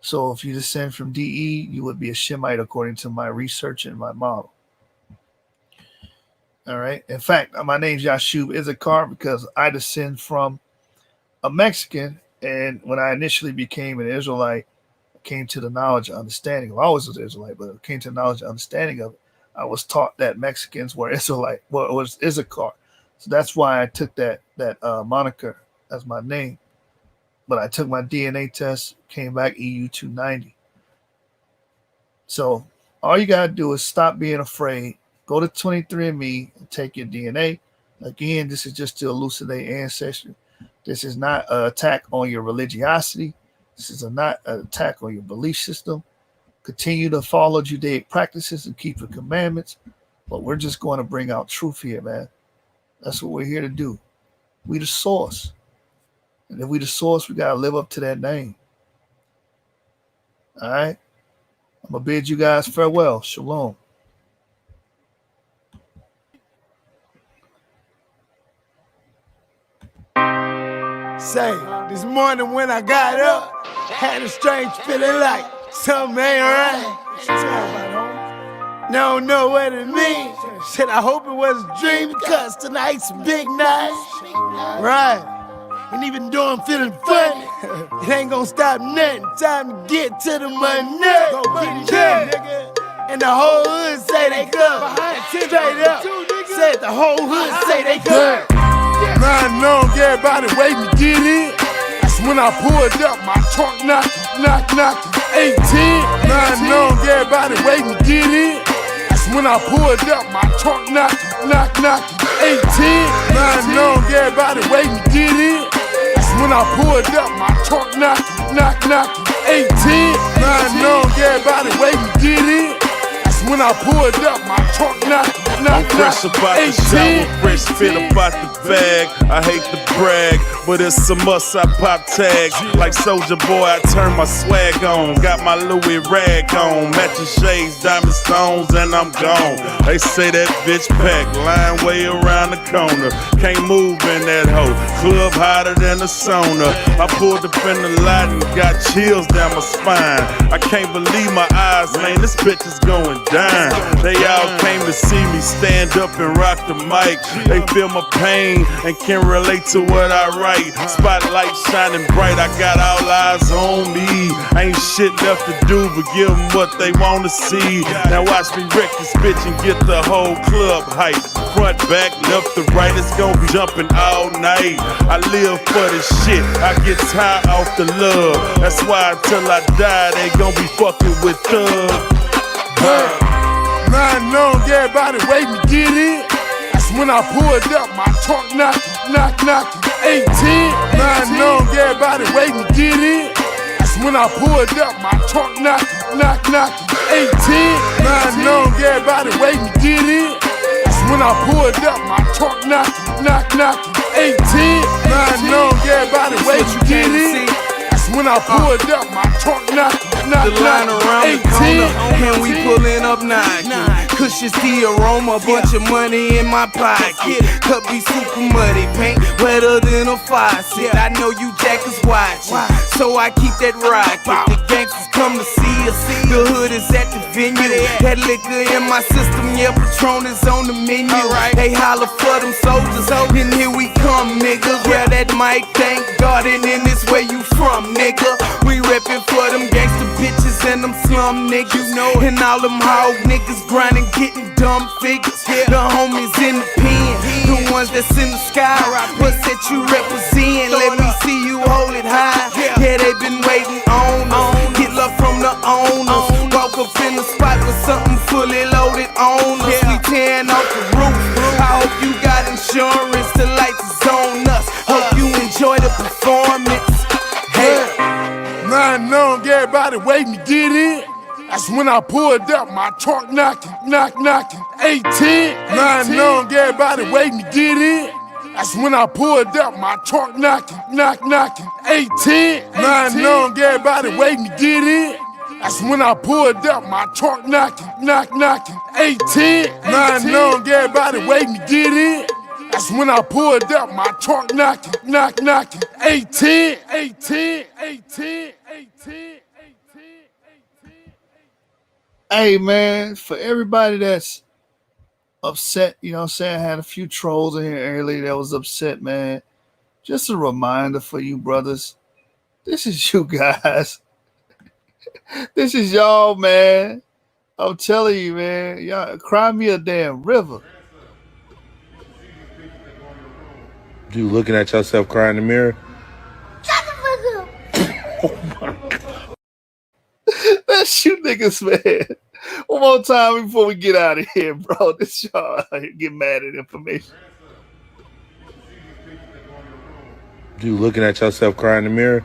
So if you descend from DE, you would be a Shemite according to my research and my model. All right. In fact, my name's Yashub Issachar because I descend from a Mexican. And when I initially became an Israelite, I came to the knowledge and understanding. I always was an Israelite, but I came to the knowledge and understanding of it. I was taught that Mexicans were Israelite, well, it was Issachar. So that's why I took that moniker as my name. But I took my DNA test, came back EU 290. So all you got to do is stop being afraid. Go to 23andMe and take your DNA. Again, this is just to elucidate ancestry. This is not an attack on your religiosity. This is not an attack on your belief system. Continue to follow Judaic practices and keep the commandments. But we're just going to bring out truth here, man. That's what we're here to do. We the source. And if we the source, we got to live up to that name. All right? I'm going to bid you guys farewell. Shalom. Say, this morning when I got up, had a strange feeling like something ain't right. Don't know what it means. Shit, I hope it was a dream because tonight's a big night. Right. And even though I'm feeling funny, it ain't gonna stop nothing. Time to get to the money. Go get it, nigga. And the whole hood say they come. Straight up. Said the whole hood say they come. 9 long, everybody waiting to get in. That's when I pulled up, my trunk knocking, knock, knocking. 18, 9 long, everybody waiting to get in. That's when I pulled up, my trunk knocking, knock, knocking. 18, 9 long, everybody waiting to get in. That's when I pulled up, my trunk knocking, knock, knocking. 18, 9 long, everybody waiting to get in. That's when I pulled up, my trunk knocking. I'm fresh about the shower, fresh fit about the bag. I hate to brag, but it's a must. I pop tags like Soldier Boy. I turn my swag on, got my Louis rag on, matching shades, diamond stones, and I'm gone. They say that bitch packed, line way around the corner. Can't move in that hoe, club hotter than a sauna. I pulled up in the lot and got chills down my spine. I can't believe my eyes, man. This bitch is going down. They all came to see me. stand up and rock the mic. They feel my pain and can relate to what I write. Spotlight shining bright, I got all eyes on me. Ain't shit left to do but give them what they wanna see. Now watch me wreck this bitch and get the whole club hype. Front, back, left to right, it's gonna be jumping all night. I live for this shit, I get tired off the love. That's why until I die, they gon' be fucking with thugs. 9 long, everybody waiting to get in. That's when I pulled up, my trunk knocking. 18, 9 long, everybody waiting to get in. That's when I pulled up, my trunk knocking. 18, 9 long, everybody waiting to get in. That's when I pulled up, my trunk knocking. 18, 9 long, everybody waiting to get in. That's when I pulled up, my trunk knocking. The line around the corner, and we pulling up knocking. Kush is the aroma, bunch of money in my pocket. Cup be super muddy, paint wetter than a faucet. I know you jackers watching, so I keep that rocket. The gangsters come to see us, the hood is at the venue. That liquor in my system, yeah, Patron is on the menu. They holler for them soldiers, and here we come, nigga. Yeah, that mic, thank God, and then this where you from, nigga. We reppin' for them gangster bitches and them slum niggas, and all them hog niggas grinding, getting dumb figures. The homies in the pen, the ones that's in the sky. What's that you represent? Let me see you hold it high. Yeah, they been waiting on us. Get love from the owners. Walk up in the spot with something fully loaded on us. We tearing off the roof. I hope you got insurance. The lights is on us. Hope you enjoy the performance. Hey. 9 long, everybody waiting to get in. That's when I pulled up, my trunk knocking. 18, 9 long, everybody waiting to get in. That's when I pulled up, my trunk knocking. 18, 9 long, everybody waiting to get in. That's when I pulled up, my trunk knocking. 18, 9 long, everybody waiting to get in. That's when I pulled up, my trunk knocking. 18. Hey man, for everybody that's upset, you know what I'm saying? I had a few trolls in here earlier that was upset, man. Just a reminder for you brothers. This is you guys. This is y'all, man. I'm telling you, man. Y'all cry me a damn river. You looking at yourself cry in the mirror? That's you niggas, man. One more time before we get out of here, bro. This y'all get mad at information. You looking at yourself cry in the mirror?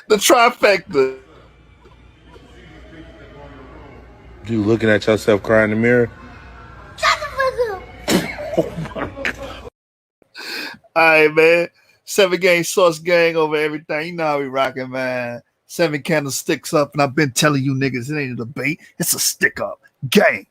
The trifecta. You looking at yourself cry in the mirror? All right, man. 7 gang sauce gang over everything. You know how we rocking, man. 7 candlesticks up, and I've been telling you niggas it ain't a debate. It's a stick up. Gang.